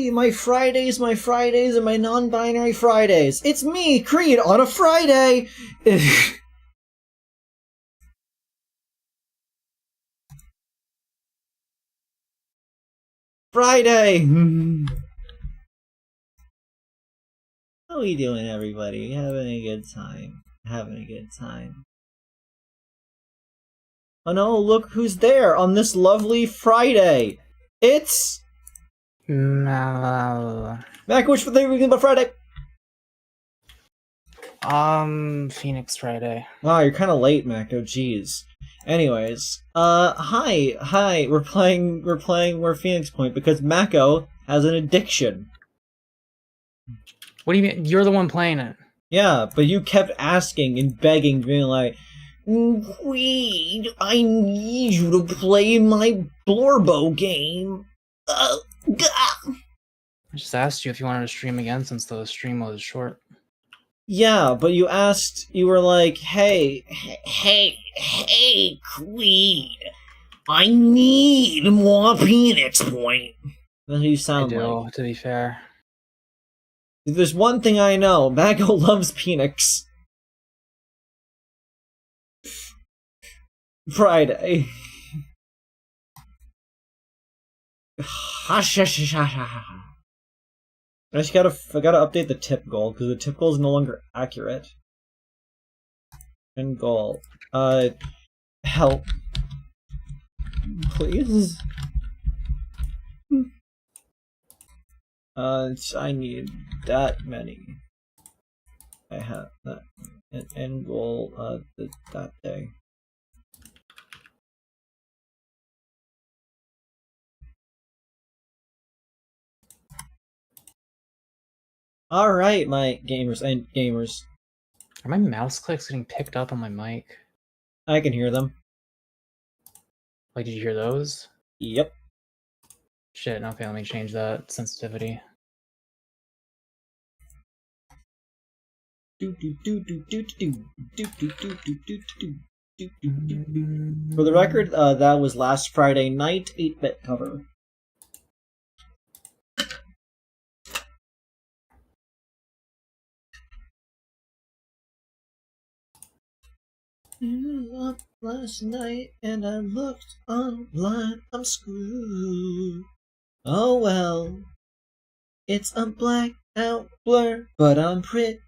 Hey, my Fridays, and my non-binary Fridays. It's me, Kreed, on a Friday! Friday! How we doing, everybody? Having a good time. Having a good time. Oh no, look who's there on this lovely Friday! It's... No. Mako, which thing about Friday? Phoenix Friday. Wow, you're kinda late, Mako, jeez. Anyways, hi, we're playing More Phoenix Point because Mako has an addiction. What do you mean? You're the one playing it. Yeah, but you kept asking and begging, being like, Kreed, I need you to play my Blorbo game. I just asked you if you wanted to stream again since the stream was short. Yeah, but you were like, hey, Kreed, I need more Phoenix Point. That's what you sound like. To be fair. If there's one thing I know, Mako loves Phoenix. Friday. I gotta update the tip goal, because the tip goal is no longer accurate. End goal. Help. Please? I need that many. I have that. End goal, that day. Alright, my gamers and gamers. Are my mouse clicks getting picked up on my mic? I can hear them. Like, did you hear those? Yep. Shit, okay, let me change that sensitivity. For the record, that was last Friday night 8-bit cover. Up last night and I looked online. I'm screwed. Oh well, it's a blackout blur, but I'm pretty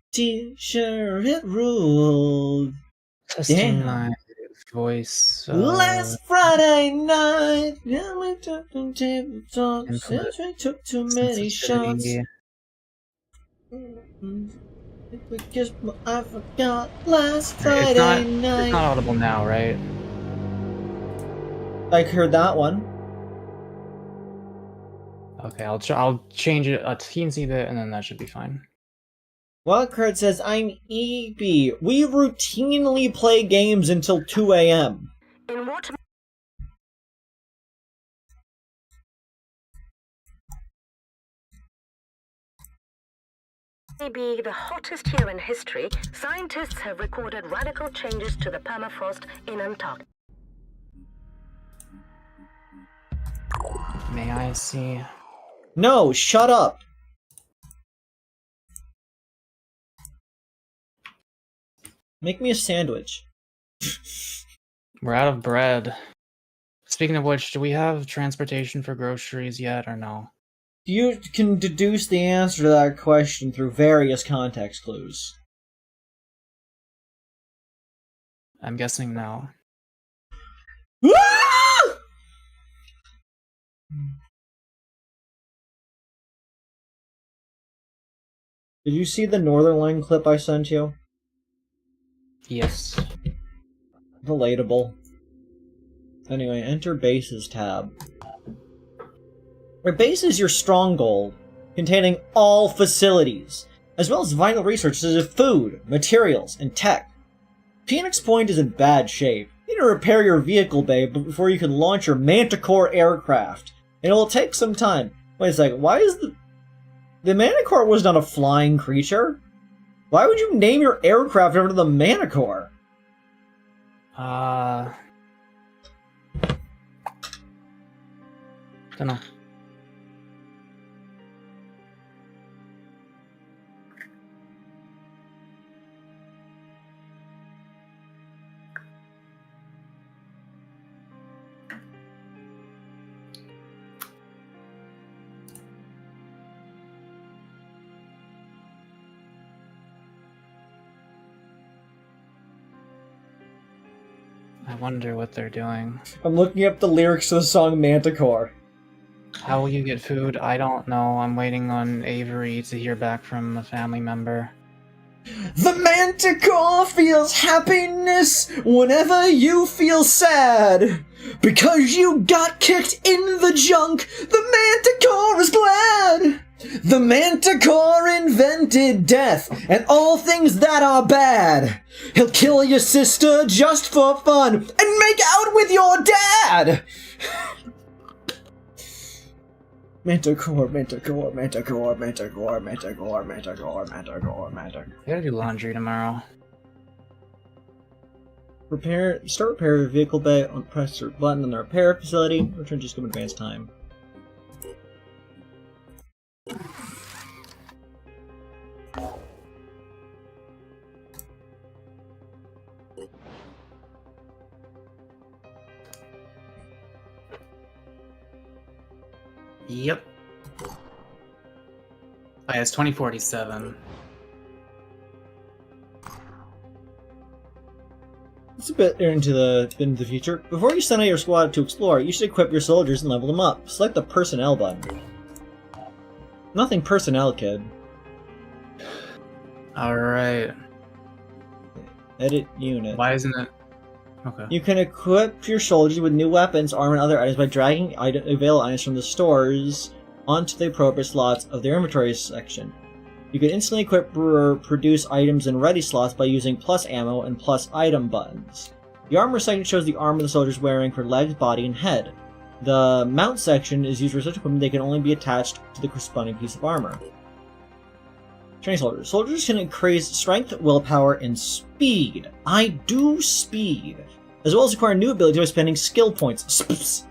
sure it ruled. Testing my voice. Last Friday night, yeah, we took on tabletop since we took too many shots. Because I forgot last Friday night. It's not audible now, right? I heard that one. Okay, I'll change it a teensy bit, and then that should be fine. Wildcard says, I'm EB. We routinely play games until 2 a.m. In what may be the hottest year in history, scientists have recorded radical changes to the permafrost in Antarctica. May I see? No, shut up. Make me a sandwich. We're out of bread. Speaking of which, do we have transportation for groceries yet, or no? You can deduce the answer to that question through various context clues. I'm guessing no. Did you see the Northern Line clip I sent you? Yes. Relatable. Anyway, enter bases tab. Where base is your stronghold, containing all facilities, as well as vital resources such as food, materials, and tech. Phoenix Point is in bad shape. You need to repair your vehicle bay before you can launch your Manticore aircraft, and it will take some time. Wait a second, why is the Manticore was not a flying creature? Why would you name your aircraft after the Manticore? Dunno. I wonder what they're doing. I'm looking up the lyrics to the song Manticore. How will you get food? I don't know. I'm waiting on Avery to hear back from a family member. The Manticore feels happiness whenever you feel sad. Because you got kicked in the junk, the Manticore is glad. The Manticore invented death and all things that are bad. He'll kill your sister just for fun and make out with your dad. Manticore, Manticore, Manticore, Manticore, Manticore, Manticore, Manticore, Manticore. I gotta do laundry tomorrow. Start repair of your vehicle bay, press the button on the repair facility, return to scope advance time. Yep. Oh yeah, it's 2047. It's a bit into the future. Before you send out your squad to explore, you should equip your soldiers and level them up. Select the personnel button. Nothing personnel, kid. Alright. Edit unit. Why isn't it? Okay. You can equip your soldiers with new weapons, armor, and other items by dragging available items from the stores onto the appropriate slots of their inventory section. You can instantly equip or produce items in ready slots by using plus ammo and plus item buttons. The armor section shows the armor the soldier is wearing for legs, body, and head. The mount section is used for such equipment they can only be attached to the corresponding piece of armor. Training soldiers. Soldiers can increase strength, willpower, and speed. I do speed. As well as acquire new abilities by spending skill points. Sps.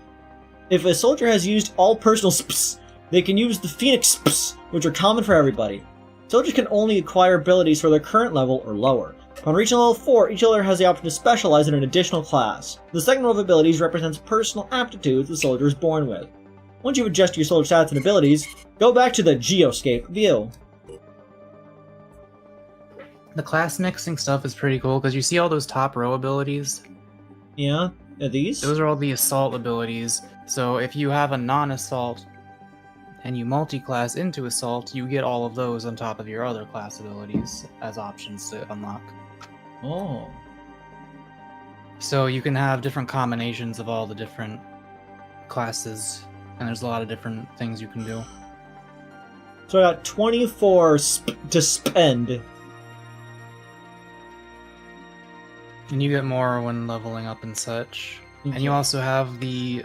If a soldier has used all personal sps, they can use the Phoenix sps, which are common for everybody. Soldiers can only acquire abilities for their current level or lower. Upon reaching level 4, each soldier has the option to specialize in an additional class. The second row of abilities represents personal aptitudes the soldier is born with. Once you've adjusted your soldier stats and abilities, go back to the Geoscape view. The class mixing stuff is pretty cool because you see all those top row abilities. Yeah? Are these? Those are all the assault abilities. So if you have a non-assault and you multi-class into assault, you get all of those on top of your other class abilities as options to unlock. Oh. So you can have different combinations of all the different classes, and there's a lot of different things you can do. So I got 24 to spend. And you get more when leveling up and such. And you also have the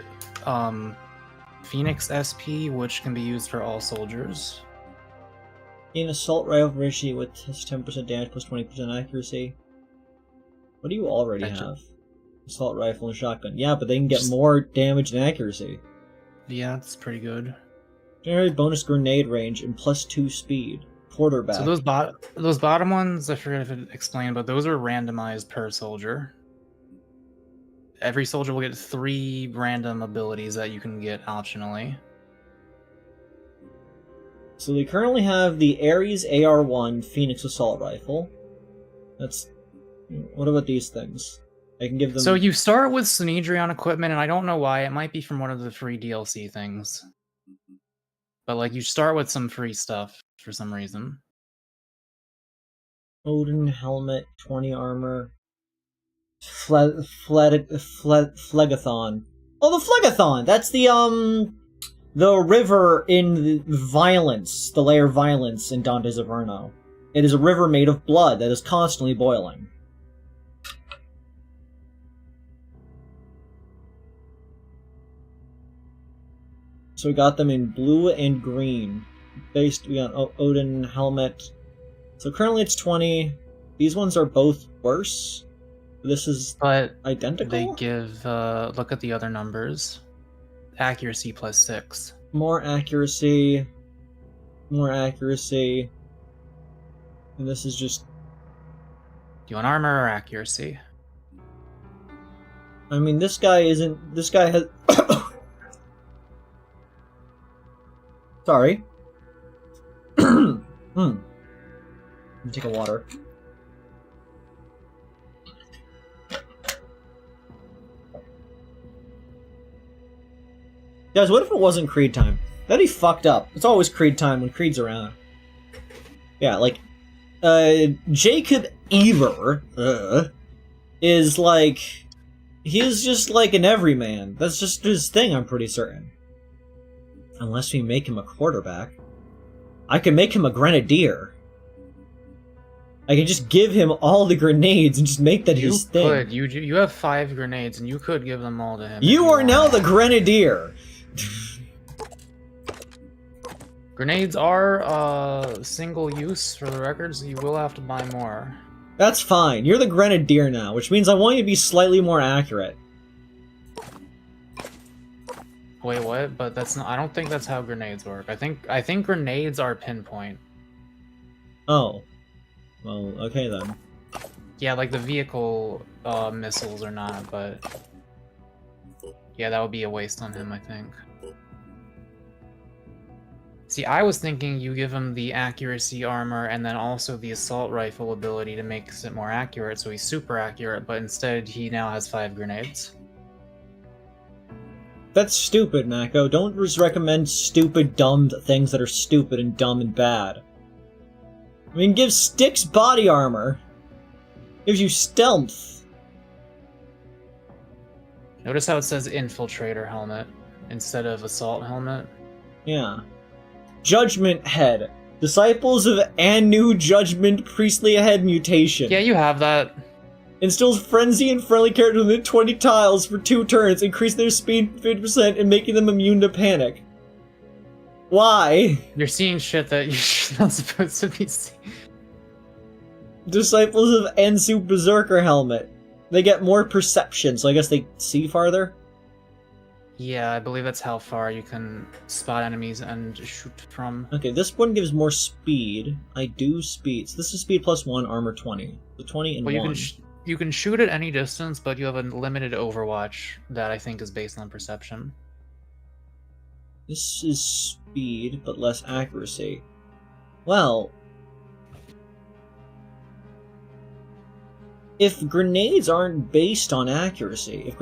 Phoenix SP, which can be used for all soldiers. An assault rifle Rishi with 10% damage plus 20% accuracy. What do you already have? Assault rifle and shotgun. Yeah, but they can get more damage and accuracy. Yeah, that's pretty good. Generate bonus grenade range and plus 2 speed. Quarterback. So those bottom ones, I forget if it explained, but those are randomized per soldier. Every soldier will get 3 random abilities that you can get optionally. So we currently have the Ares AR-1 Phoenix Assault Rifle. That's... What about these things? I can give them... So you start with Synedrion equipment, and I don't know why. It might be from one of the free DLC things. But, like, you start with some free stuff for some reason. Odin helmet, 20 armor... Phlegathon. Oh, the Phlegathon! That's the river in Violence, the layer Violence in Dante's Inferno. It is a river made of blood that is constantly boiling. So we got them in blue and green. Based, we got Odin helmet. So currently it's 20. These ones are both worse. This is identical? They give, look at the other numbers. Accuracy plus 6. More accuracy. More accuracy. And this is just... Do you want armor or accuracy? I mean, this guy isn't... This guy has... Sorry. Let me take a water. Guys, what if it wasn't Kreed time? That'd be fucked up. It's always Kreed time when Kreed's around. Yeah, like, Jacob Eber, is like, he's just like an everyman. That's just his thing, I'm pretty certain. Unless we make him a quarterback. I can make him a grenadier. I can just give him all the grenades and just make that his thing. You have 5 grenades, and you could give them all to him. You are now the grenadier! Grenades are single use for the record, so you will have to buy more. That's fine. You're the grenadier now, which means I want you to be slightly more accurate. Wait, what? But that's not. I don't think that's how grenades work. I think grenades are pinpoint. Oh. Well, okay then. Yeah, like the vehicle missiles are not, but yeah, that would be a waste on him, I think. See, I was thinking you give him the accuracy armor and then also the assault rifle ability to make it more accurate, so he's super accurate, but instead he now has 5 grenades. That's stupid, Mako. Don't just recommend stupid, dumb things that are stupid and dumb and bad. I mean, give Styx body armor. Gives you stealth. Notice how it says infiltrator helmet instead of assault helmet? Yeah. Judgment Head. Disciples of Anu Judgment Priestly Head Mutation. Yeah, you have that. Instills frenzy and friendly characters within 20 tiles for 2 turns, increasing their speed 50% and making them immune to panic. Why? You're seeing shit that you're not supposed to be seeing. Disciples of Ensu Berserker Helmet. They get more perception, so I guess they see farther? Yeah, I believe that's how far you can spot enemies and shoot from. Okay, this one gives more speed. I do speed. So this is speed plus 1, armor 20. So 20 and 1. You can shoot at any distance, but you have a limited overwatch that I think is based on perception. This is speed, but less accuracy. Well, if grenades aren't based on accuracy,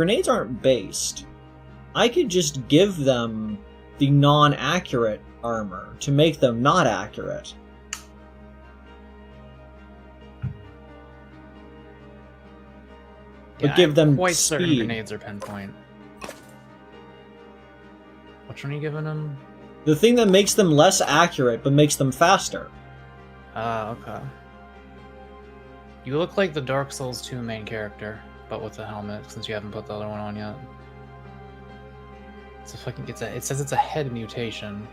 I could just give them the non-accurate armor to make them not accurate. But Yeah, give them I'm quite certain speed. grenades are pinpoint. Which one are you giving them? The thing that makes them less accurate, but makes them faster. Ah, okay. You look like the Dark Souls 2 main character, but with a helmet, since you haven't put the other one on yet. It's a fucking. It says it's a head mutation.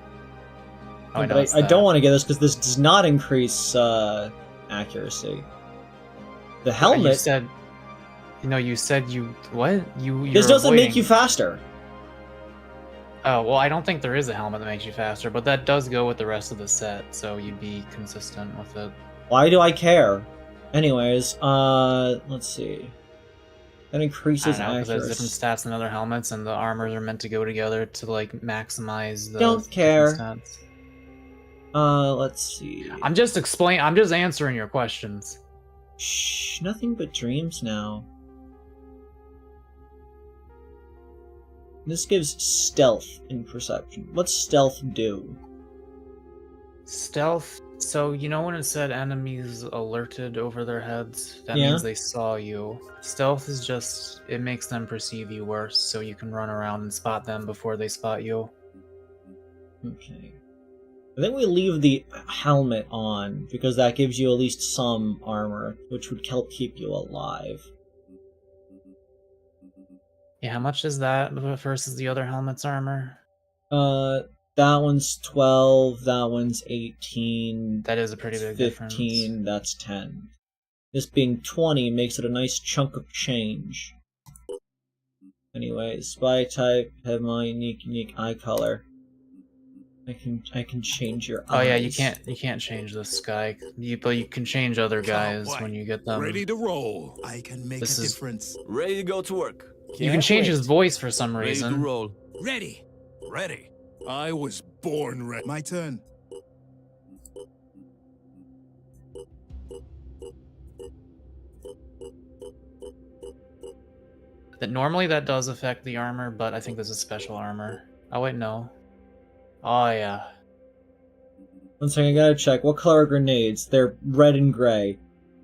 Oh, Yeah, but I don't want to get this because this does not increase accuracy. The helmet. You said. No, you said you what? This doesn't make you faster. Oh well, I don't think there is a helmet that makes you faster, but that does go with the rest of the set, so you'd be consistent with it. Why do I care? Anyways, let's see. That increases I don't know, because accuracy. there's different stats in other helmets, and the armors are meant to go together to like maximize the. Don't care. Stats. Let's see. I'm just answering your questions. Shh, nothing but dreams now. This gives stealth in perception. What's stealth do? Stealth. So you know when it said enemies alerted over their heads, that Yeah. means they saw you. Stealth is just it makes them perceive you worse, so you can run around and spot them before they spot you. Okay. I think we leave the helmet on, because that gives you at least some armor, which would help keep you alive. Yeah, how much is that versus the other helmet's armor? That one's 12, that one's 18. That is a pretty big 15, that's 10. This being 20 makes it a nice chunk of change. Anyway, spy type, have my unique eye color. I can change your eyes. Oh yeah, you can't change this guy. But you can change other guys when you get them. Ready to roll. I can make a difference. Ready to go to work. You can change his voice for some Ready to reason. roll. Ready. Ready. I was born ready. My turn. That normally that does affect the armor, but I think this is special armor. Oh wait, no. Oh yeah. One second, I gotta check. What color are grenades? They're red and gray.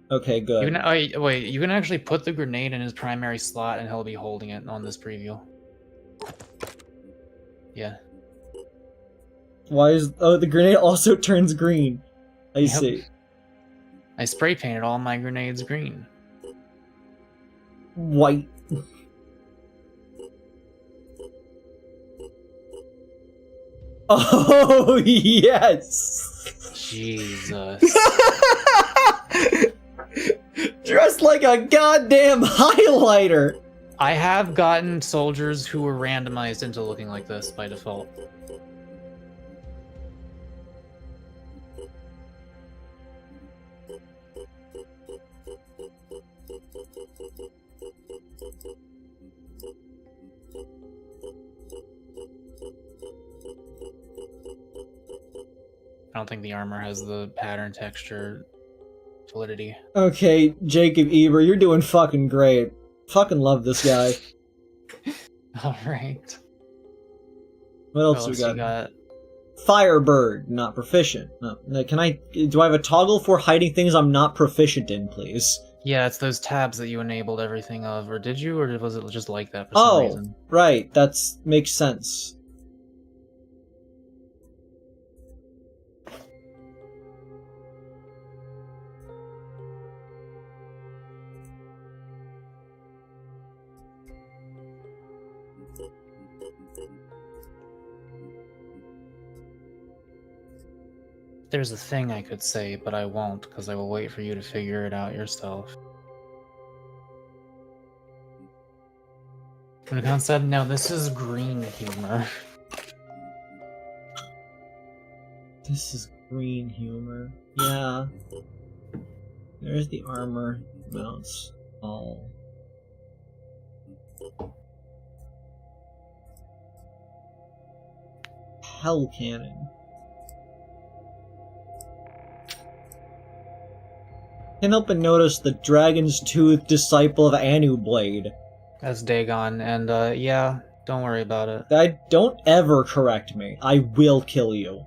Okay, good. You can wait. You can actually put the grenade in his primary slot, and he'll be holding it on this preview. Yeah. Why is... Oh, the grenade also turns green. I Yep. see. I spray painted all my grenades green. White. Oh, yes! Jesus. Dressed like a goddamn highlighter! I have gotten soldiers who were randomized into looking like this by default. I don't think the armor has the pattern texture validity. Okay, Jacob Eber, you're doing fucking great. Fucking love this guy. Alright. What else we you got? got? Firebird, not proficient. No, can I... Do I have a toggle for hiding things I'm not proficient in, please? Yeah, it's those tabs that you enabled everything of, or did you, or was it just like that for some reason? Right, that's... makes sense. There's a thing I could say, but I won't, because I will wait for you to figure it out yourself. Unicorn said, no, this is green humor. This is green humor. Yeah. There's the armor mounts all. Hell cannon. Can't help but notice the Dragon's Tooth disciple of Anu Blade. That's Dagon, and yeah, don't worry about it. Don't ever correct me. I will kill you.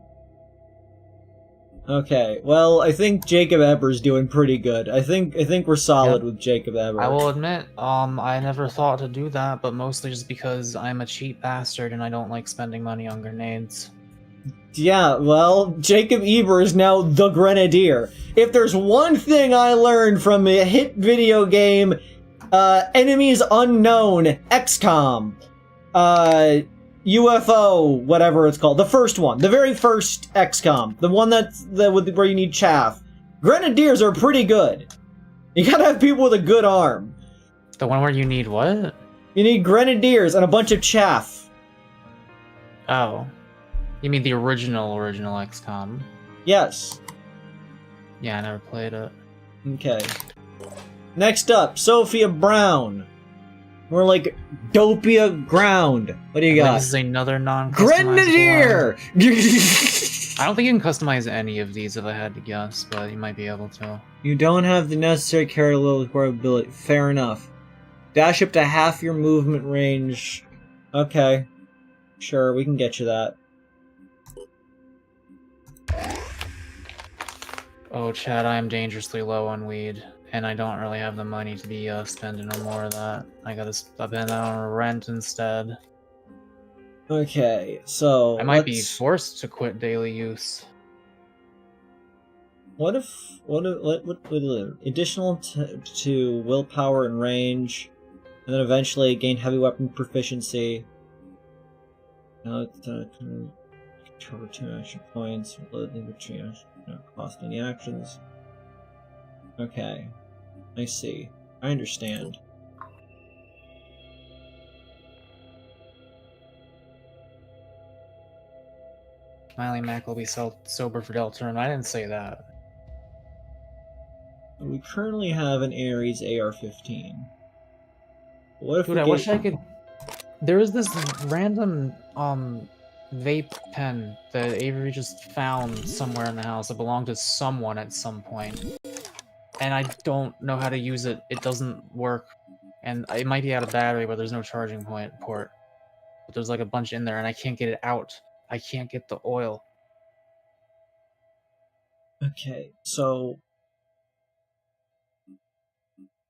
Okay, well, I think Jacob Eber's doing pretty good. I think we're solid with Jacob Eber. I will admit, I never thought to do that, but mostly just because I'm a cheap bastard and I don't like spending money on grenades. Yeah, well, Jacob Eber is now the Grenadier. If there's one thing I learned from a hit video game, Enemies Unknown, XCOM, UFO, whatever it's called, the first one, the very first XCOM, the one where you need chaff. Grenadiers are pretty good. You gotta have people with a good arm. The one where you need what? You need Grenadiers and a bunch of chaff. Oh. You mean the original XCOM? Yes. Yeah, I never played it. Okay. Next up, Sophia Brown. More like Dopia Ground. What do you got? This is another non-customizable Grenadier! I don't think you can customize any of these if I had to guess, but you might be able to. You don't have the necessary carry load ability. Fair enough. Dash up to half your movement range. Okay. Sure, we can get you that. Oh, Chad, I am dangerously low on weed, and I don't really have the money to be spending on more of that. I gotta spend that on rent instead. Okay, so I might be forced to quit daily use. What additional to willpower and range, and then eventually gain heavy weapon proficiency. Now it's cover 2 action points, cost any actions. Okay, I see. I understand. Smiley Mac will be sober for Deltarune. I didn't say that. We currently have an Ares AR-15. What if Dude, I wish I could... There was this random, vape pen that Avery just found somewhere in the house that belonged to someone at some point. And I don't know how to use it. It doesn't work. And it might be out of battery, but there's no charging port. But there's like a bunch in there and I can't get it out. I can't get the oil. Okay, so...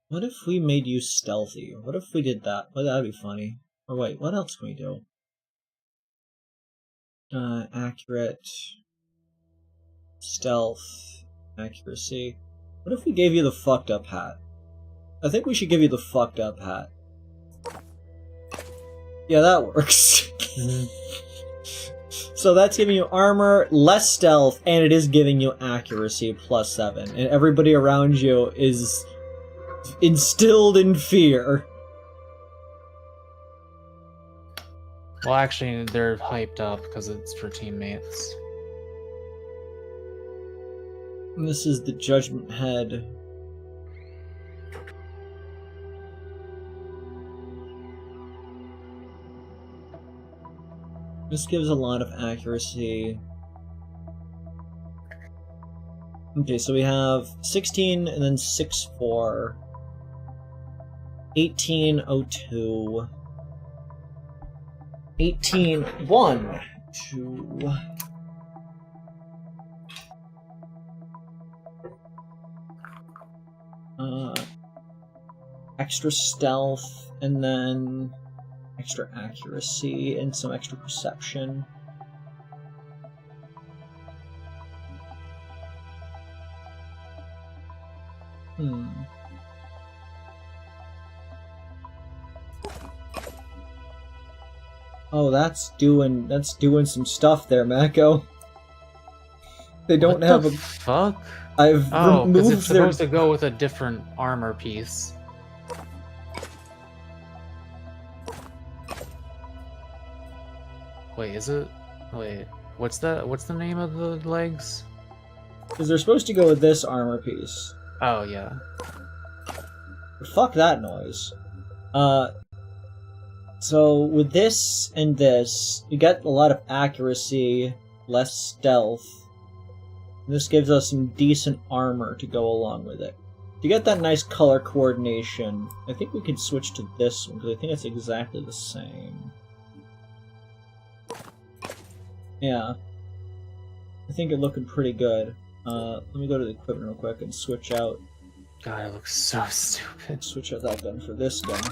what if we made you stealthy? What if we did that? Well, that'd be funny. Or wait, what else can we do? Accurate... stealth... accuracy... What if we gave you the fucked up hat? I think we should give you the fucked up hat. Yeah, that works. So that's giving you armor, less stealth, and it is giving you accuracy +7. And everybody around you is instilled in fear. Well, actually, they're hyped up because it's for teammates. And this is the Judgment Head. This gives a lot of accuracy. Okay, so we have 16 and then 6-4. 1802. 18-1. 2. Extra stealth, and then extra accuracy, and some extra perception. Oh, that's doing some stuff there, Mako. They don't What have the a fuck? I've Oh, because removed it's their supposed to go with a different armor piece. Wait, is it? Wait, what's that? What's the name of the legs? because they're supposed to go with this armor piece. Oh, yeah. But fuck that noise. So with this and this, you get a lot of accuracy, less stealth. And this gives us some decent armor to go along with it. To get that nice color coordination, I think we could switch to this one, because I think it's exactly the same. Yeah. I think it's looking pretty good. Let me go to the equipment real quick and switch out. God, it looks so stupid. Switch out that gun for this gun.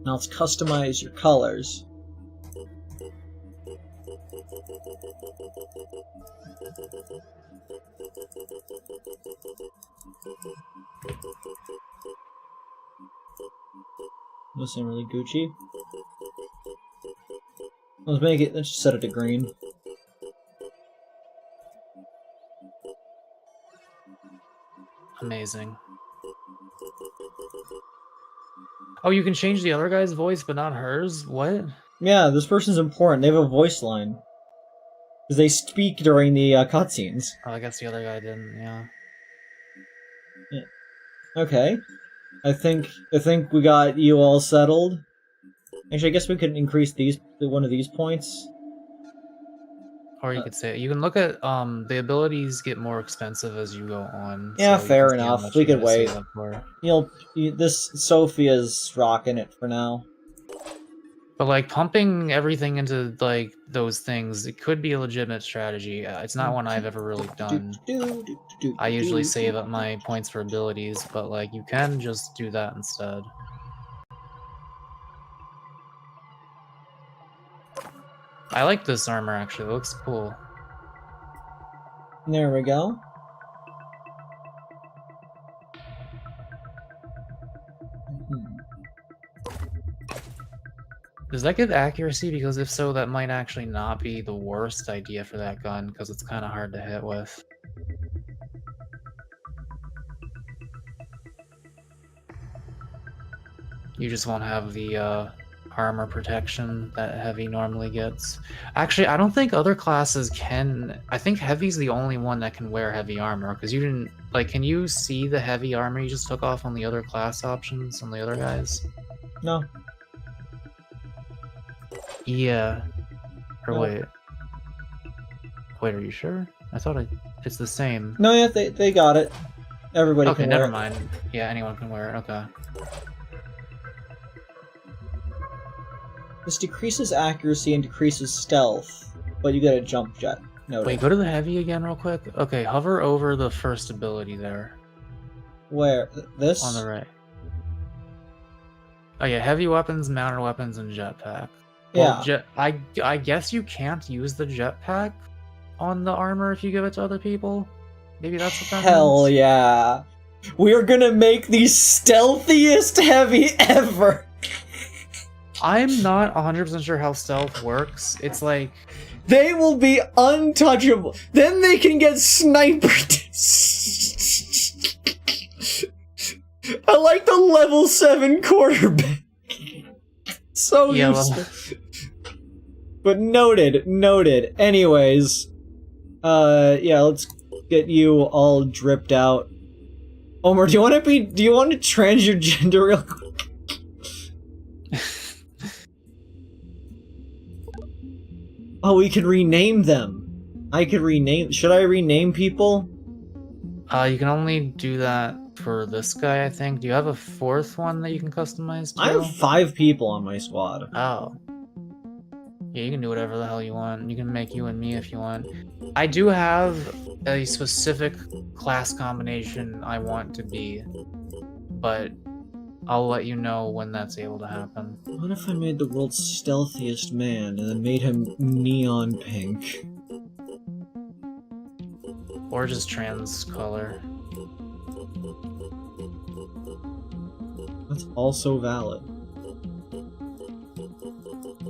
Now let's customize your colors. This ain't really Gucci. Let's just set it to green. Amazing. Oh, you can change the other guy's voice, but not hers? What? Yeah, this person's important. They have a voice line. Because they speak during the cutscenes. Oh, I guess the other guy didn't, yeah. Okay. I think we got you all settled. Actually, I guess we could increase one of these points. Or you could say, you can look at, the abilities get more expensive as you go on. Yeah, so you fair can see how enough. much We you could gotta save wait. up for. This Sophia's rocking it for now. But, like, pumping everything into, like, those things, it could be a legitimate strategy. It's not one I've ever really done. I usually save up my points for abilities, but, like, you can just do that instead. I like this armor, actually. It looks cool. There we go. Does that give accuracy? Because if so, that might actually not be the worst idea for that gun, because it's kind of hard to hit with. You just won't have the armor protection that heavy normally gets. Actually, I don't think other classes can. I think heavy's the only one that can wear heavy armor, because you didn't, like, can you see the heavy armor you just took off on the other class options on the other guys? No. Yeah. Or No. wait. Wait, are you sure? I thought it's the same. No, yeah, they got it. Everybody Okay, can wear never it. mind. Yeah, anyone can wear it. Okay. This decreases accuracy and decreases stealth, but you get a jump jet. Noted. Wait, go to the heavy again real quick. Okay, hover over the first ability there. Where? This? On the right. Oh yeah, heavy weapons, mounted weapons, and jetpack. Well, Yeah. I guess you can't use the jetpack on the armor if you give it to other people. Maybe that's what that Hell means. yeah. We are gonna make the stealthiest heavy ever! I'm not 100% sure how stealth works. It's like... They will be untouchable. Then they can get sniped. I like the level 7 quarterback. So Yeah, useful. But noted. Anyways. Yeah, let's get you all dripped out. Omer, do you want to change your gender real quick? Oh, we can rename them. Should I rename people? You can only do that for this guy, I think. Do you have a fourth one that you can customize too? I have 5 people on my squad. Oh. Yeah, you can do whatever the hell you want. You can make you and me if you want. I do have a specific class combination I want to be, but I'll let you know when that's able to happen. What if I made the world's stealthiest man and then made him neon pink? Or just trans color. That's also valid.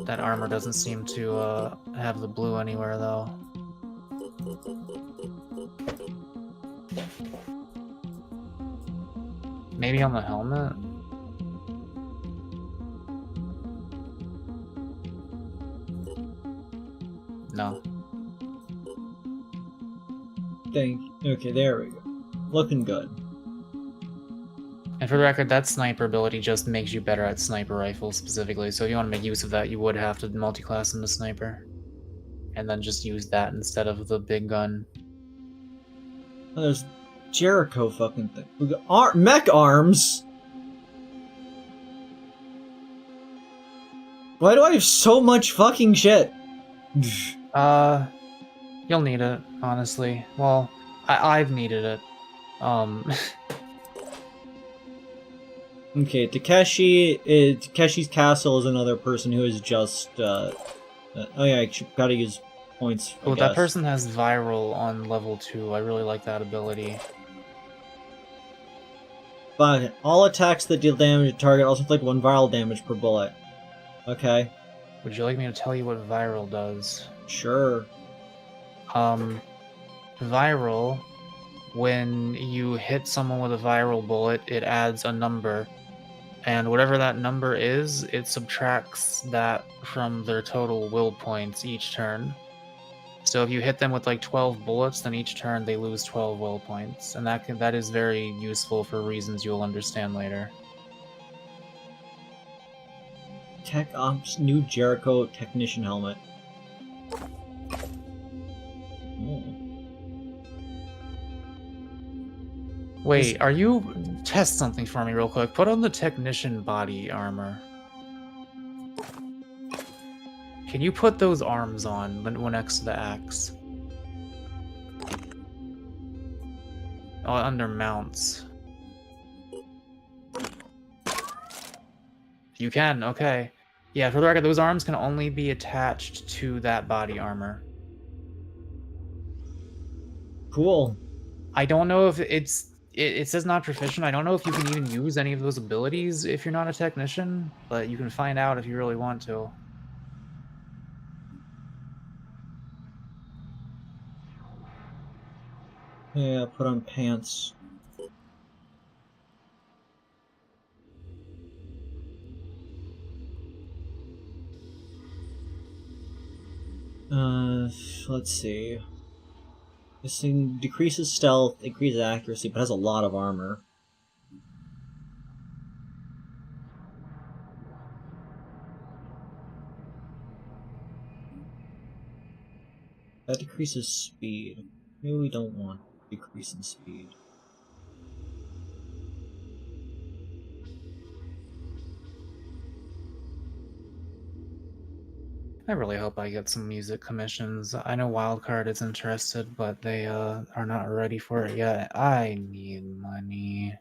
That armor doesn't seem to have the blue anywhere though. Maybe on the helmet? No. Okay, there we go. Looking good. And for the record, that sniper ability just makes you better at sniper rifles specifically, so if you want to make use of that, you would have to multi-class into sniper. And then just use that instead of the big gun. Oh, there's Jericho fucking thing. We got mech arms! Why do I have so much fucking shit? You'll need it, honestly. Well, I've needed it. Okay, Takeshi's Castle is another person who is just, oh yeah, I gotta use points, I Oh, guess. that person has viral on level 2. I really like that ability. But all attacks that deal damage to target also inflict 1 viral damage per bullet. Okay. Would you like me to tell you what viral does? Sure. Viral, when you hit someone with a viral bullet, it adds a number. And whatever that number is, it subtracts that from their total will points each turn. So if you hit them with like 12 bullets, then each turn they lose 12 will points. And that is very useful for reasons you'll understand later. Tech Ops new Jericho Technician Helmet. Wait, are you... Test something for me real quick. Put on the Technician body armor. Can you put those arms on when next to the axe? Oh, under mounts. You can, okay. Yeah, for the record, those arms can only be attached to that body armor. Cool. I don't know if it says not proficient. I don't know if you can even use any of those abilities if you're not a technician, but you can find out if you really want to. Yeah, put on pants. Let's see. This thing decreases stealth, increases accuracy, but has a lot of armor. That decreases speed. Maybe we don't want decrease in speed. I really hope I get some music commissions. I know Wildcard is interested, but they are not ready for it yet. I need money.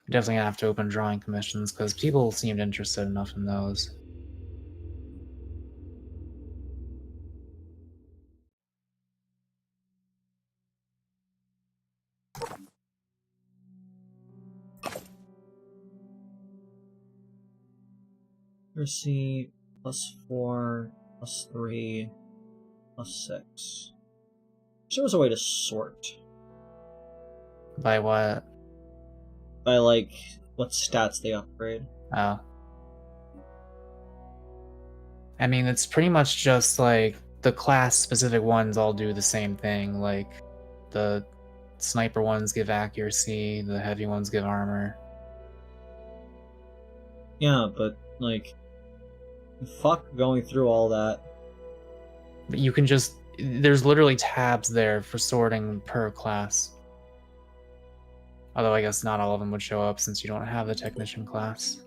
Definitely gonna have to open drawing commissions because people seemed interested enough in those. Accuracy +4, +3, +6. There was a way to sort By what? by like what stats they upgrade. Oh. I mean, it's pretty much just like the class-specific ones all do the same thing. Like the sniper ones give accuracy, the heavy ones give armor. Yeah, but like, fuck going through all that. But you can just there's literally tabs there for sorting per class. Although I guess not all of them would show up since you don't have the technician class.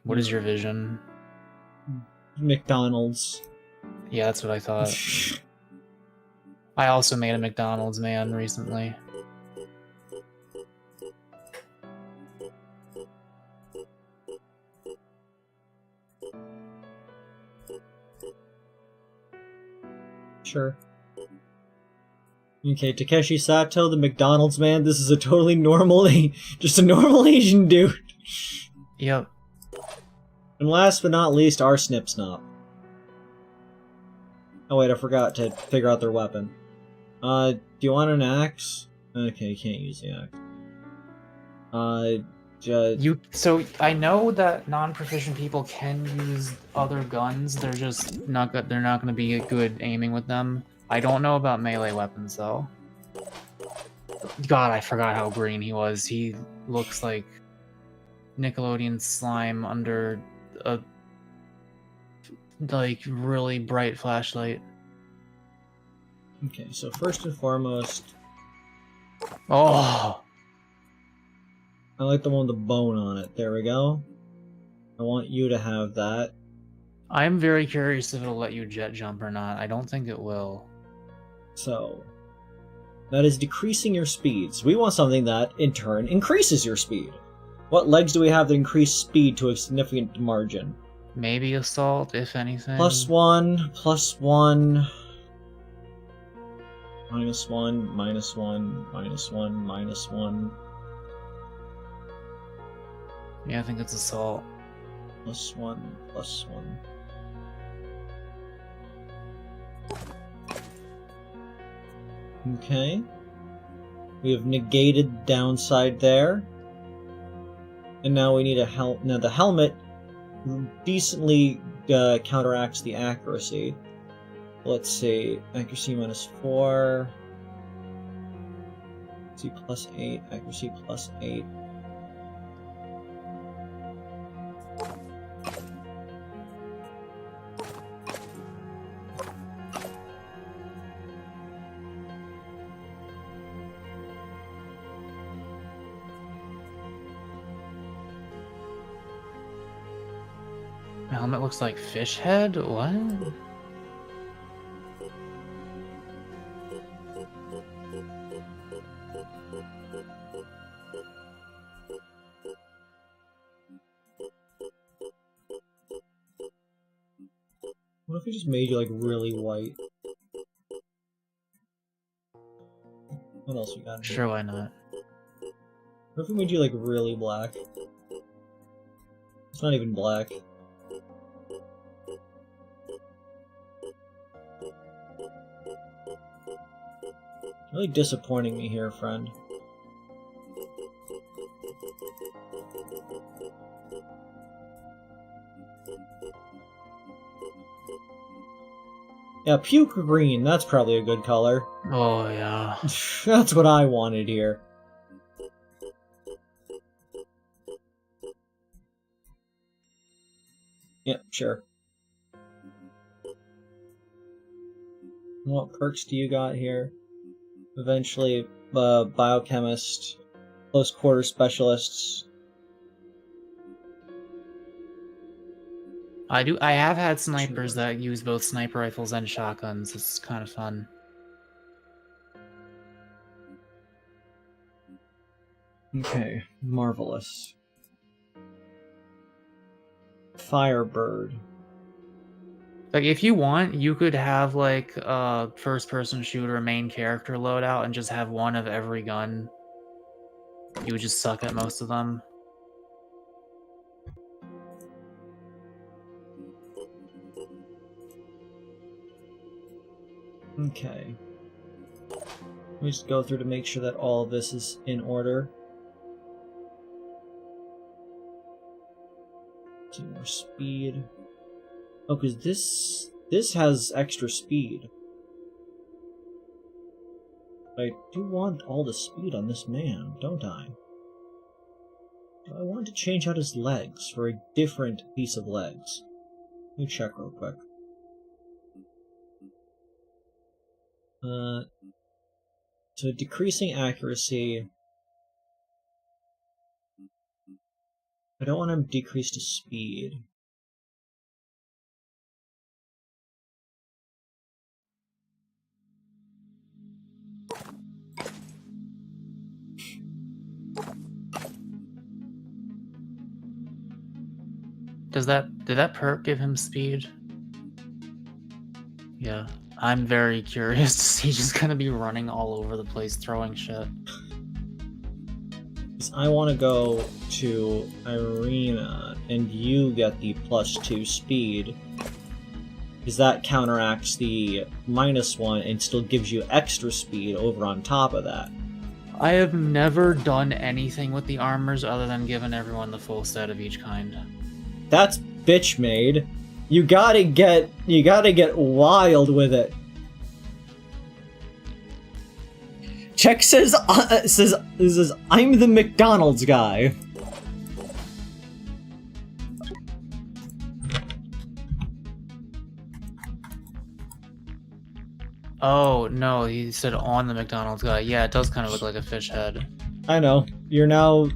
What is your vision? McDonald's. Yeah, that's what I thought. I also made a McDonald's man recently. Sure. Okay, Takeshi Sato, the McDonald's man. This is a totally normal, just a normal Asian dude. Yep. And last but not least, our Snip Snop. Oh wait, I forgot to figure out their weapon. Do you want an axe? Okay, you can't use the axe. So I know that non-proficient people can use other guns. They're just not good. They're not going to be good aiming with them. I don't know about melee weapons though. God, I forgot how green he was. He looks like Nickelodeon slime under a like really bright flashlight. Okay, so first and foremost, Oh, I like the one with the bone on it. There we go. I want you to have that. I'm very curious if it'll let you jet jump or not. I don't think it will. So, that is decreasing your speeds. We want something that, in turn, increases your speed. What legs do we have that increase speed to a significant margin? Maybe assault, if anything. +1, +1, -1, -1, -1, -1. Yeah, I think it's assault. +1, +1. Okay. We have negated downside there. And now we need a helmet. Now the helmet decently counteracts the accuracy. Let's see. Accuracy -4. Accuracy +8. Accuracy +8. My helmet looks like fish head? What? What if we just made you like really white? What else we got? Here? Sure, why not? What if we made you like really black? It's not even black. Really disappointing me here, friend. Yeah, puke green, that's probably a good color. Oh, yeah. That's what I wanted here. Yep, sure. What perks do you got here? Eventually, biochemist, close quarter specialists. I have had snipers that use both sniper rifles and shotguns. It's kind of fun. Okay, marvelous. Firebird. Like, if you want, you could have, like, a first-person shooter main character loadout and just have one of every gun. You would just suck at most of them. Okay. Let me just go through to make sure that all of this is in order. 2 more speed. Oh, because this has extra speed. I do want all the speed on this man, don't I? Do I want to change out his legs for a different piece of legs? Let me check real quick. So decreasing accuracy. I don't want him decreased to speed. Did that perk give him speed? Yeah. I'm very curious to see. He's just gonna be running all over the place throwing shit. I want to go to Arena, and you get the +2 speed. Because that counteracts the -1 and still gives you extra speed over on top of that. I have never done anything with the armors other than given everyone the full set of each kind. That's bitch made. You gotta get wild with it. Check says I'm the McDonald's guy. Oh no, he said on the McDonald's guy. Yeah, it does kind of look like a fish head. I know. You're now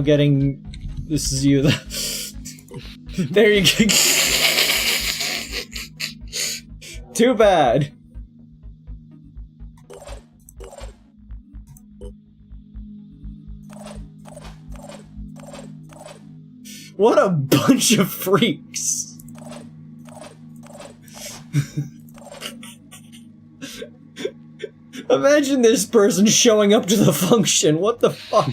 getting. This is you. There you go. Too bad. What a bunch of freaks. Imagine this person showing up to the function. What the fuck?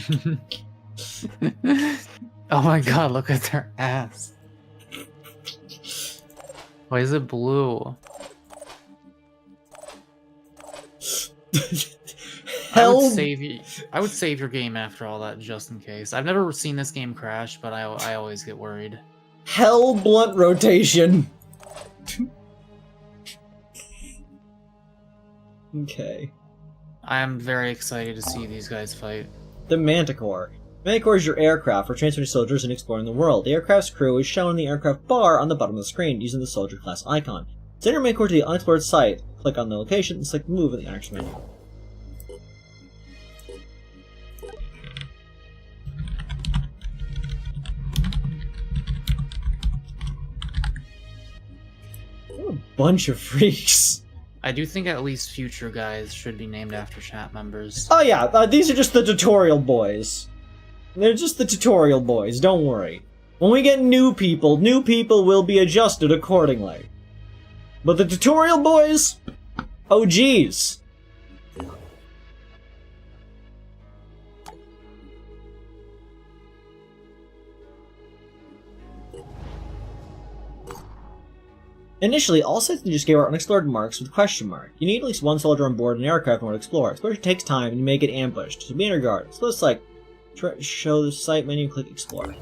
Oh my god, look at their ass. Why is it blue? I would save your game after all that just in case. I've never seen this game crash, but I always get worried. Hell blunt rotation. Okay. I am very excited to see these guys fight. The Manticore. Manticore is your aircraft for transporting soldiers and exploring the world. The aircraft's crew is shown in the aircraft bar on the bottom of the screen using the soldier class icon. Send your Manticore to the unexplored site. Click on the location and select move in the action menu. What a bunch of freaks. I do think at least future guys should be named after chat members. Oh yeah, these are just the tutorial boys. They're just the tutorial boys, don't worry. When we get new people will be adjusted accordingly. But the tutorial boys? Oh geez. Initially, all sites in Juscape are unexplored marks with question mark. You need at least one soldier on board an aircraft in order to explore. Exploration takes time and you may get ambushed, so be on your guard. So let's show the site menu and click explore.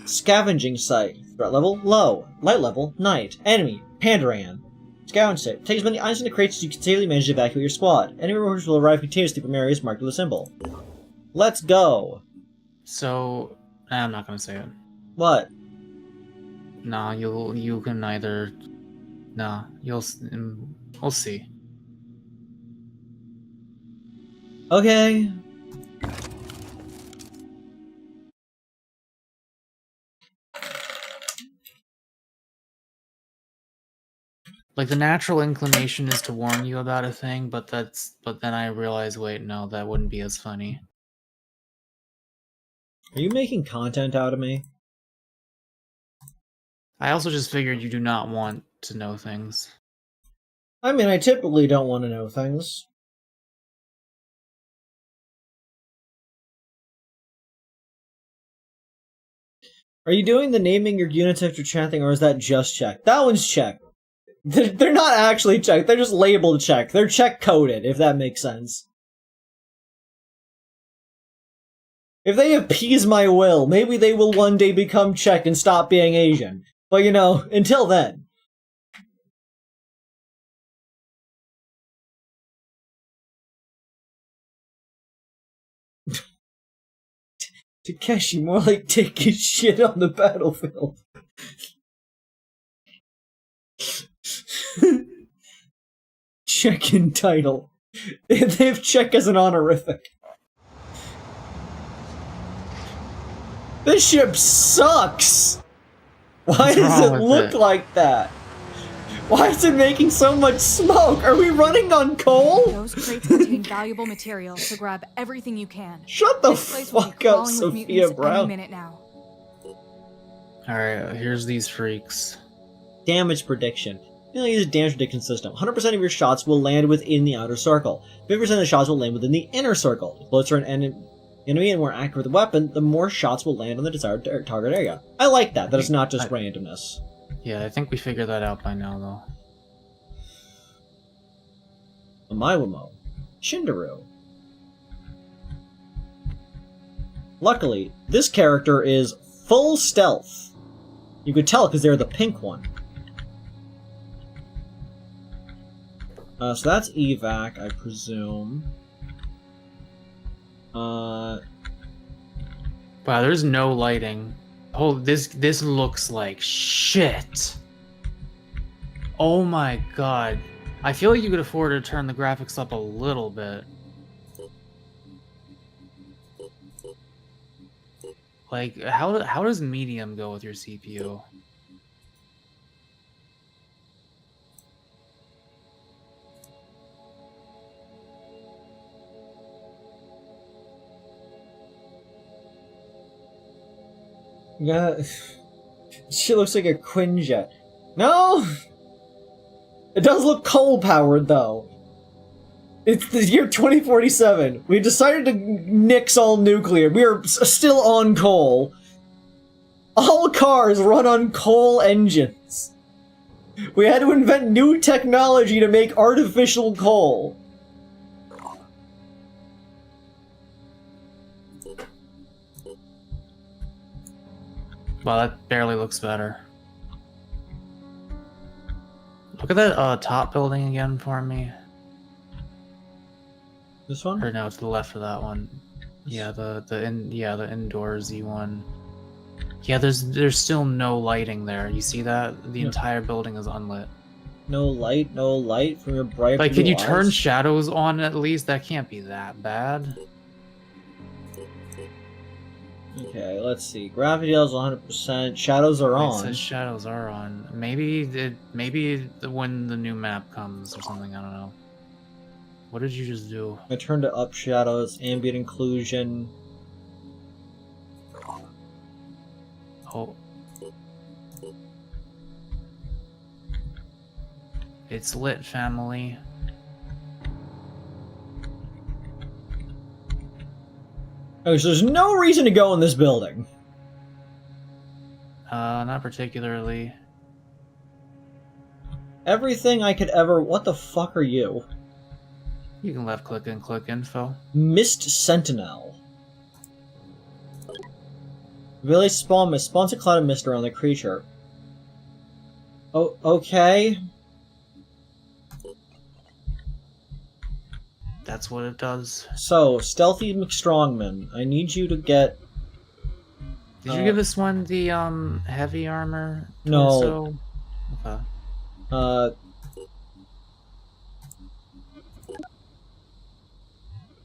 Scavenging site. Threat level, low. Light level, night. Enemy, Pandaran. Scavenge site. Take as many items into crates as you can safely manage to evacuate your squad. Enemy reporters will arrive continuously from areas marked with a symbol. Let's go! So, I'm not gonna say it. What? Nah, you can either... Nah, we'll see. Okay. Like, the natural inclination is to warn you about a thing, but then I realize, wait, no, that wouldn't be as funny. Are you making content out of me? I also just figured you do not want to know things. I mean, I typically don't want to know things. Are you doing the naming your units after chat thing, or is that just checked? That one's checked. They're not actually checked, they're just labeled checked. They're check-coded, if that makes sense. If they appease my will, maybe they will one day become Czech and stop being Asian. But you know, until then. Takeshi, more like taking shit on the battlefield. Czech in title. They have Czech as an honorific. This ship sucks! Why does it look like that? Why is it making so much smoke? Are we running on coal? Those crates contain valuable material, so grab everything you can. Shut the fuck up, Sophia Brown. Any minute now. Alright, here's these freaks. Damage prediction. You only use a damage prediction system. 100% of your shots will land within the outer circle. 50% of the shots will land within the inner circle. The closer an enemy and more accurate with the weapon, the more shots will land on the desired target area. I like that. That is not just randomness. Yeah, I think we figured that out by now, though. Maiwamo. Shindaru. Luckily, this character is full stealth. You could tell because they're the pink one. So that's evac, I presume. Wow, there's no lighting. Oh, this looks like shit. Oh my god. I feel like you could afford to turn the graphics up a little bit. Like, how does medium go with your CPU? Yeah, she looks like a Quinjet. No! It does look coal-powered, though. It's the year 2047. We decided to nix all nuclear. We are still on coal. All cars run on coal engines. We had to invent new technology to make artificial coal. Wow, that barely looks better. Look at that top building again for me. This one? Or no, to the left of that one. Yeah, the indoorsy one. Yeah, there's still no lighting there. You see that? The entire building is unlit. No light from your bright Like, blue can you eyes? turn shadows on at least? That can't be that bad. Okay, let's see. Gravity is 100%. Shadows are It on. says shadows are on. Maybe when the new map comes or something. I don't know. What did you just do? I turned to up shadows, ambient inclusion. Oh. It's lit, family. Okay, so there's no reason to go in this building. Not particularly. Everything I could ever... What the fuck are you? You can left click and click info. Mist Sentinel. Village spawns a cloud of mist around the creature. Oh, okay. That's what it does. So, Stealthy McStrongman, I need you to get... Did you give this one the heavy armor? No. Torso? Okay.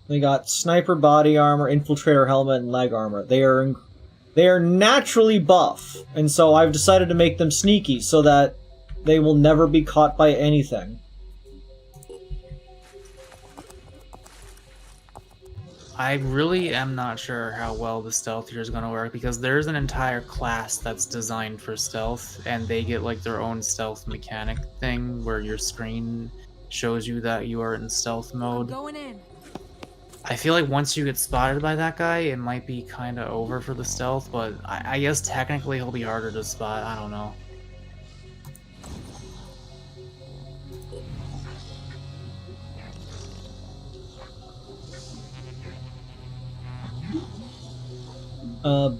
They got sniper body armor, infiltrator helmet, and leg armor. They are naturally buff, and so I've decided to make them sneaky so that they will never be caught by anything. I really am not sure how well the stealth here is going to work, because there's an entire class that's designed for stealth, and they get like their own stealth mechanic thing where your screen shows you that you are in stealth mode. Going in. I feel like once you get spotted by that guy, it might be kind of over for the stealth, but I guess technically he'll be harder to spot. I don't know.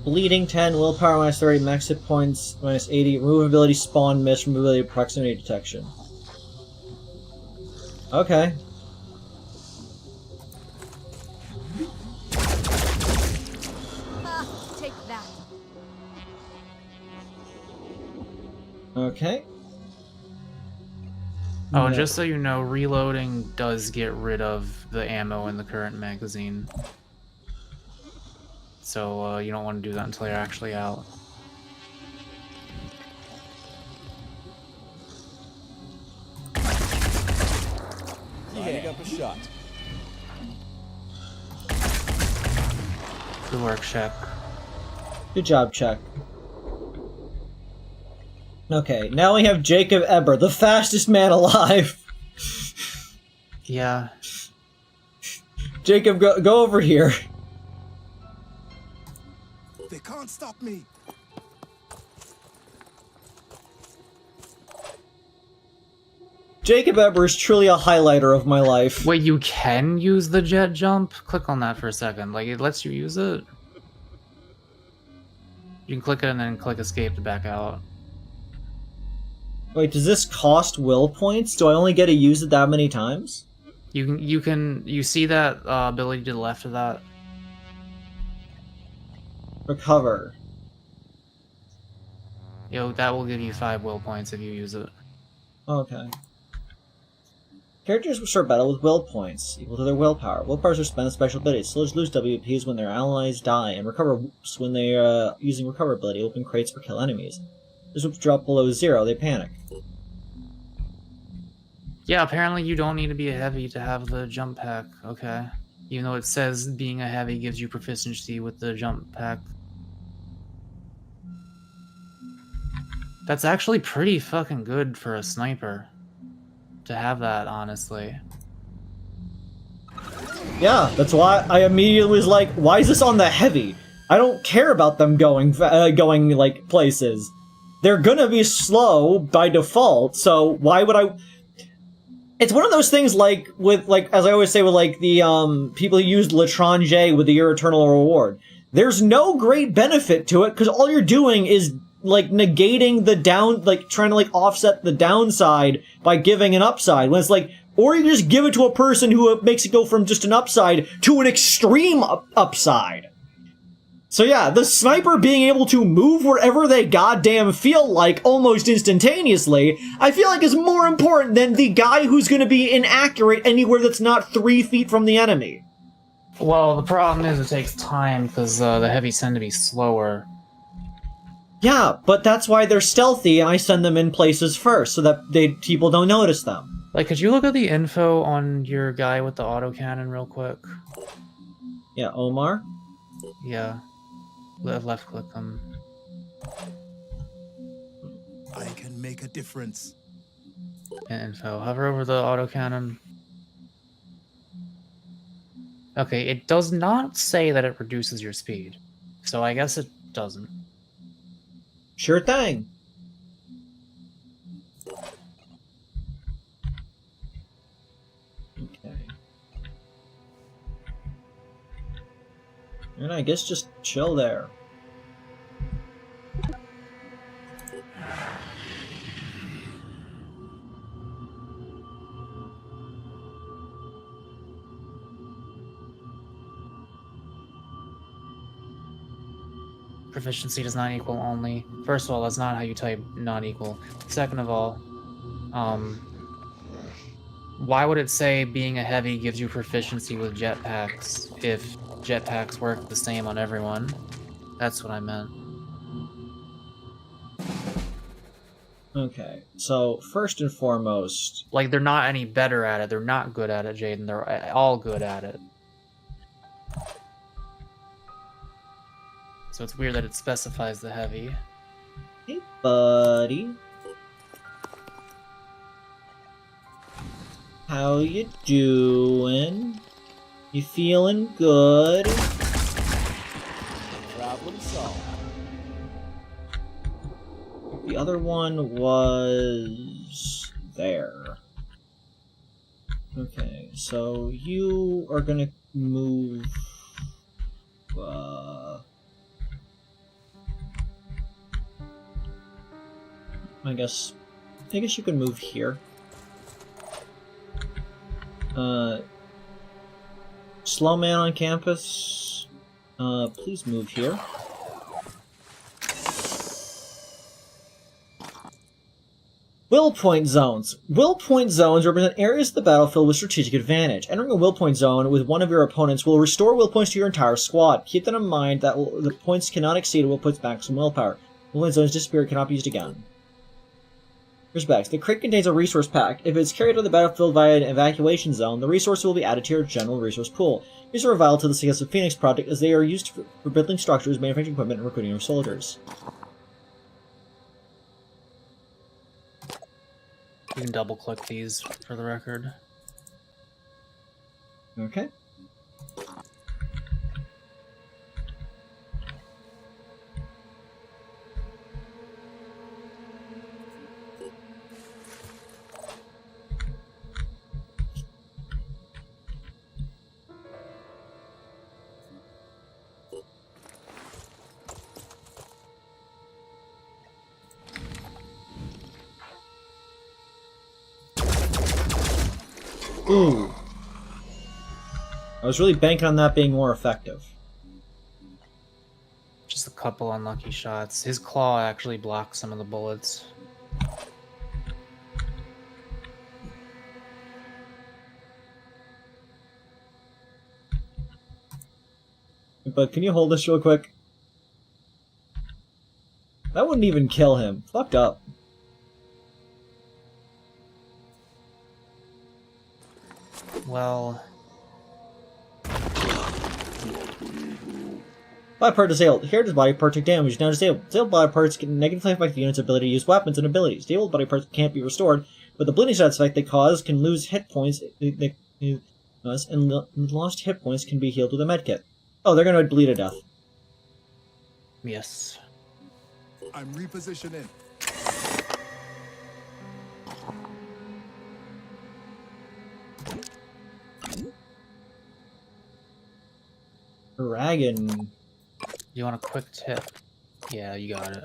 Bleeding 10, willpower minus 30, max hit points minus 80, remove ability spawn miss, remove ability proximity detection. Okay. Take that. Okay. Oh, and just so you know, reloading does get rid of the ammo in the current magazine. So you don't want to do that until you're actually out. Lining up a shot. Good work, Shep. Good job, Chuck. Okay, now we have Jacob Eber, the fastest man alive. Yeah. Jacob, go over here. They can't stop me. Jacob Eber is truly a highlighter of my life. Wait, you can use the jet jump? Click on that for a second. Like, it lets you use it. You can click it and then click escape to back out. Wait, does this cost will points? Do I only get to use it that many times? You see that ability to the left of that? Recover. That will give you 5 will points if you use it. Okay. Characters will start battle with will points, equal to their willpower. Will powers are spent on special abilities. Soldiers lose WPs when their allies die, and recover whoops when they are using recover ability, open crates or kill enemies. If whoops drop below 0, they panic. Yeah, apparently you don't need to be a heavy to have the jump pack. Okay. Even though it says being a heavy gives you proficiency with the jump pack. That's actually pretty fucking good for a sniper. To have that, honestly. Yeah, that's why I immediately was like, why is this on the heavy? I don't care about them going like, places. They're gonna be slow by default, so why would I... It's one of those things like, with, like, as I always say with, like, the, people who used L'Étranger with the Your Eternal Reward. There's no great benefit to it, because all you're doing is, like, negating the trying to, like, offset the downside by giving an upside, when it's like, or you just give it to a person who makes it go from just an upside to an extreme upside. So yeah, the sniper being able to move wherever they goddamn feel like almost instantaneously, I feel like is more important than the guy who's gonna be inaccurate anywhere that's not 3 feet from the enemy. Well, the problem is it takes time, because the heavies tend to be slower. Yeah, but that's why they're stealthy, and I send them in places first, so that people don't notice them. Like, could you look at the info on your guy with the autocannon real quick? Yeah, Omar? Yeah. Left click them. I can make a difference. Info. Hover over the autocannon. Okay, it does not say that it reduces your speed, so I guess it doesn't. Sure thing. Okay. And I guess just chill there. Proficiency does not equal only. First of all, that's not how you type not equal. Second of all, why would it say being a heavy gives you proficiency with jetpacks if jetpacks work the same on everyone? That's what I meant. Okay, so first and foremost... Like, they're not any better at it. They're not good at it, Jaden. They're all good at it. So it's weird that it specifies the heavy. Hey, buddy. How you doing? You feeling good? Problem solved. The other one was... there. Okay, so you are gonna move... I guess you can move here. Slow man on campus, please move here. Will point zones. Will point zones represent areas of the battlefield with strategic advantage. Entering a will point zone with one of your opponents will restore will points to your entire squad. Keep that in mind that the points cannot exceed a will point's maximum willpower. Will point zones disappear and cannot be used again. Respects. The crate contains a resource pack. If it's carried to the battlefield via an evacuation zone, the resources will be added to your general resource pool. These are vital to the success of Phoenix Project as they are used for building structures, manufacturing equipment, and recruiting your soldiers. You can double click these for the record. Okay. Ooh. I was really banking on that being more effective. Just a couple unlucky shots. His claw actually blocks some of the bullets. But can you hold this real quick? That wouldn't even kill him. Fucked up. Well... Body part disabled. Here does body part take damage. Now disabled. Disabled body parts can negatively affect the unit's ability to use weapons and abilities. Disabled body parts can't be restored, but the bleeding side effect they cause can lose hit points, and lost hit points can be healed with a medkit. Oh, they're gonna bleed to death. Yes. I'm repositioning. Dragon. You want a quick tip? Yeah, you got it.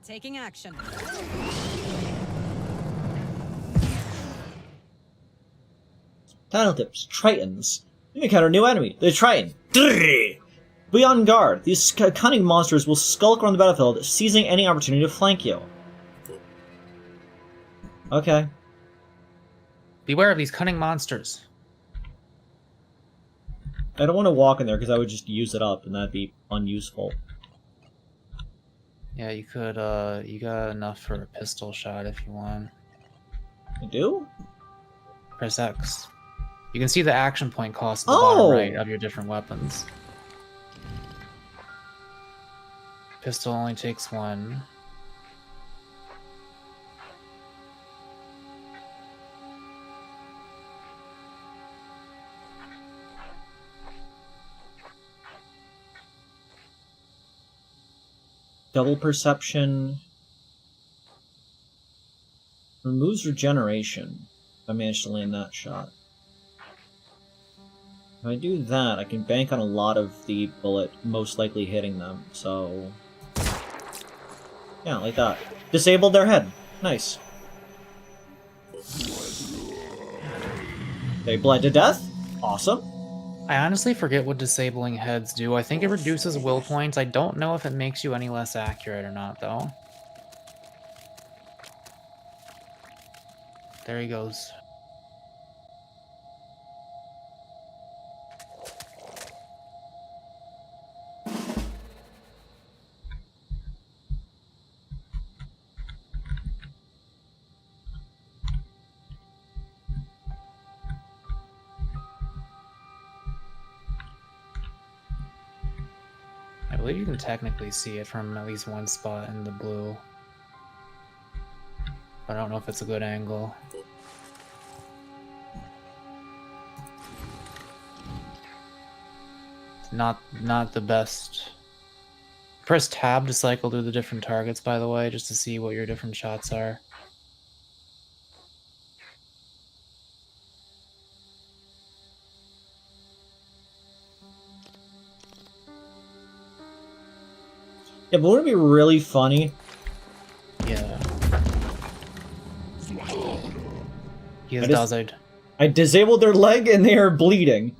Taking action. Title tips. Tritons. You encounter a new enemy. The Triton. Be on guard. These cunning monsters will skulk around the battlefield, seizing any opportunity to flank you. Okay. Beware of these cunning monsters. I don't want to walk in there because I would just use it up and that'd be unuseful. Yeah, you could, you got enough for a pistol shot if you want. I do? Press X. You can see the action point cost at the Oh! bottom right of your different weapons. Pistol only takes 1. Double perception. Removes regeneration. If I manage to land that shot. If I do that, I can bank on a lot of the bullet most likely hitting them, so... Yeah, like that. Disabled their head. Nice. They bled to death? Awesome. I honestly forget what disabling heads do. I think it reduces will points. I don't know if it makes you any less accurate or not, though. There he goes. I believe you can technically see it from at least one spot in the blue. But I don't know if it's a good angle. Not the best. Press tab to cycle through the different targets, by the way, just to see what your different shots are. Yeah, but wouldn't it be really funny? Yeah. He has I just- Dazed. I disabled their leg and they are bleeding.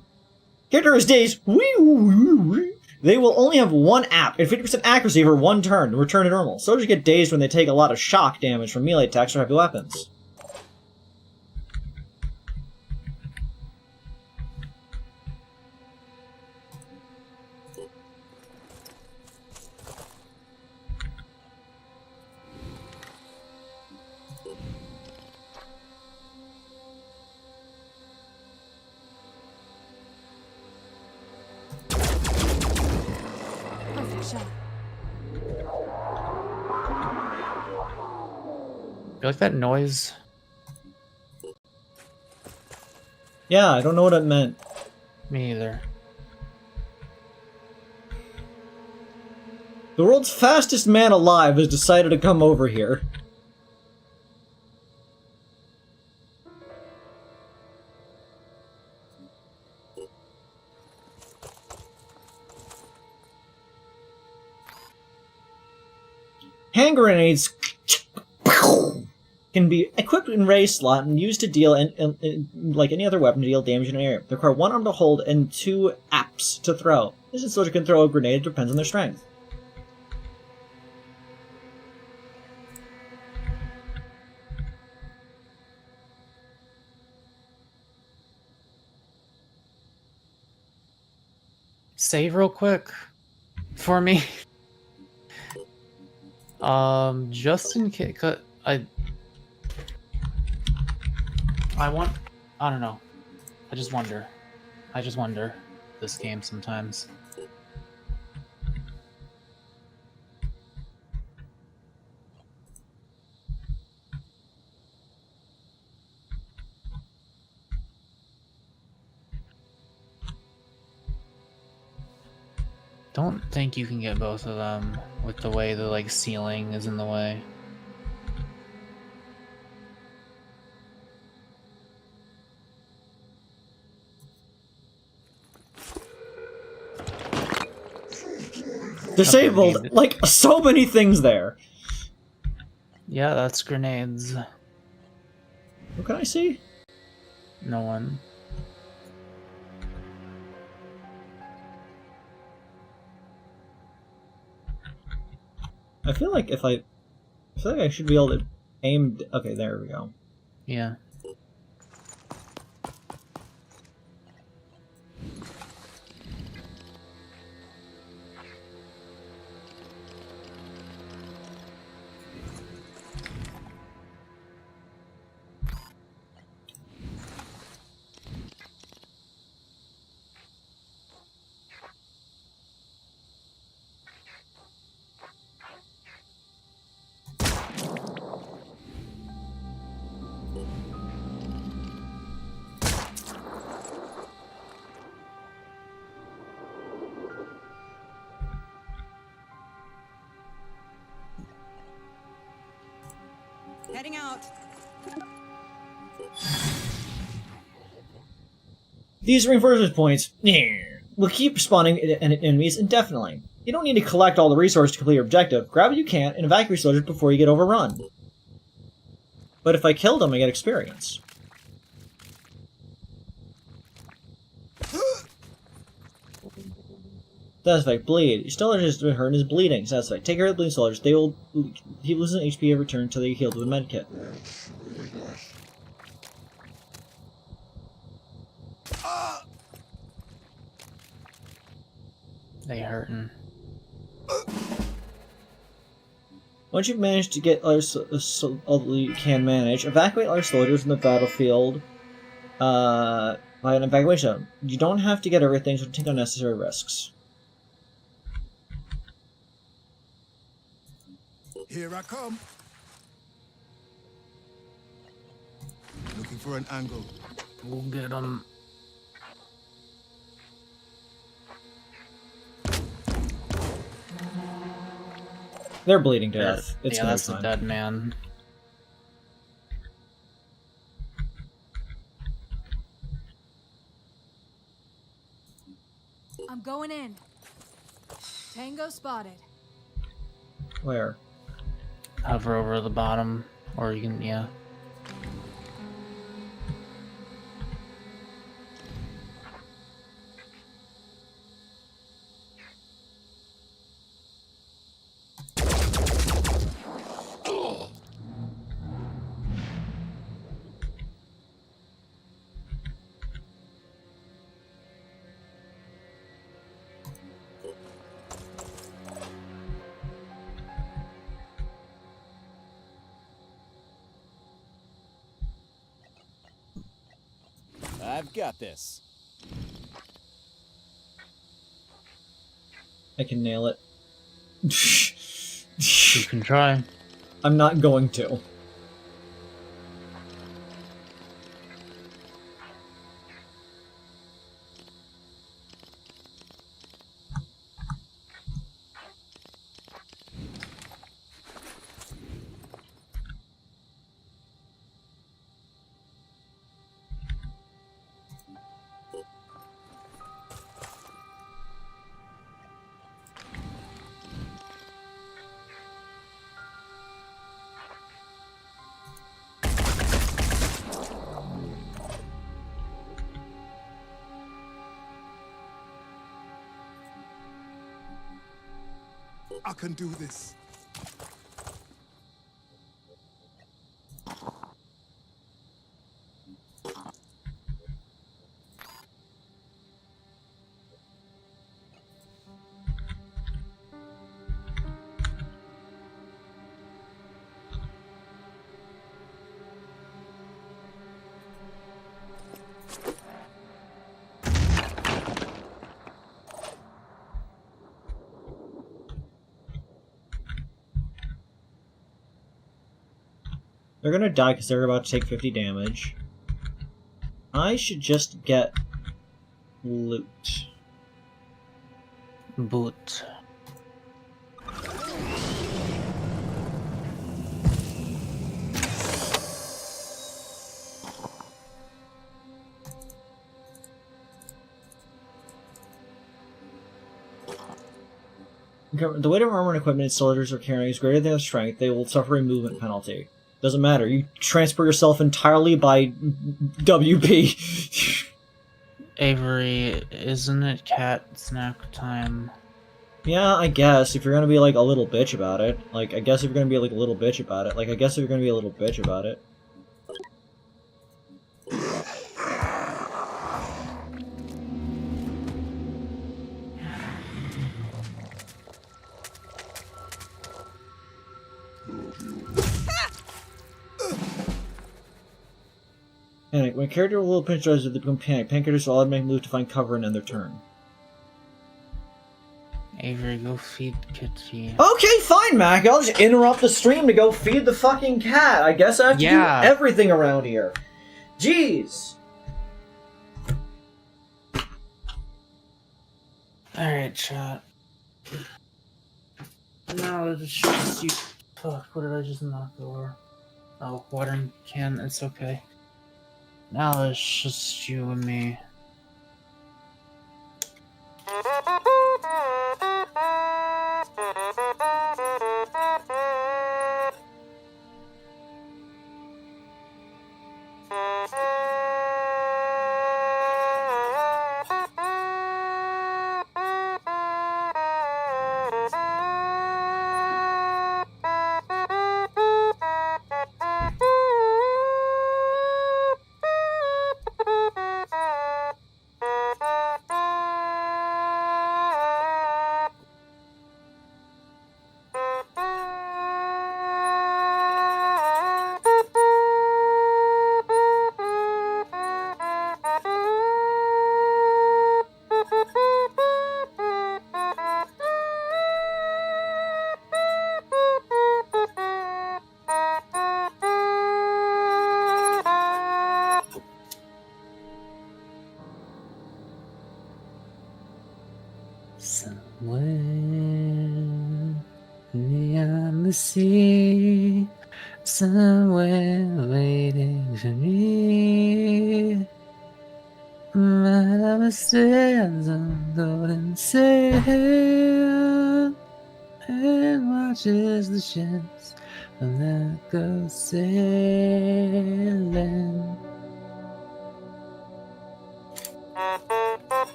Character is dazed. They will only have one app and 50% accuracy for one turn to return to normal. Soldiers get dazed when they take a lot of shock damage from melee attacks or heavy weapons. Perfect shot. You like that noise? Yeah, I don't know what it meant. Me either. The world's fastest man alive has decided to come over here. Hand grenades can be equipped in raise slot and used to deal, like any other weapon, to deal damage in an area. They require one arm to hold and 2 apps to throw. This soldier can throw a grenade, it depends on their strength. Save real quick for me. Just in case, I don't know. I just wonder this game sometimes. Don't think you can get both of them with the way the like ceiling is in the way. Disabled! Okay, Like, so many things there! Yeah, that's grenades. What can I see? No one. I feel like I should be able to aim... Okay, there we go. Yeah. Heading out. These reinforcement points will keep spawning enemies indefinitely. You don't need to collect all the resources to complete your objective. Grab what you can and evacuate soldiers before you get overrun. But if I kill them, I get experience. Satisfy, bleed. Your soldier has been hurt and is bleeding. Satisfy, take care of the bleeding soldiers. They will keep losing HP every turn until they healed with a medkit. They hurting. Once you've managed to get all you can manage, evacuate other soldiers from the battlefield by an evacuation. You don't have to get everything, so take unnecessary risks. Here I come. Looking for an angle. We'll get them. They're bleeding to death. It's yeah, no that's time. a dead man. I'm going in. Tango spotted. Where? Hover over the bottom, or you can, yeah. I've got this. I can nail it. You can try. I'm not going to. I can do this. They're gonna die because they're about to take 50 damage. I should just get loot. Boot. The weight of armor and equipment soldiers are carrying is greater than their strength. They will suffer a movement penalty. Doesn't matter. You transport yourself entirely by WP. Avery, isn't it cat snack time? Yeah, I guess. If you're gonna be like a little bitch about it. Like, I guess if you're gonna be like a little bitch about it. Like, I guess if you're gonna be a little bitch about it. Panic. When a character with a little pinch tries to become panic, characters will automatically move to find cover and end their turn. Avery, go feed Kitty. Okay, fine, Mac. I'll just interrupt the stream to go feed the fucking cat. I guess I have to do everything around here. Jeez. Alright, chat. Now it's just you. Fuck, what did I just knock over? Oh, watering can, it's okay. Now it's just you and me. Somewhere beyond the sea, somewhere waiting for me. My lover stands on golden sand and watches the ships that go sailing.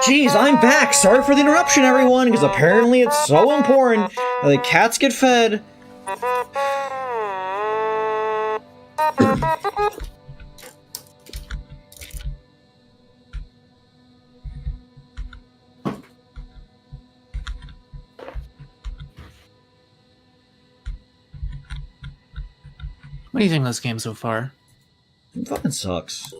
Jeez, I'm back! Sorry for the interruption, everyone, because apparently it's so important that the cats get fed. What do you think of this game so far? It fucking sucks.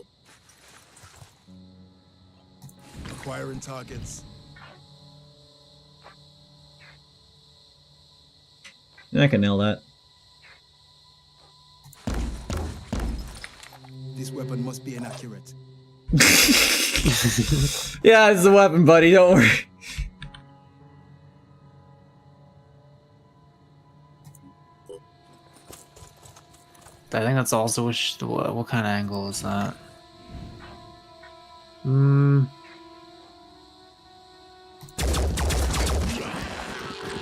Acquiring targets. I can nail that. This weapon must be inaccurate. Yeah, it's a weapon, buddy, don't worry. I think that's also what kind of angle is that?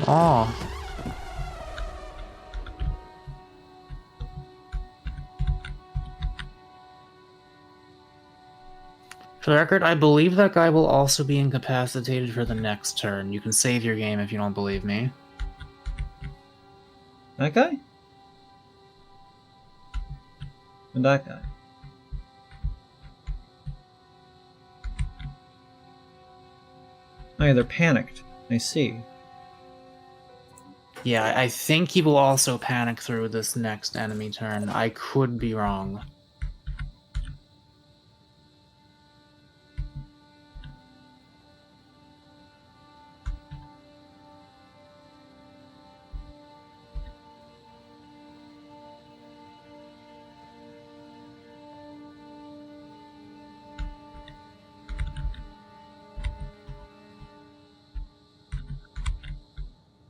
Oh. For the record, I believe that guy will also be incapacitated for the next turn. You can save your game if you don't believe me. That guy? And that guy? Oh, yeah, they're panicked. I see. Yeah, I think he will also panic through this next enemy turn. I could be wrong.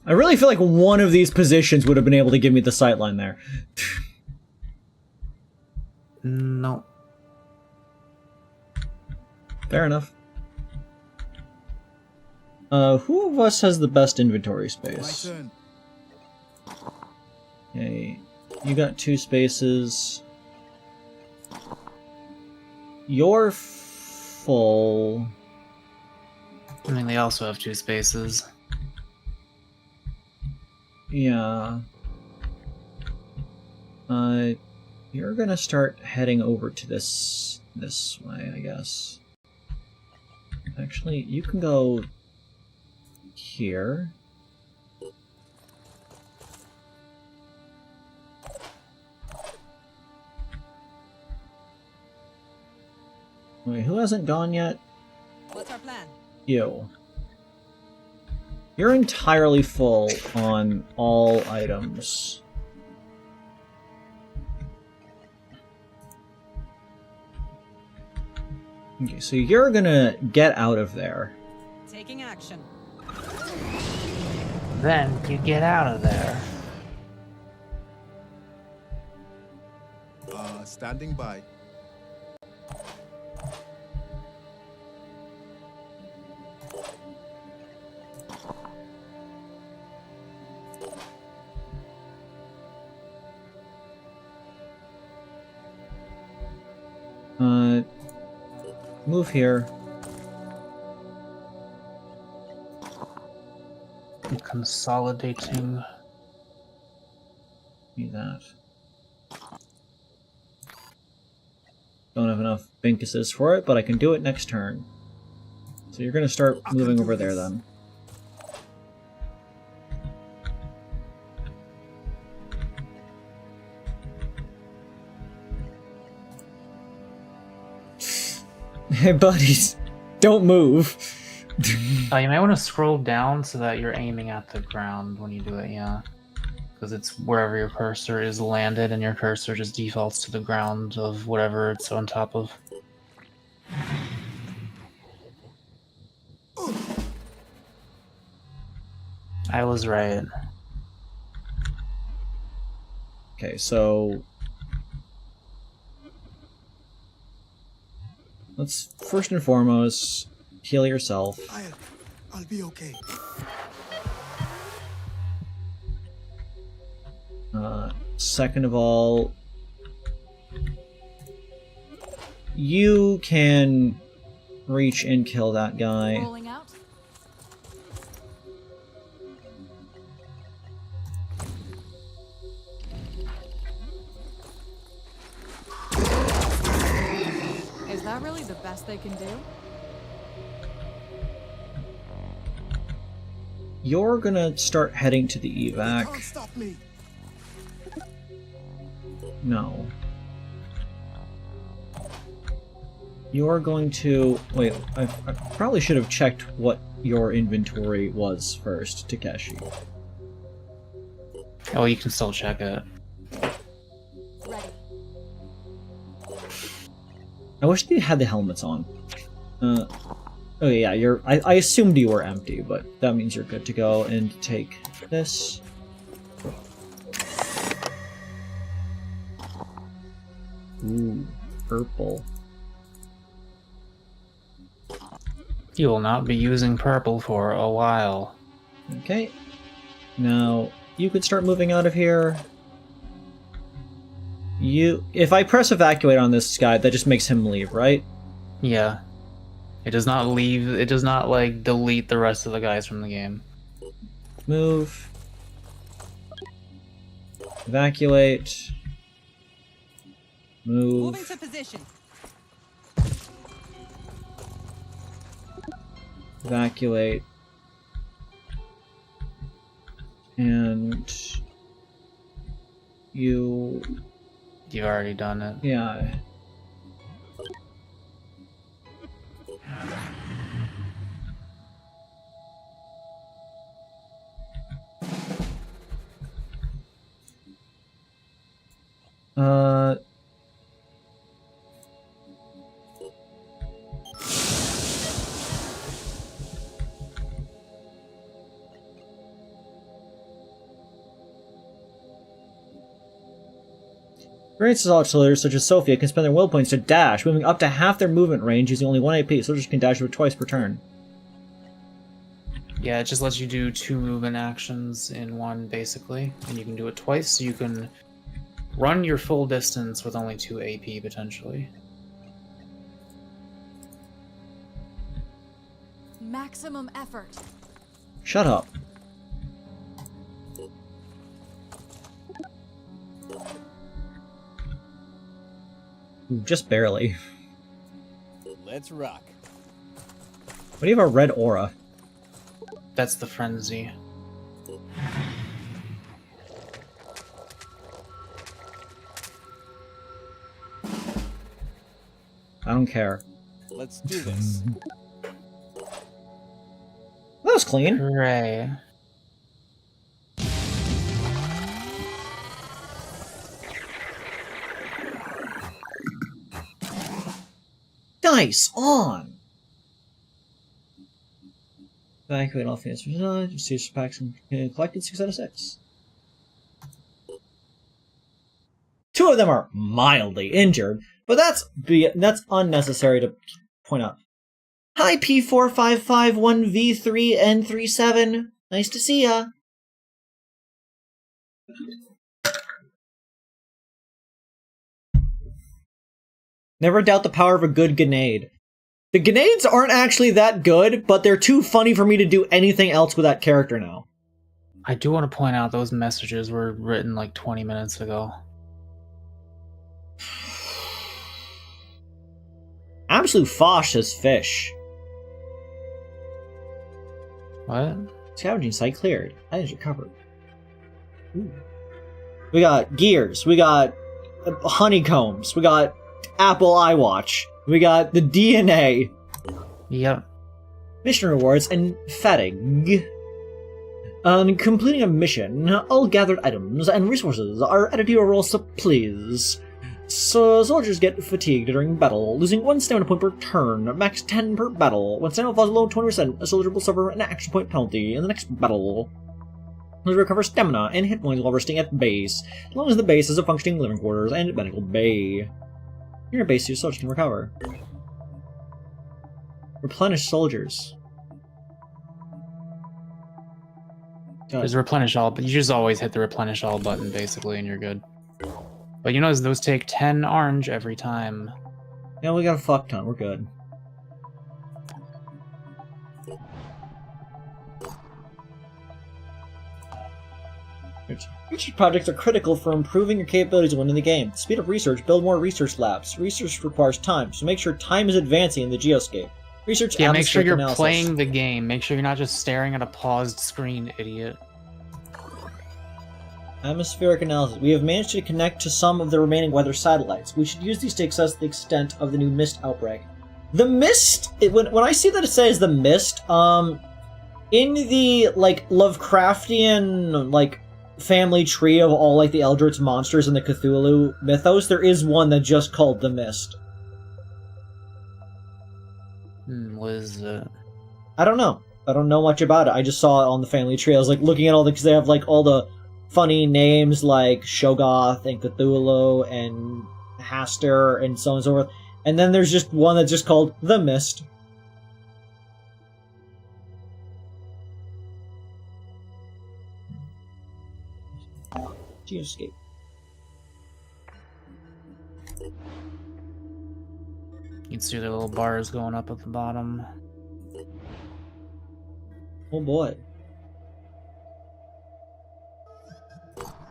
I really feel like one of these positions would have been able to give me the sightline there. No. Fair enough. Who of us has the best inventory My space? turn. Okay, you got 2 spaces. You're full. I mean, they also have 2 spaces. Yeah. You're gonna start heading over to this way, I guess. Actually, you can go here. Wait, who hasn't gone yet? What's our plan? You. You're entirely full on all items. Okay, so you're gonna get out of there. Taking action. Then you get out of there. Standing by. Move here. I'm consolidating. Need that. Don't have enough Binkuses for it, but I can do it next turn. So you're gonna start moving over there then. Hey buddies, don't move. You might want to scroll down so that you're aiming at the ground when you do it, yeah. Because it's wherever your cursor is landed, and your cursor just defaults to the ground of whatever it's on top of. I was right. Okay, so let's first and foremost heal yourself. I'll be okay. Second of all, you can reach and kill that guy. Rolling out. Is that really the best they can do? You're gonna start heading to the evac. Can't stop me. No. You're going to... Wait, I probably should have checked what your inventory was first, Takeshi. Oh, you can still check it. Ready. I wish you had the helmets on. Oh yeah, I assumed you were empty, but that means you're good to go and take this. Ooh, purple. You will not be using purple for a while. Okay. Now, you could start moving out of here. If I press evacuate on this guy, that just makes him leave, right? Yeah. It does not leave, it does not, like, delete the rest of the guys from the game. Move. Evacuate. Moving Move. to position. Evacuate. And you... You've already done it. Yeah. Experienced auxiliaries such as Sophia can spend their will points to dash, moving up to half their movement range using only 1 AP. Soldiers can dash over twice per turn. Yeah, it just lets you do 2 movement actions in one, basically. And you can do it twice, so you can run your full distance with only 2 AP, potentially. Maximum effort. Shut up. Ooh, just barely. Let's rock. What do you have a red aura? That's the frenzy. I don't care. Let's do this. that was clean. Hooray. Dice on! Evacuate all fans from the packs and collected 6 out of 6. 2 of them are mildly injured, but that's unnecessary to point out. Hi P4551V3N37. Nice to see ya. Never doubt the power of a good grenade. The grenades aren't actually that good, but they're too funny for me to do anything else with that character now. I do want to point out those messages were written like 20 minutes ago. Absolute Fosh says fish. What? Scavenging site cleared. Items recovered. Ooh. We got gears. We got honeycombs. We got Apple iWatch. We got the DNA. Yep. Mission rewards and fatigue. On completing a mission, all gathered items and resources are added to your roll supplies. So soldiers get fatigued during battle, losing 1 stamina point per turn, max 10 per battle. When stamina falls below 20%, a soldier will suffer an action point penalty in the next battle. Soldiers recover stamina and hit points while resting at base, as long as the base has a functioning living quarters and medical bay. Near a base, your soldiers can recover. Replenish soldiers. There's replenish all, but you just always hit the replenish all button basically, and you're good. But you notice those take 10 orange every time. Yeah, we got a fuck ton. We're good. Research projects are critical for improving your capabilities when in the game. To speed up research, build more research labs. Research requires time, so make sure time is advancing in the geoscape. Research. Yeah, make sure you're analysis. playing the game. Make sure you're not just staring at a paused screen, idiot. Atmospheric analysis. We have managed to connect to some of the remaining weather satellites. We should use these to assess the extent of the new mist outbreak. The mist. When I see that it says the mist, in the like Lovecraftian like family tree of all like the Eldritch monsters in the Cthulhu mythos, there is one that's just called the Mist. What is it? I don't know. I don't know much about it. I just saw it on the family tree. I was like looking at all the because they have like all the funny names like Shogoth and Cthulhu and Hastur and so on and so forth. And then there's just one that's just called the Mist. Geoscape. You can see the little bars going up at the bottom. Oh boy.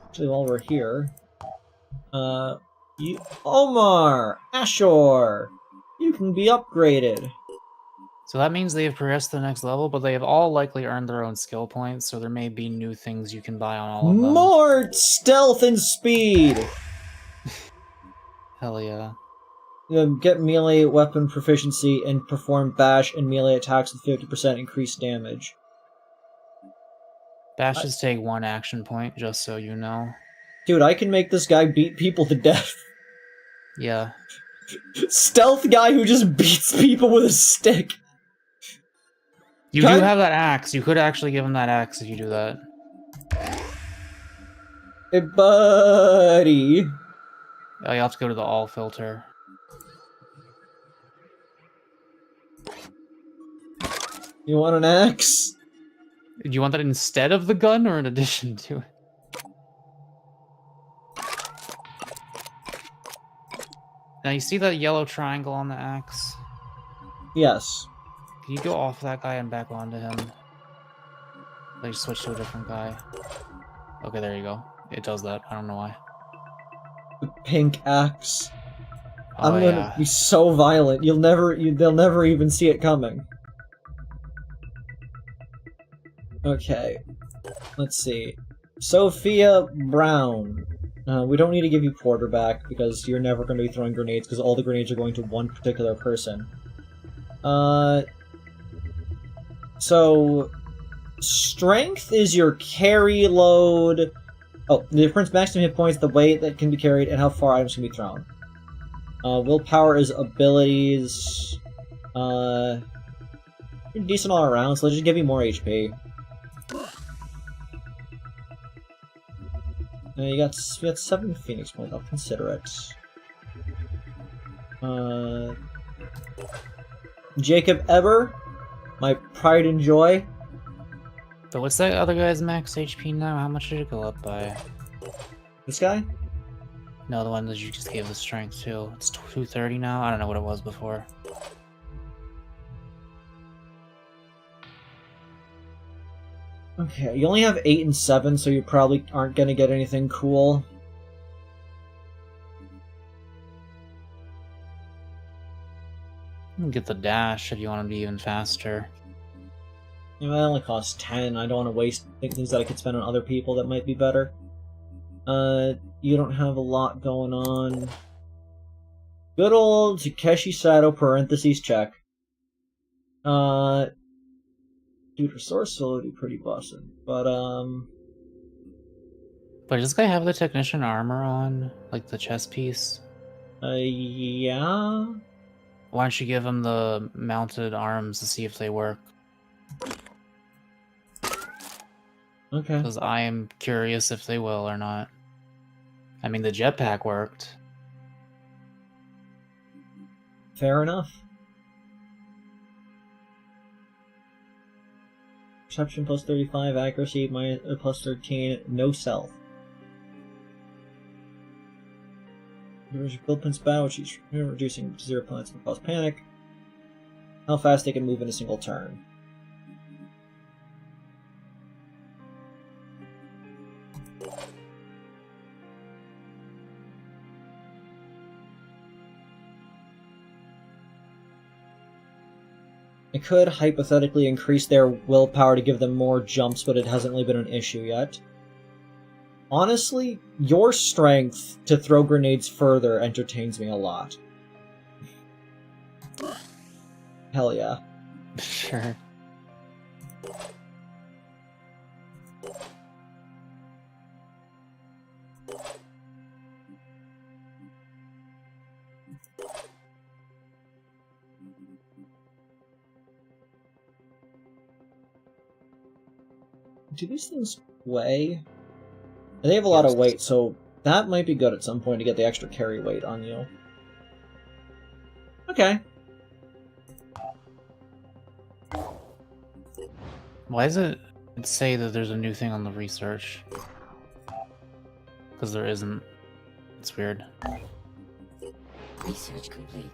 Actually, while we're here, Omar, Ashore, you can be upgraded. So that means they have progressed to the next level, but they have all likely earned their own skill points, so there may be new things you can buy on all of them. More stealth and speed! Hell yeah. Get melee weapon proficiency and perform bash and melee attacks with 50% increased damage. Bashes take 1 action point, just so you know. Dude, I can make this guy beat people to death. Yeah. Stealth guy who just beats people with a stick. You do have that axe. You could actually give him that axe if you do that. Hey, buddy. Oh, you have to go to the all filter. You want an axe? Do you want that instead of the gun or in addition to it? Now you see that yellow triangle on the axe? Yes. Can you go off that guy and back onto him? Like switch to a different guy. Okay, there you go. It does that. I don't know why. The pink axe. Oh, I'm gonna be so violent. They'll never even see it coming. Okay. Let's see. Sophia Brown. We don't need to give you quarterback because you're never going to be throwing grenades because all the grenades are going to one particular person. So Strength is your carry load. Oh, the difference maximum hit points, the weight that can be carried, and how far items can be thrown. Willpower is abilities. You're decent all around, so let's just give you more HP. You got 7 Phoenix points. I'll consider it. Jacob Eber, my pride and joy. So what's that other guy's max HP now? How much did it go up by? This guy? No, the one that you just gave the strength to. It's 230 now? I don't know what it was before. Okay, you only have 8 and 7, so you probably aren't gonna get anything cool. You can get the dash if you want to be even faster. You know, it only costs 10. I don't want to waste things that I could spend on other people that might be better. You don't have a lot going on. Good old Takeshi Sato parentheses check. Dude, resourceful would be pretty busted. But does this guy have the technician armor on? Like the chest piece? Yeah? Why don't you give him the mounted arms to see if they work? Okay. Because I am curious if they will or not. I mean, the jetpack worked. Fair enough. Perception plus 35, accuracy plus 13, no stealth. There's your build points battle, which is reducing 0 points and cause panic. How fast they can move in a single turn. I could hypothetically increase their willpower to give them more jumps, but it hasn't really been an issue yet. Honestly, your strength to throw grenades further entertains me a lot. Hell yeah. Sure. Do these things weigh? They have a lot of weight, so that might be good at some point to get the extra carry weight on you. Okay. Why does it say that there's a new thing on the research? Because there isn't. It's weird. Research complete.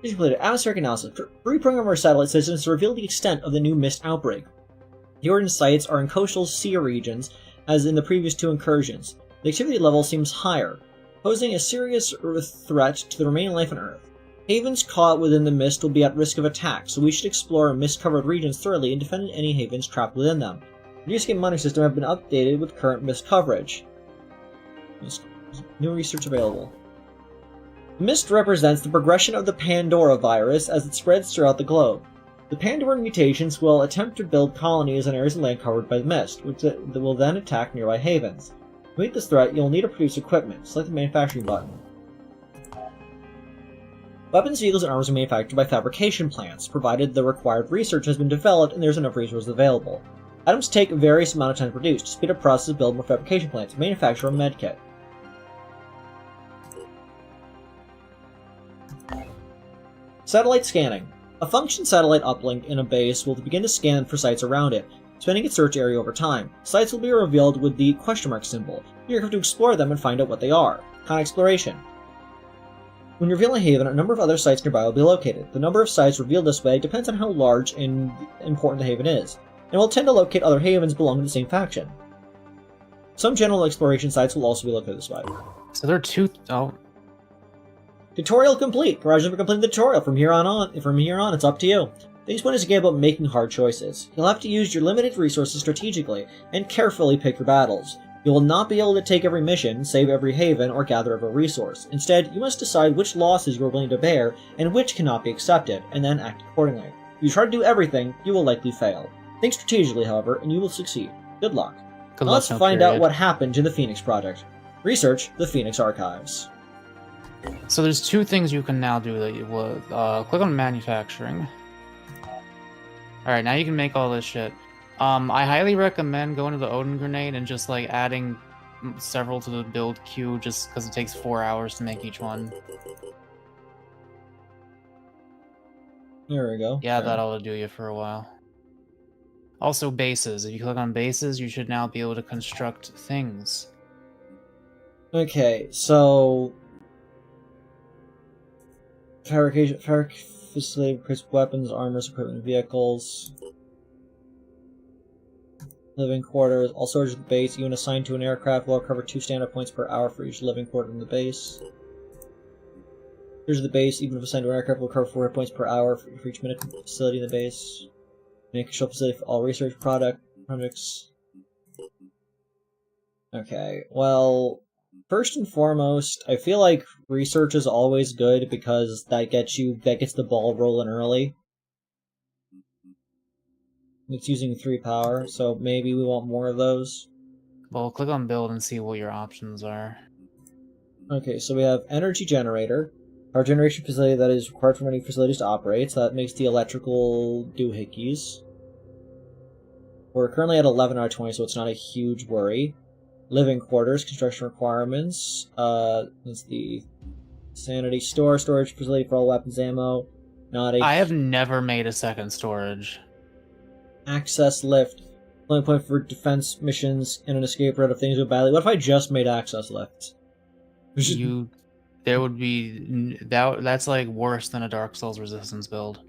Research completed. Atmospheric analysis. Reprogram our satellite systems to reveal the extent of the new mist outbreak. The ordnance sites are in coastal sea regions, as in the previous 2 incursions. The activity level seems higher, posing a serious threat to the remaining life on Earth. Havens caught within the mist will be at risk of attack, so we should explore mist-covered regions thoroughly and defend any havens trapped within them. The new game monitoring system have been updated with current mist coverage. New research available. The mist represents the progression of the Pandora virus as it spreads throughout the globe. The Pandoran mutations will attempt to build colonies on areas of land covered by the mist, which will then attack nearby havens. To meet this threat, you'll need to produce equipment. Select the manufacturing button. Weapons, vehicles, and armors are manufactured by fabrication plants, provided the required research has been developed and there's enough resources available. Items take a various amount of time to produce. To speed up process, build more fabrication plants. Manufacture a medkit. Satellite scanning. A function satellite uplink in a base will begin to scan for sites around it, expanding its search area over time. Sites will be revealed with the question mark symbol. You have to explore them and find out what they are. Con exploration. When you reveal a haven, a number of other sites nearby will be located. The number of sites revealed this way depends on how large and important the haven is, and will tend to locate other havens belonging to the same faction. Some general exploration sites will also be located this way. So there are 2... Oh. Tutorial complete. Congratulations for completing the tutorial. From here on, it's up to you. The next one is a game about making hard choices. You'll have to use your limited resources strategically, and carefully pick your battles. You will not be able to take every mission, save every haven, or gather every resource. Instead, you must decide which losses you are willing to bear, and which cannot be accepted, and then act accordingly. If you try to do everything, you will likely fail. Think strategically, however, and you will succeed. Good luck. Good Now luck, let's no find out period. what happened to the Phoenix Project. Research the Phoenix Archives. So there's two things you can now do that you would. Click on manufacturing. Alright, now you can make all this shit. I highly recommend going to the Odin grenade and just like adding several to the build queue just because it takes 4 hours to make each one. There we go. Yeah, Sure. that ought to do you for a while. Also bases. If you click on bases, you should now be able to construct things. Okay, so fabrication facility, crisp weapons, armors, equipment, vehicles, living quarters, all storage at the base. Even assigned to an aircraft will cover 2 standard points per hour for each living quarter in the base. Here's the base. Even if assigned to an aircraft, will cover 4 hit points per hour for each minute facility in the base. Make a control facility for all research projects. Okay, well, first and foremost, I feel like research is always good because that gets the ball rolling early. It's using 3 power, so maybe we want more of those. Well, click on build and see what your options are. Okay, so we have energy generator, power generation facility that is required for many facilities to operate, so that makes the electrical doohickeys. We're currently at 11 out of 20, so it's not a huge worry. Living quarters, construction requirements. That's the sanity storage facility for all weapons ammo. Not a I have never made a second storage. access lift. Only point for defense missions and an escape route if things go badly. What if I just made access lifts? There would be that's like worse than a Dark Souls resistance build.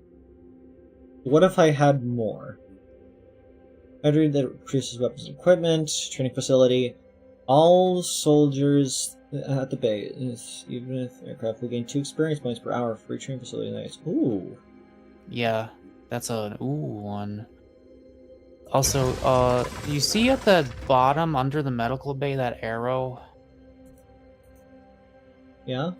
What if I had more? Battery that produces weapons and equipment, training facility. All soldiers at the base, even if aircraft, will gain 2 experience points per hour for each training facility nights. Ooh. Yeah, that's an ooh one. Also, you see at the bottom under the medical bay that arrow? Yeah?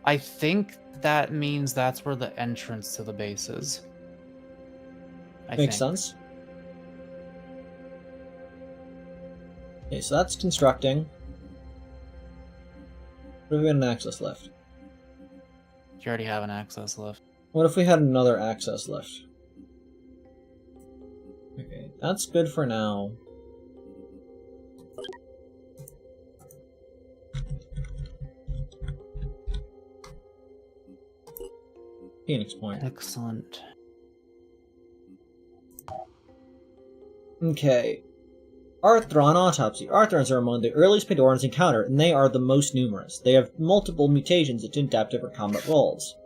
I think that means that's where the entrance to the base is. Makes sense. Okay, so that's constructing. What if we had an access lift? You already have an access lift. What if we had another access lift? Okay, that's good for now. Phoenix Point. Excellent. Okay. Arthron Autopsy. Arthrons are among the earliest Pandorans encountered, and they are the most numerous. They have multiple mutations that adapt different combat roles.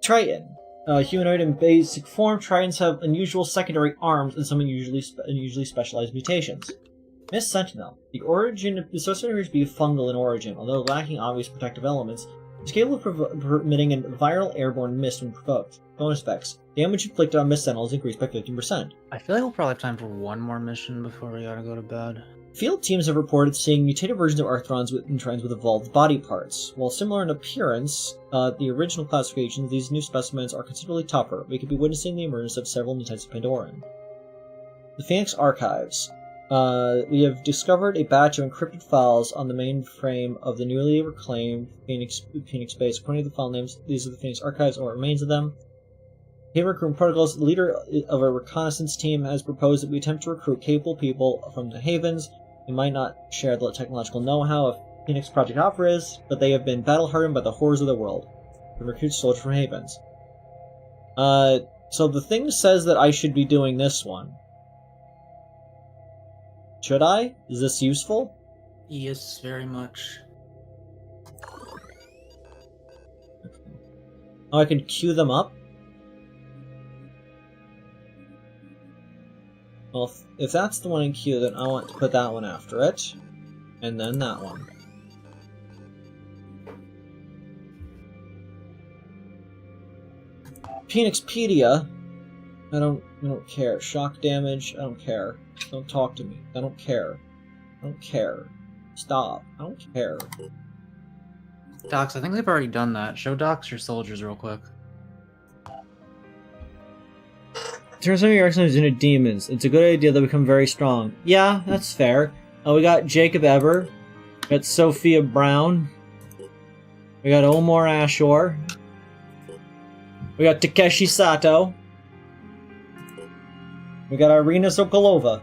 Triton. Humanoid in basic form, Tritons have unusual secondary arms and some unusually specialized mutations. Mist Sentinel. The associated appears to be fungal in origin, although lacking obvious protective elements. It's capable of emitting a viral airborne mist when provoked. Bonus effects. Damage inflicted on Mist Sentinel is increased by 15%. I feel like we'll probably have time for one more mission before we gotta go to bed. Field teams have reported seeing mutated versions of Arthrons and Tritons with evolved body parts. While similar in appearance, the original classifications, these new specimens are considerably tougher. We could be witnessing the emergence of several new types of Pandoran. The Phoenix Archives. We have discovered a batch of encrypted files on the mainframe of the newly reclaimed Phoenix base. According to the file names, these are the Phoenix Archives, or remains of them. Haven recruitment protocols. The leader of a reconnaissance team has proposed that we attempt to recruit capable people from the Havens. We might not share the technological know-how of Phoenix Project Opera's, but they have been battle-hardened by the horrors of the world. To recruit soldiers from Havens. So the thing says that I should be doing this one. Should I? Is this useful? Yes, very much. Oh, I can queue them up? Well, if that's the one in queue, then I want to put that one after it. And then that one. Phoenixpedia. I don't care. Shock damage, I don't care. Don't talk to me. I don't care. I don't care. Stop. I don't care. Docs, I think they've already done that. Show Docs your soldiers real quick. turn some of your X-Men into demons. It's a good idea they become very strong. Yeah, that's fair. We got Jacob Eber. We got Sophia Brown. We got Omar Ashore. We got Takeshi Sato. We got Irina Sokolova.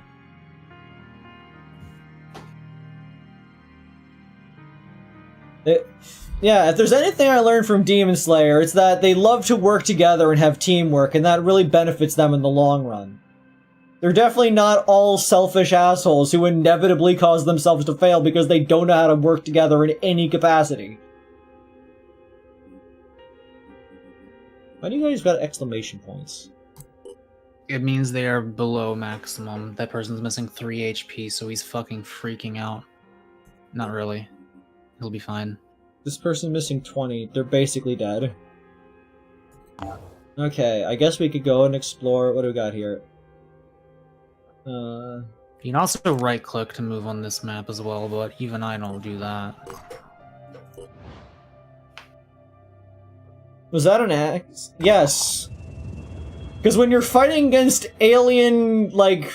Yeah, if there's anything I learned from Demon Slayer, it's that they love to work together and have teamwork, and that really benefits them in the long run. They're definitely not all selfish assholes who inevitably cause themselves to fail because they don't know how to work together in any capacity. Why do you guys got exclamation points? It means they are below maximum. That person's missing 3 HP, so he's fucking freaking out. Not really. He'll be fine. This person's missing 20. They're basically dead. Okay, I guess we could go and explore. What do we got here? You can also right-click to move on this map as well, but even I don't do that. Was that an axe? Yes. Because when you're fighting against alien, like,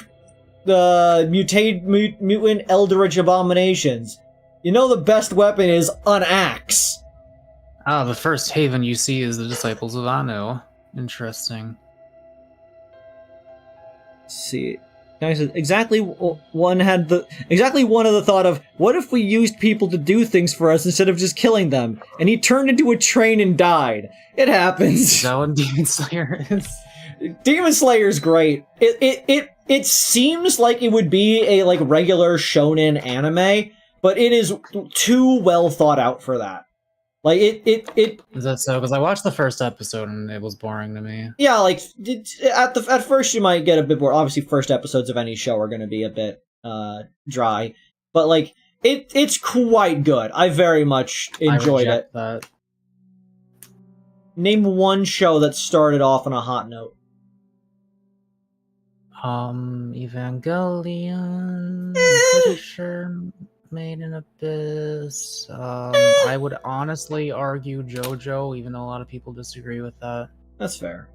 mutant eldritch abominations, you know the best weapon is an axe. Ah, the first haven you see is the Disciples of Anu. Interesting. Let's see. Guys, exactly one of the thought of, what if we used people to do things for us instead of just killing them? And he turned into a train and died. It happens. Is that what Demon Slayer is? Demon Slayer's great. It seems like it would be a like regular shonen anime, but it is too well thought out for that. Like it Is that so? Because I watched the first episode and it was boring to me. Yeah, like at first you might get a bit bored. Obviously, first episodes of any show are going to be a bit dry, but like it's quite good. I very much enjoyed it. That. Name one show that started off on a hot note. Evangelion. Pretty sure. Made in Abyss. I would honestly argue JoJo, even though a lot of people disagree with that. That's fair.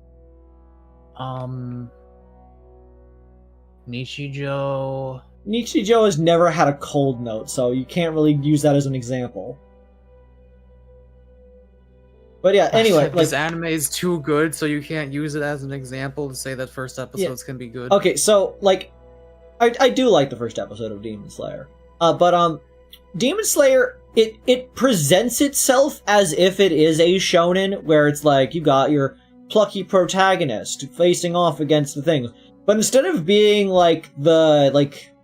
Nichijou. Nichijou has never had a cold note, so you can't really use that as an example. But yeah, anyway, like, this anime is too good, so you can't use it as an example to say that first episodes can be good. Okay, so like, I do like the first episode of Demon Slayer. But Demon Slayer, it presents itself as if it is a shonen, where it's like, you got your plucky protagonist facing off against the things. But instead of being like the, like,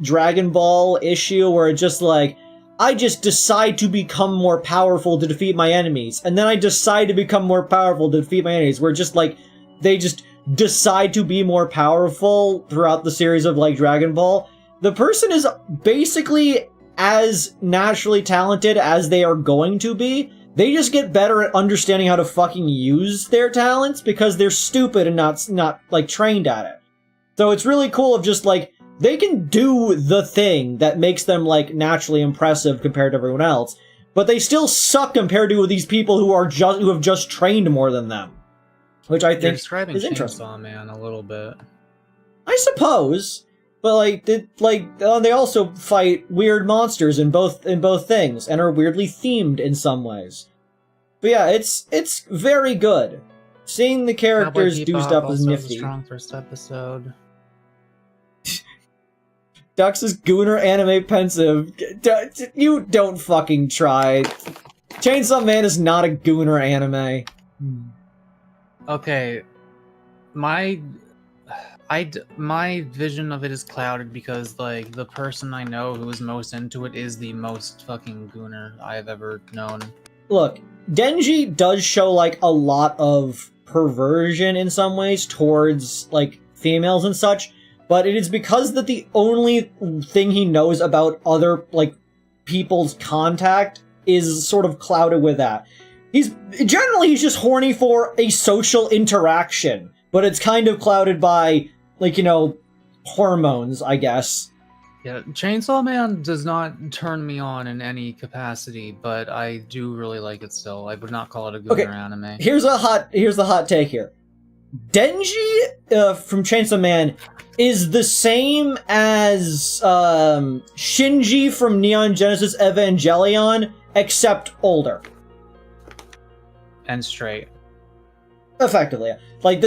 Dragon Ball issue, where it's just like, I just decide to become more powerful to defeat my enemies, and then I decide to become more powerful to defeat my enemies, where just like, they just decide to be more powerful throughout the series of, like, Dragon Ball. The person is basically as naturally talented as they are going to be. They just get better at understanding how to fucking use their talents because they're stupid and not like trained at it. So it's really cool of just like, they can do the thing that makes them like naturally impressive compared to everyone else, but they still suck compared to these people who have just trained more than them. Which I think is interesting. Chainsaw Man a little bit. I suppose. But like, they also fight weird monsters in both things, and are weirdly themed in some ways. But yeah, it's very good. Seeing the characters do stuff is nifty. Strong first episode. Dux is Gooner anime pensive. You don't fucking try. Chainsaw Man is not a Gooner anime. Okay, my vision of it is clouded because, like, the person I know who is most into it is the most fucking gooner I've ever known. Look, Denji does show, like, a lot of perversion in some ways towards, like, females and such, but it is because that the only thing he knows about other, like, people's contact is sort of clouded with that. He's just horny for a social interaction, but it's kind of clouded by, like, you know, hormones, I guess. Yeah, Chainsaw Man does not turn me on in any capacity, but I do really like it still. I would not call it a gooner anime. Here's the hot take here. Denji from Chainsaw Man is the same as Shinji from Neon Genesis Evangelion, except older. And straight. Effectively. Like,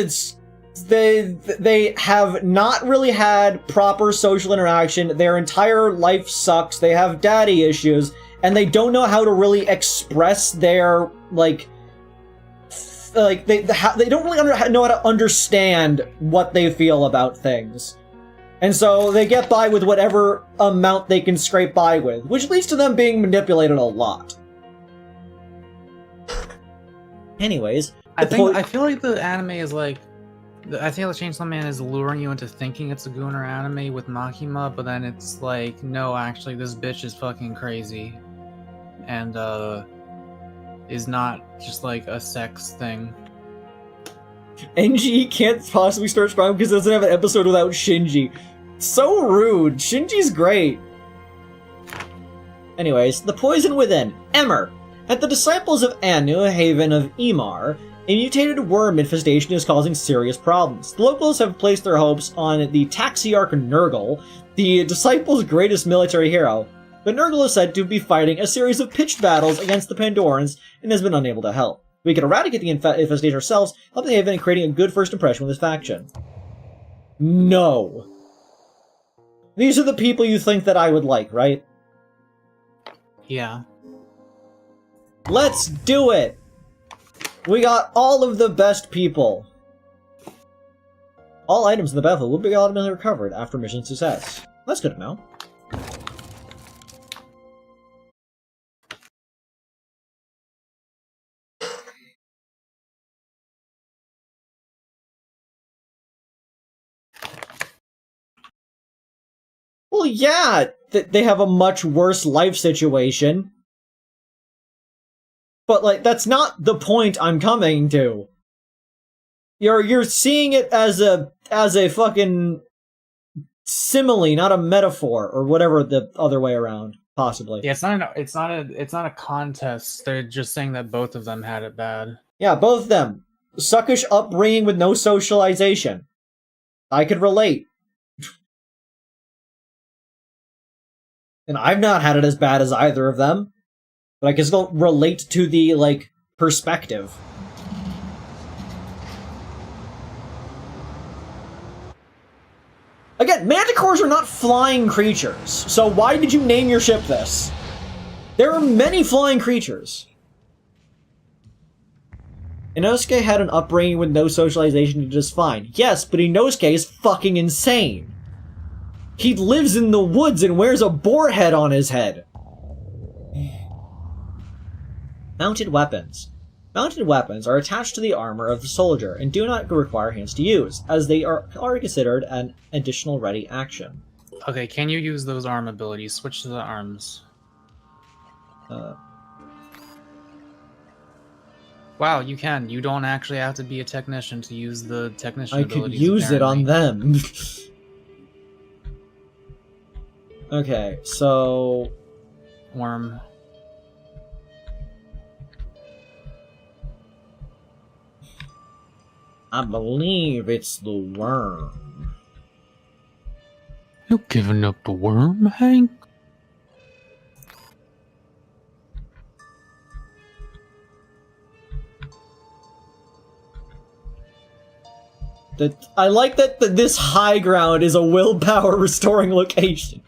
they have not really had proper social interaction. Their entire life sucks. They have daddy issues, and they don't know how to really express their, they don't really know how to understand what they feel about things. And so they get by with whatever amount they can scrape by with, which leads to them being manipulated a lot. Anyways, I feel like the anime is like, I feel like Chainsaw Man is luring you into thinking it's a Gooner anime with Makima, but then it's like, no, actually, this bitch is fucking crazy, and is not just like a sex thing. NGE can't possibly start strong because it doesn't have an episode without Shinji. So rude. Shinji's great. Anyways, the poison within. Emmer. At the Disciples of Anu, a haven of Emar, a mutated worm infestation is causing serious problems. The locals have placed their hopes on the Taxiarch Nurgle, the Disciples' greatest military hero, but Nurgle is said to be fighting a series of pitched battles against the Pandorans and has been unable to help. We can eradicate the infestation ourselves, helping the haven and creating a good first impression with this faction. No. These are the people you think that I would like, right? Yeah. Let's do it! We got all of the best people. All items in the battlefield will be automatically recovered after mission success. That's good to know. Well, yeah, they have a much worse life situation. But, like, that's not the point I'm coming to. You're seeing it as a fucking simile, not a metaphor, or whatever the other way around, possibly. Yeah, it's not a contest. They're just saying that both of them had it bad. Yeah, both of them. Suckish upbringing with no socialization. I could relate. And I've not had it as bad as either of them. But I can still relate to the, like, perspective. Again, manticores are not flying creatures, so why did you name your ship this? There are many flying creatures. Inosuke had an upbringing with no socialization just fine. Yes, but Inosuke is fucking insane. He lives in the woods and wears a boar head on his head. Mounted weapons. Mounted weapons are attached to the armor of the soldier and do not require hands to use, as they are already considered an additional ready action. Okay, can you use those arm abilities? Switch to the arms. Wow, you can. You don't actually have to be a technician to use the technician abilities. I could use apparently. it on them. Okay, so... Worm. I believe it's the worm. You giving up the worm, Hank? I like that this high ground is a willpower restoring location.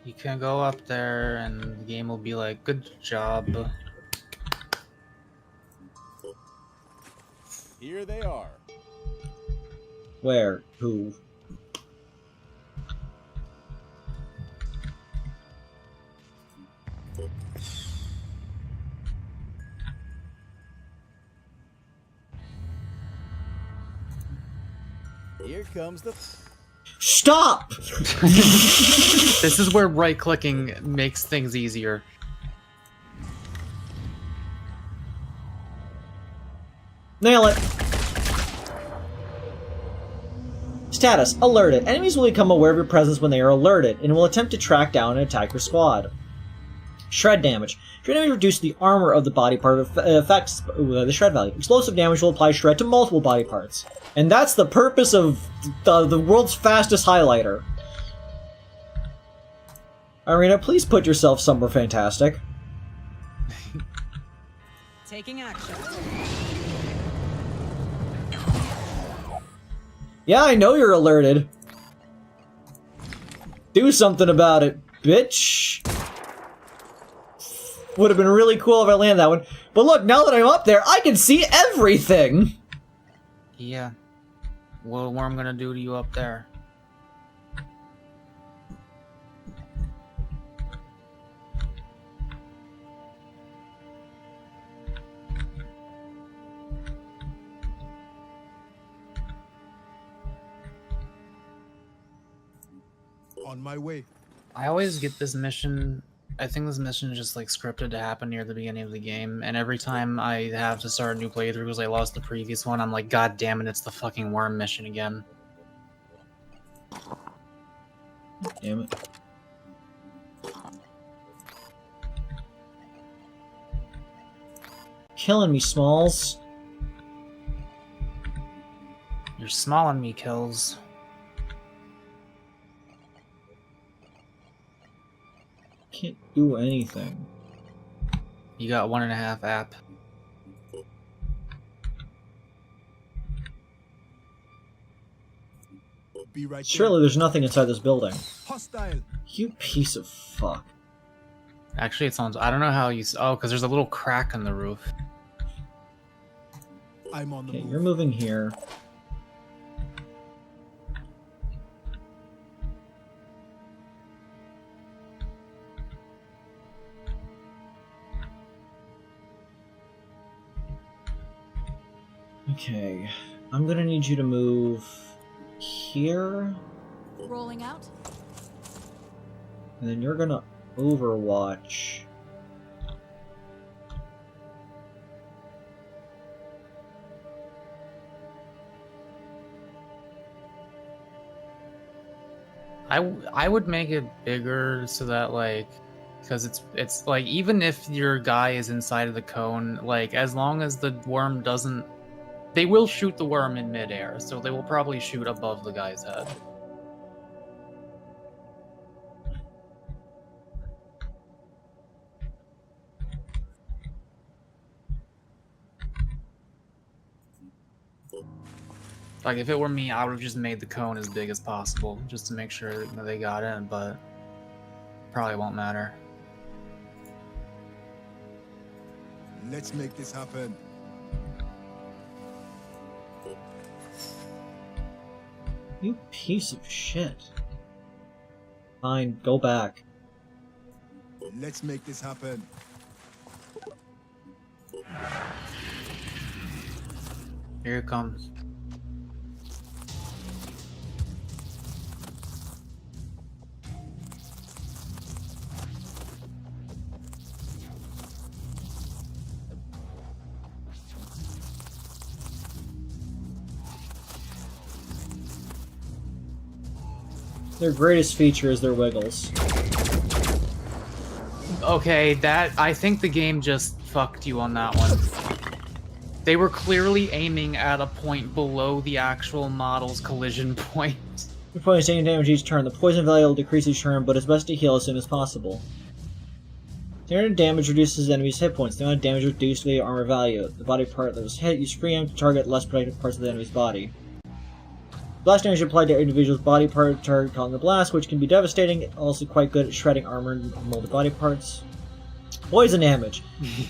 You can go up there and the game will be like, good job. Here they are. Where? Who? Here comes the... Stop! This is where right-clicking makes things easier. Nail it. Status: alerted. Enemies will become aware of your presence when they are alerted, and will attempt to track down and attack your squad. Shred damage. Shred damage reduces the armor of the body part, affects the shred value. Explosive damage will apply shred to multiple body parts. And that's the purpose of the world's fastest highlighter. Irina, please put yourself somewhere fantastic. Taking action. Yeah, I know you're alerted. Do something about it, bitch. Would have been really cool if I landed that one. But look, now that I'm up there, I can see everything! Yeah. What I'm gonna do to you up there? On my way. I always get this mission. I think this mission is just like scripted to happen near the beginning of the game, and every time I have to start a new playthrough because I lost the previous one, I'm like, God damn it, it's the fucking worm mission again. Damn it. Killing me, Smalls. You're small on me, Kills. Can't do anything. You got 1.5 app. Be right there. Surely there's nothing inside this building. Hostile. You piece of fuck. Actually, it sounds. I don't know how you. Oh, because there's a little crack in the roof. I'm on the Okay, move. you're moving here. Okay, I'm gonna need you to move here, Rolling out. and then you're gonna overwatch. I would make it bigger so that like, because it's like even if your guy is inside of the cone, like as long as the worm doesn't, they will shoot the worm in midair, so they will probably shoot above the guy's head. Like if it were me, I would have just made the cone as big as possible just to make sure that they got in, but probably won't matter. Let's make this happen. You piece of shit. Fine, go back. Let's make this happen. Here it comes. Their greatest feature is their wiggles. Okay, I think the game just fucked you on that one. They were clearly aiming at a point below the actual model's collision point. Your opponent is taking damage each turn. The poison value will decrease each turn, but it's best to heal as soon as possible. The amount of damage reduces enemies' hit points. The amount of damage reduced the armor value. The body part that was hit, use free aim to target less protected parts of the enemy's body. Blast damage applied to an individual's body part target caught in the blast, which can be devastating. Also quite good at shredding armor and molded body parts. Poison damage.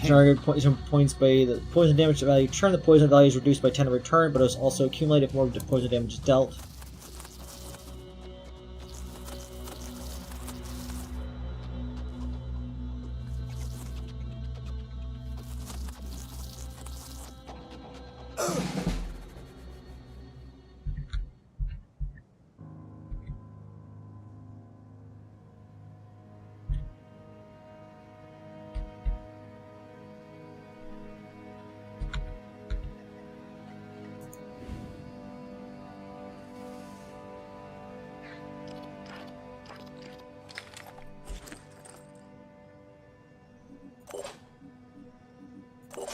Target points by the poison damage value. Turn the poison value is reduced by 10 every turn, but is also accumulated if more poison damage is dealt.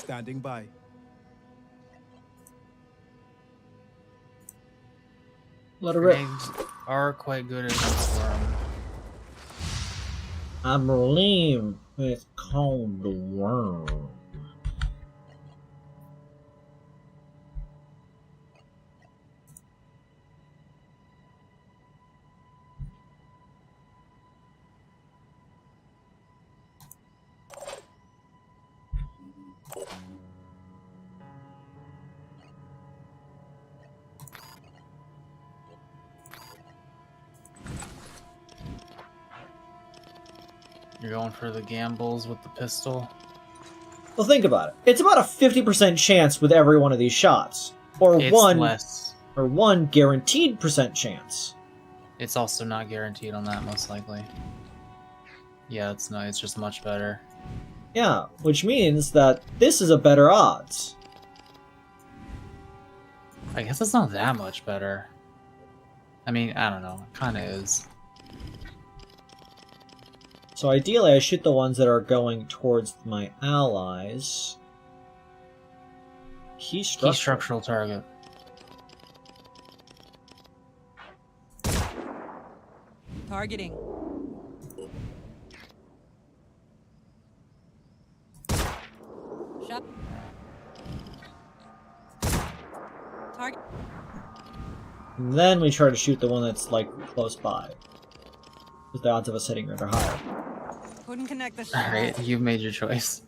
Standing by. Let her rip. Grenades are quite good against worm. I'm relieved with cold worm. You're going for the gambles with the pistol. Well, think about it. It's about a 50% chance with every one of these shots, or It's one less. or one guaranteed percent chance. It's also not guaranteed on that, most likely. Yeah, it's not. It's just much better. Yeah, which means that this is a better odds. I guess it's not that much better. I mean, I don't know. It kind of is. So ideally, I shoot the ones that are going towards my allies. Key Structural target. Targeting. Shot. Target. And then we try to shoot the one that's, like, close by. Because the odds of us hitting it are higher. Couldn't connect the shot. Alright, you've made your choice.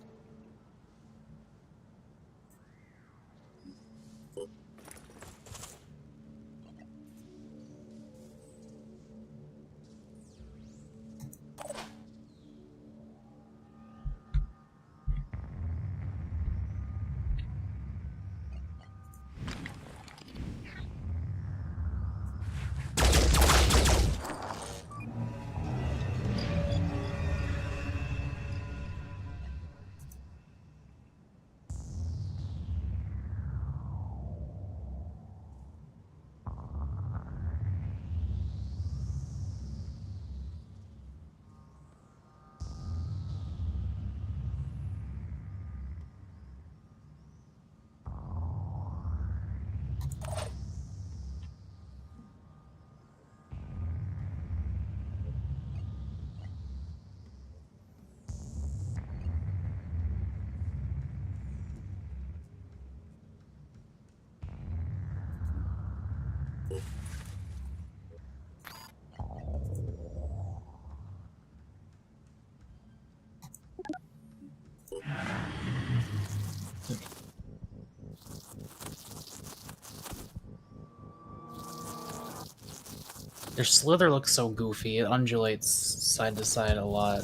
Their slither looks so goofy. It undulates side to side a lot.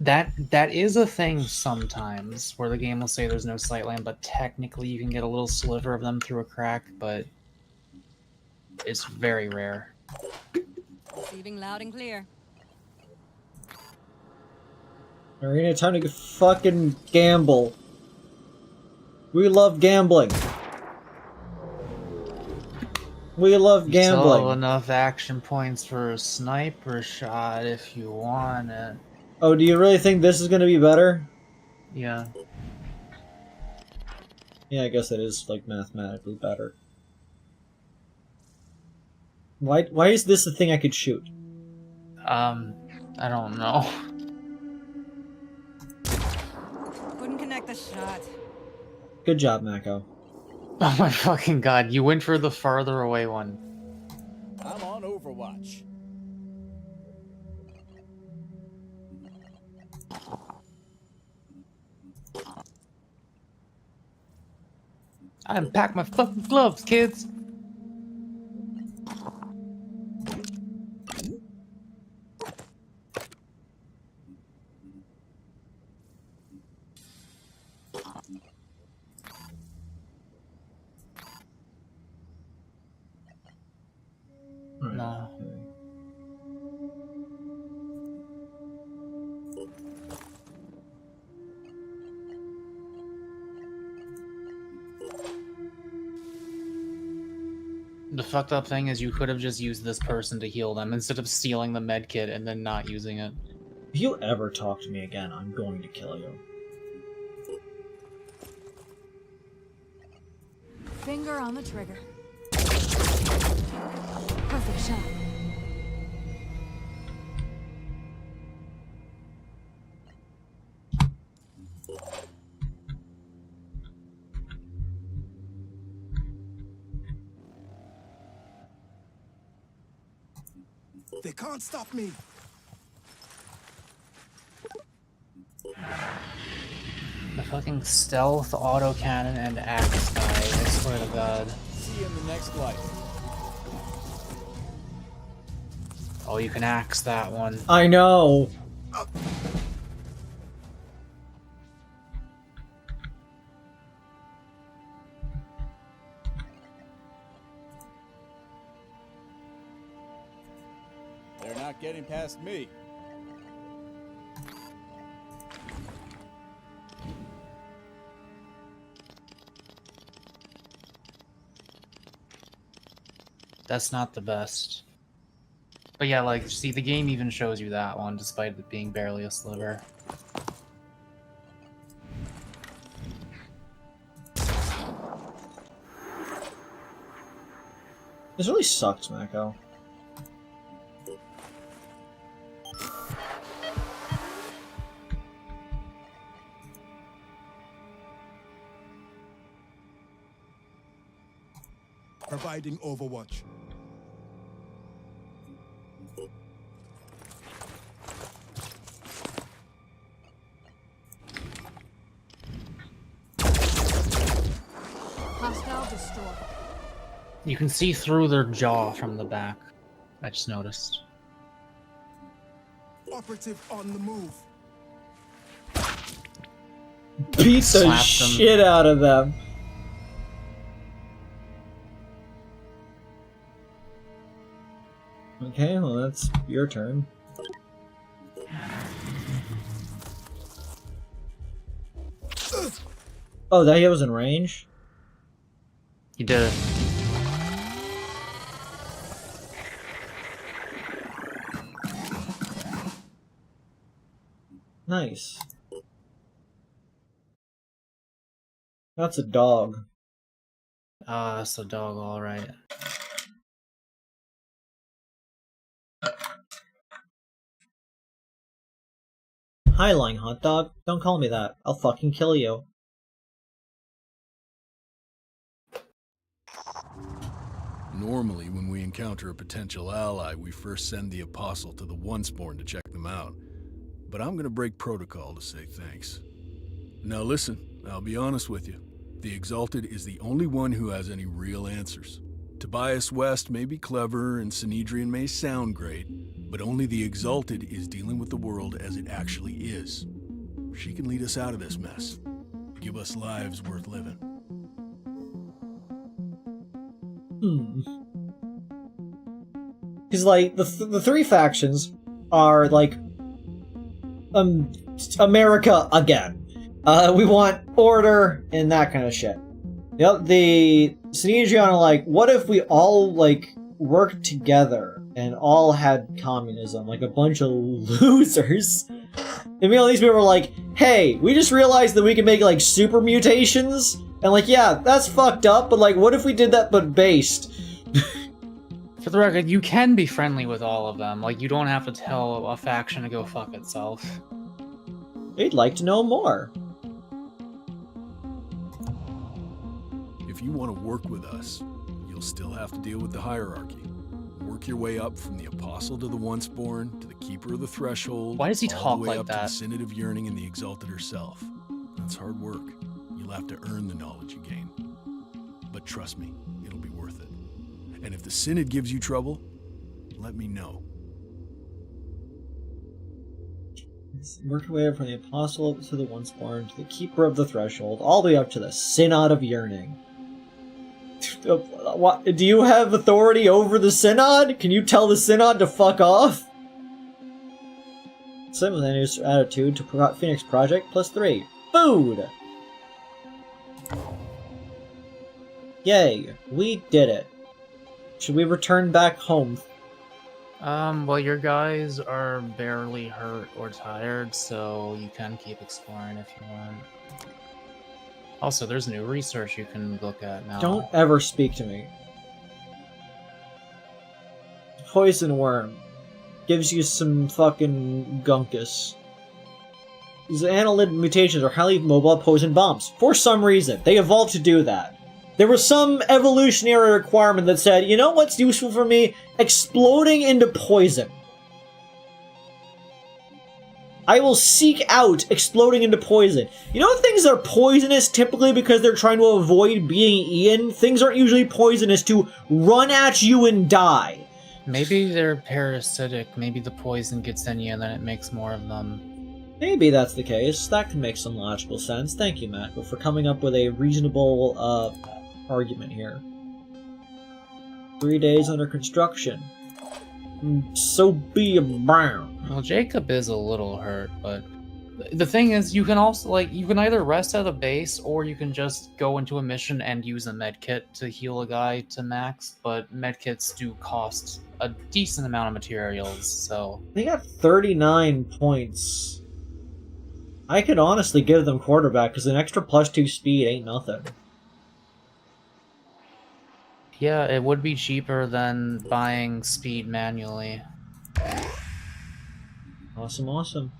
That is a thing sometimes, where the game will say there's no sightline, but technically you can get a little sliver of them through a crack, but it's very rare. Receiving loud and clear. Marina, time to fucking gamble. We love gambling. We love You still gambling. have enough action points for a sniper shot if you want it. Oh, do you really think this is gonna be better? Yeah. Yeah, I guess it is, like, mathematically better. Why is this the thing I could shoot? I don't know. Couldn't connect the shot. Good job, Mako. Oh my fucking god, you went for the farther away one. I'm on Overwatch. I done packed my fucking gloves, kids! No. The fucked up thing is you could have just used this person to heal them instead of stealing the medkit and then not using it. If you ever talk to me again, I'm going to kill you. Finger on the trigger. Perfect shot. They can't stop me. The fucking stealth, autocannon, and axe guy, I swear to god. See you in the next life. Oh, you can axe that one. I know! They're not getting past me. That's not the best. But yeah, like, see, the game even shows you that one, despite it being barely a sliver. This really sucks, Mako. Providing overwatch. Hostile destroyed. You can see through their jaw from the back. I just noticed. Operative on the move. Beat the Slap them. shit out of them. Okay, well that's your turn. Oh, that was in range? You did it. Nice. That's a dog. Ah, that's the dog, alright. Hi, lying hot dog. Don't call me that. I'll fucking kill you. Normally, when we encounter a potential ally, we first send the Apostle to the Onceborn to check them out. But I'm gonna break protocol to say thanks. Now listen, I'll be honest with you. The Exalted is the only one who has any real answers. Tobias West may be clever and Synedrian may sound great, but only the Exalted is dealing with the world as it actually is. She can lead us out of this mess. Give us lives worth living. Because, like, the three factions are, like, America again. We want order and that kind of shit. Yep, the Synedrian are like, what if we all, like, worked together and all had communism, like a bunch of losers? And all these people were like, hey, we just realized that we can make, like, super mutations? And, like, yeah, that's fucked up, but, like, what if we did that but based? For the record, you can be friendly with all of them. Like, you don't have to tell a faction to go fuck itself. They'd like to know more. If you want to work with us, you'll still have to deal with the hierarchy. Work your way up from the Apostle to the Onceborn, to the Keeper of the Threshold. Why does he all talk the way like up to that? the Synod of Yearning and the Exalted herself. That's hard work. You'll have to earn the knowledge you gain. But trust me, it'll be worth it. And if the Synod gives you trouble, let me know. Work your way up from the Apostle to the Onceborn, to the Keeper of the Threshold, all the way up to the Synod of Yearning. What, do you have authority over the Synod? Can you tell the Synod to fuck off? Simultaneous attitude to Phoenix Project +3. Food! Yay, we did it. Should we return back home? Well, your guys are barely hurt or tired, so you can keep exploring if you want. Also, there's new research you can look at now. Don't ever speak to me. Poison worm. Gives you some fucking gunkus. These annelid mutations are highly mobile poison bombs. For some reason, they evolved to do that. There was some evolutionary requirement that said, you know what's useful for me? Exploding into poison. I will seek out exploding into poison. You know things are poisonous typically because they're trying to avoid being eaten? Things aren't usually poisonous to run at you and die. Maybe they're parasitic. Maybe the poison gets in you and then it makes more of them. Maybe that's the case. That can make some logical sense. Thank you, Mako, for coming up with a reasonable, argument here. 3 days under construction. So be a brown. Well, Jacob is a little hurt, but the thing is, you can also, like, you can either rest at a base, or you can just go into a mission and use a medkit to heal a guy to max, but medkits do cost a decent amount of materials, so... They got 39 points. I could honestly give them quarterback, because an extra +2 speed ain't nothing. Yeah, it would be cheaper than buying speed manually. Awesome, awesome.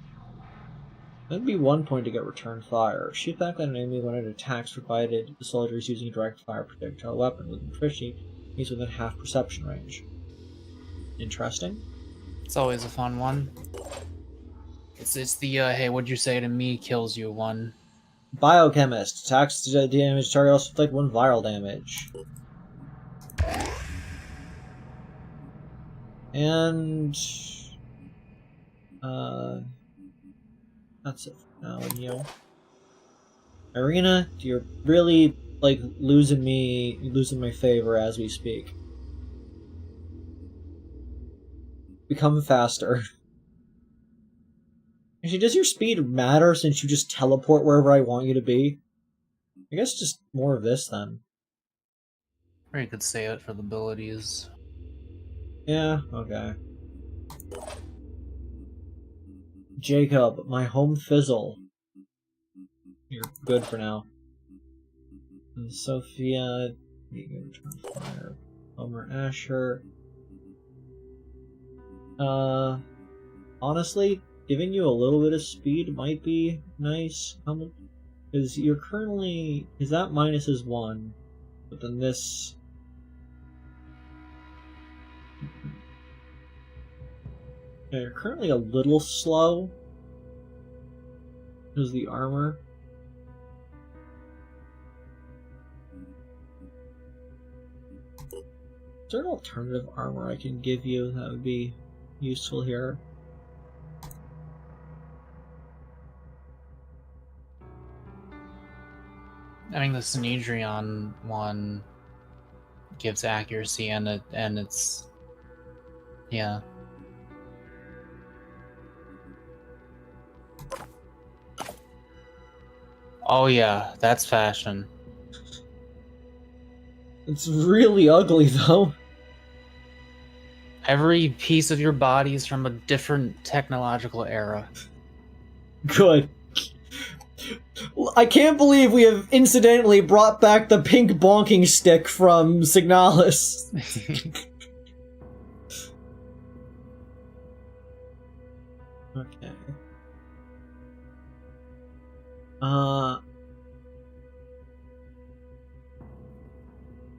That'd be 1 point to get return fire. Shoot back at an enemy when it attacks, provided the soldier is using a direct fire projectile weapon with proficiency, he's within half perception range. Interesting. It's always a fun one. It's the, hey, what'd you say to me kills you one. Biochemist. Attacks damage target also inflict 1 viral damage. And... that's it for now, and you. Irina, you're really, like, losing my favor as we speak. Become faster. Actually, does your speed matter since you just teleport wherever I want you to be? I guess just more of this, then. Or you could save it for the abilities. Yeah, okay. Jacob, my home fizzle. You're good for now. And Sophia, you can return fire. Homer Asher. Honestly, giving you a little bit of speed might be nice. How much? Because you're currently... Because that minus is 1. But then this... Yeah, you're currently a little slow. Because the armor. Is there an alternative armor I can give you that would be useful here? I mean, the Synedrion one gives accuracy and it's... Yeah. Oh yeah, that's fashion. It's really ugly, though. Every piece of your body is from a different technological era. Good. I can't believe we have incidentally brought back the pink bonking stick from Signalis. Okay.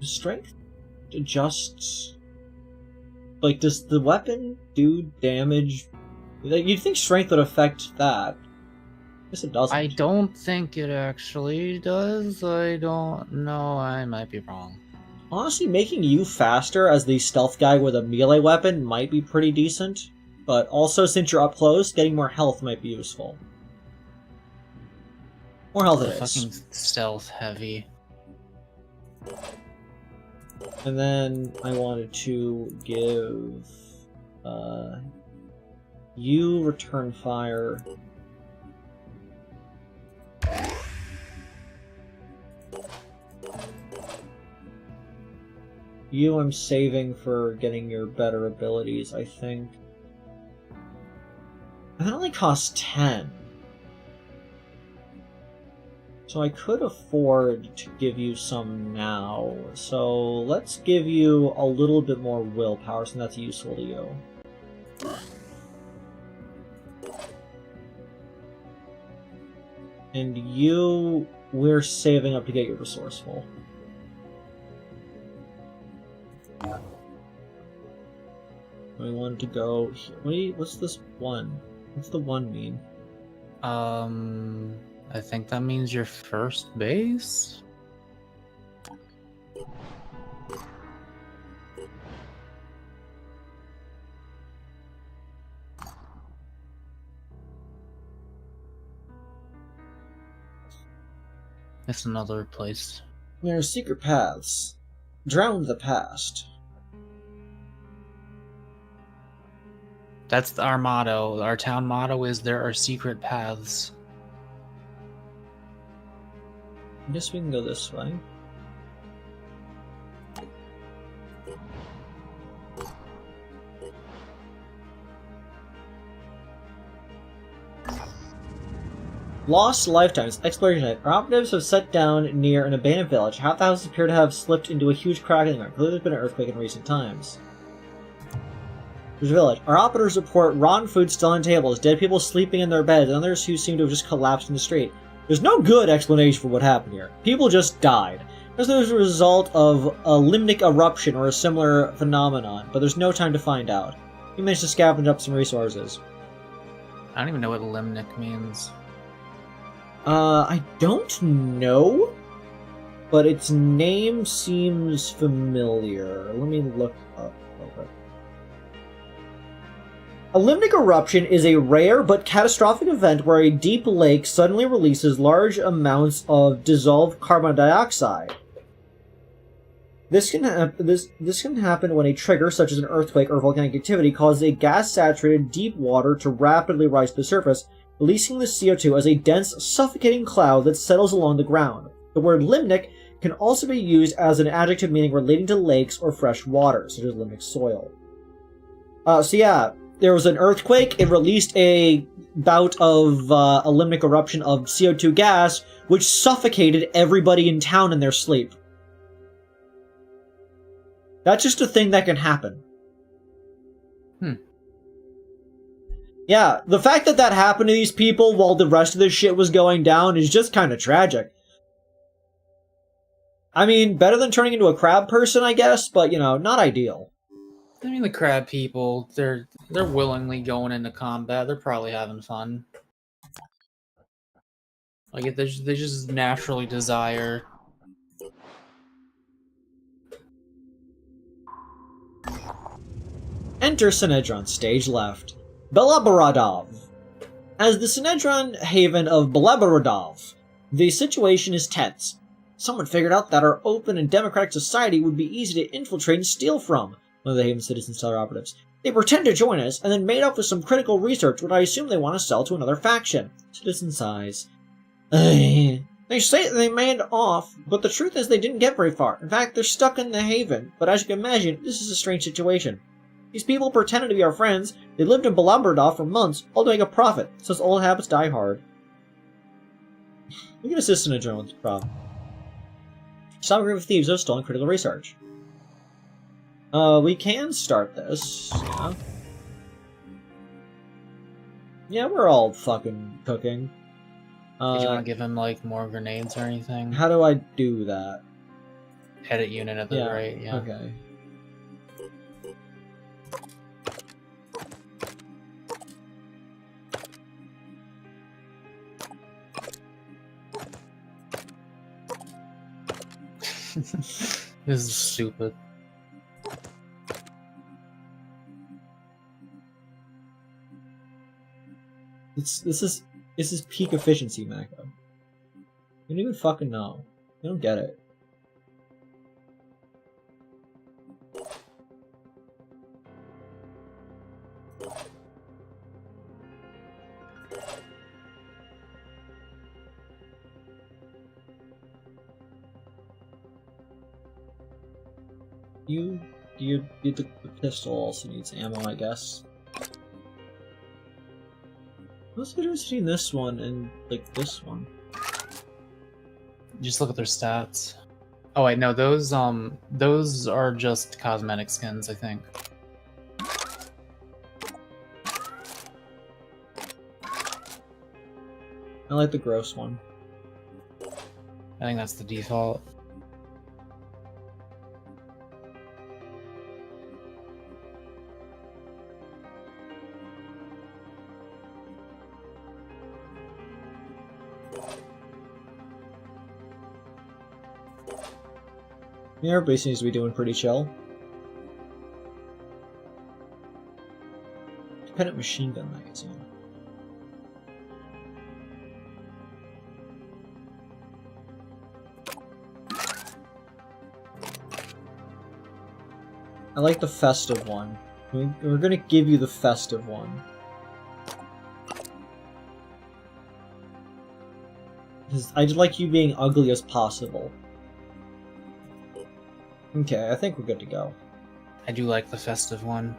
Strength adjusts. Like, does the weapon do damage? Like, you'd think strength would affect that. I guess it doesn't. I don't think it actually does. I don't know. I might be wrong. Honestly, making you faster as the stealth guy with a melee weapon might be pretty decent. But also, since you're up close, getting more health might be useful. More health it is. Fucking stealth heavy. And then I wanted to give you return fire. You I'm saving for getting your better abilities, I think. And that only costs 10. So I could afford to give you some now. So let's give you a little bit more willpower, so that's useful to you. And you, we're saving up to get you resourceful. We wanted to go here. What's this one? What's the one mean? I think that means your first base? It's another place. There are secret paths. Drown the past. That's our motto. Our town motto is there are secret paths. I guess we can go this way. Lost lifetimes. Exploration night. Our operatives have set down near an abandoned village. Half the houses appear to have slipped into a huge crack in the ground. Clearly there's been an earthquake in recent times. There's a village. Our operators report rotten food still on tables, dead people sleeping in their beds, and others who seem to have just collapsed in the street. There's no good explanation for what happened here. People just died. This was a result of a limnic eruption or a similar phenomenon, but there's no time to find out. We managed to scavenge up some resources. I don't even know what limnic means. I don't know, but its name seems familiar. Let me look up. Okay. A limnic eruption is a rare but catastrophic event where a deep lake suddenly releases large amounts of dissolved carbon dioxide. This can happen when a trigger, such as an earthquake or volcanic activity, causes a gas-saturated deep water to rapidly rise to the surface, releasing the CO2 as a dense, suffocating cloud that settles along the ground. The word limnic can also be used as an adjective meaning relating to lakes or fresh water, such as limnic soil. So yeah, there was an earthquake. It released a bout of a limnic eruption of CO2 gas, which suffocated everybody in town in their sleep. That's just a thing that can happen. Yeah, the fact that that happened to these people while the rest of this shit was going down is just kind of tragic. I mean, better than turning into a crab person, I guess, but, you know, not ideal. I mean, the crab people, they're willingly going into combat. They're probably having fun. Like, they just naturally desire. Enter Sinedron, stage left. Belaborodov. As the Sinedron haven of Belaborodov, the situation is tense. Someone figured out that our open and democratic society would be easy to infiltrate and steal from, one of the haven citizens tell their operatives. They pretend to join us, and then made up with some critical research, which I assume they want to sell to another faction. Citizen sighs. They say they made off, but the truth is they didn't get very far. In fact, they're stuck in the haven, but as you can imagine, this is a strange situation. These people pretended to be our friends. They lived in Belabradov for months, all to make a profit, since old habits die hard. We can assist in a journal with the problem. Stop a group of thieves who have stolen critical research. We can start this, yeah. Yeah, we're all fucking cooking. Did you want to give him, like, more grenades or anything? How do I do that? Edit unit at the right, yeah. Okay. This is stupid. This is peak efficiency, Mako. You don't even fucking know. You don't get it. The pistol also needs ammo, I guess. What's the difference between this one and, like, this one? Just look at their stats. Oh wait, no, those are just cosmetic skins, I think. I like the gross one. I think that's the default. Yeah, everybody seems to be doing pretty chill. Dependent machine gun magazine. I like the festive one. We're gonna give you the festive one. Because I'd like you being ugly as possible. Okay, I think we're good to go. I do like the festive one.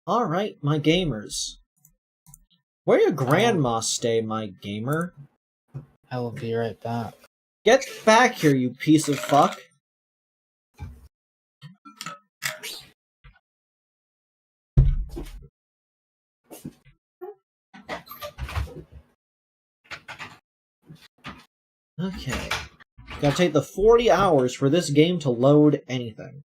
Alright, my gamers. Where your grandma stay, my gamer? I will be right back. Get back here, you piece of fuck! Okay. Gotta take the 40 hours for this game to load anything.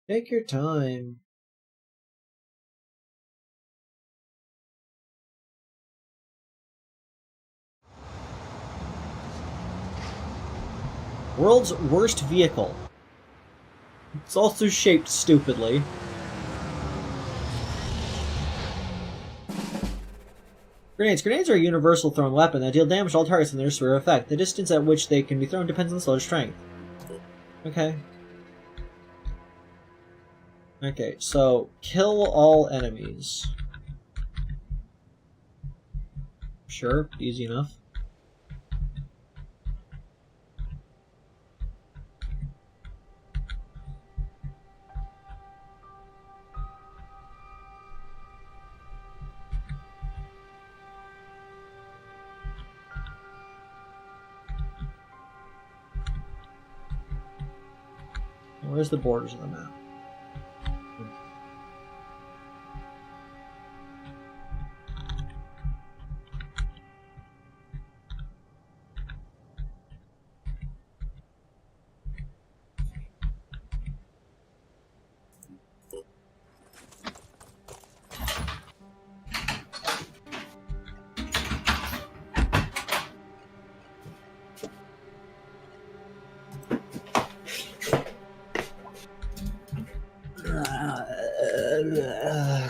Take your time. World's worst vehicle. It's also shaped stupidly. Grenades. Grenades are a universal thrown weapon that deal damage to all targets in their sphere of effect. The distance at which they can be thrown depends on the slow's strength. Okay. Okay, so kill all enemies. Sure, easy enough. Where's the borders of the map?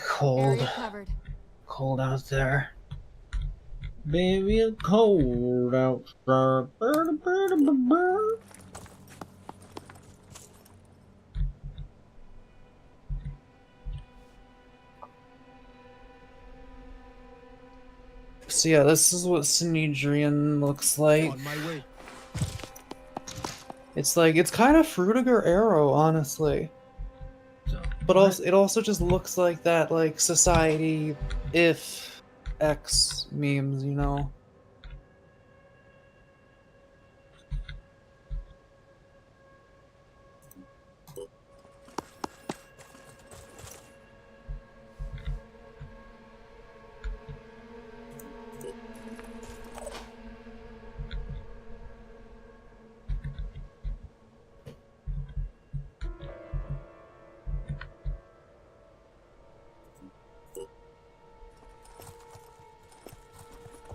Cold. Area covered. Cold out there. Baby, it's cold outside. So yeah, this is what Sinedrian looks like. On my way. It's like, it's kind of Fruitiger Arrow, honestly. But also, it also just looks like that, like, society if X memes, you know?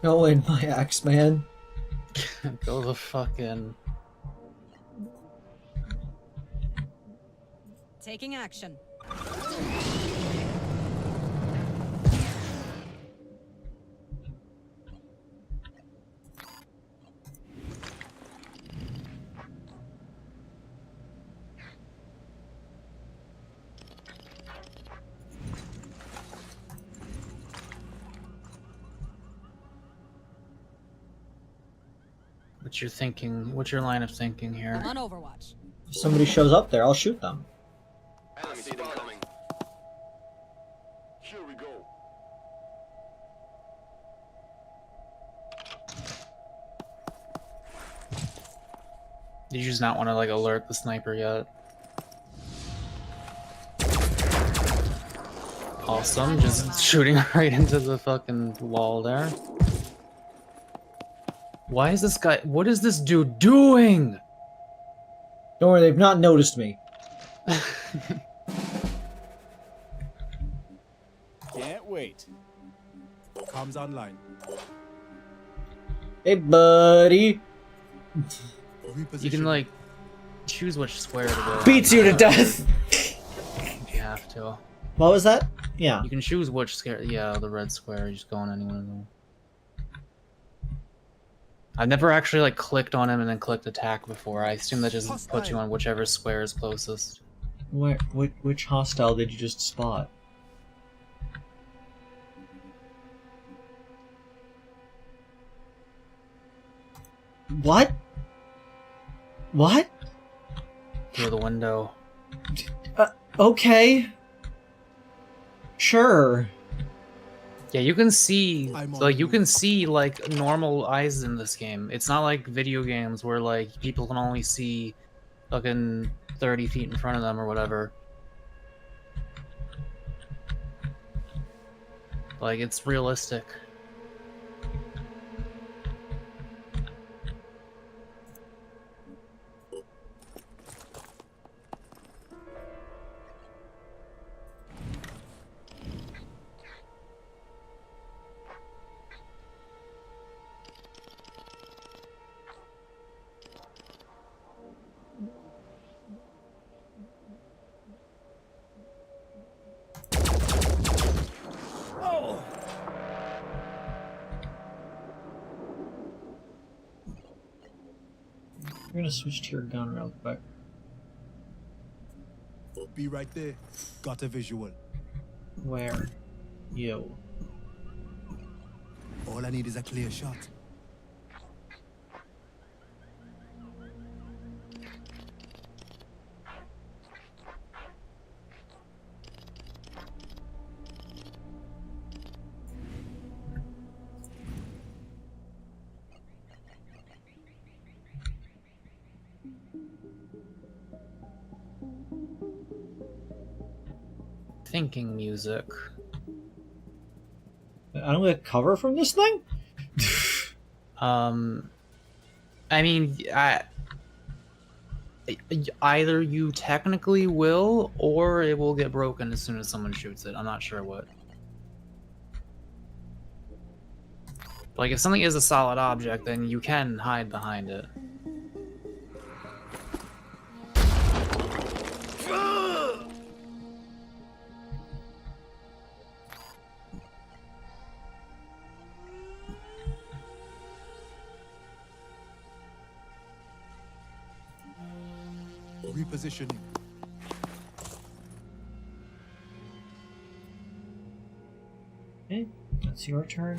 Go in, my axe man. Go the fuck in. Taking action. What's your thinking? What's your line of thinking here? I'm on Overwatch. If somebody shows up there, I'll shoot them. I see them coming. Here we go. Did you just not want to like alert the sniper yet? Awesome, just shooting right into the fucking wall there. Why is this guy? What is this dude doing? Don't worry, they've not noticed me. Can't wait. Comms online. Hey, buddy. You can like choose which square to go. Beats you to death. If you have to. What was that? Yeah. You can choose which square. Yeah, the red square. You just go on any one of them. I've never actually like clicked on him and then clicked attack before. I assume that just puts you on whichever square is closest. Which hostile did you just spot? What? What? Through the window. Okay. Sure. Yeah, you can see, I'm on like, you the can move. see, like, normal eyes in this game. It's not like video games where, like, people can only see fucking 30 feet in front of them or whatever. Like, it's realistic. We're gonna switch to your gun real quick. Be right there. Got a visual. Where? You. All I need is a clear shot. Thinking music. I don't get cover from this thing? I mean, either you technically will, or it will get broken as soon as someone shoots it. I'm not sure what. Like, if something is a solid object, then you can hide behind it. Repositioning. Okay, that's your turn.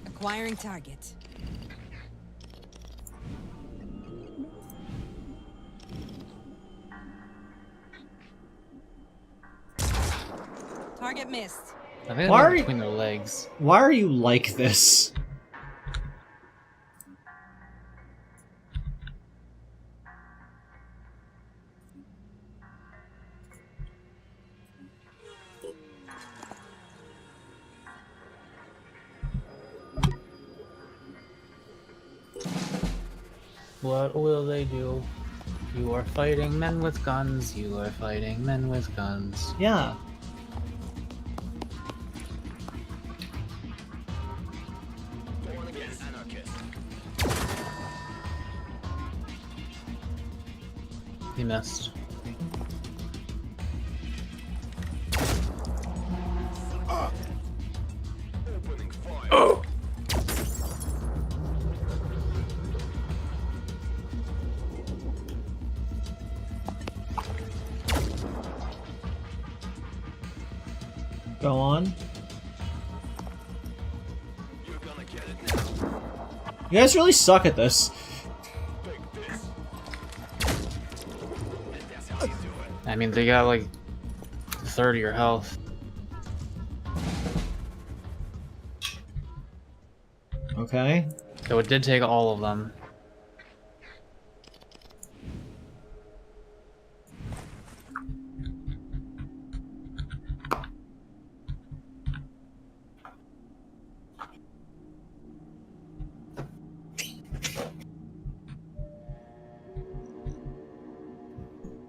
Acquiring target. Target missed. I think Why they're are you- between their legs. Why are you like this? What will they do? You are fighting men with guns. You are fighting men with guns. Yeah. He missed. Go on. You guys really suck at this. I mean, they got like 30 your health. Okay. So it did take all of them.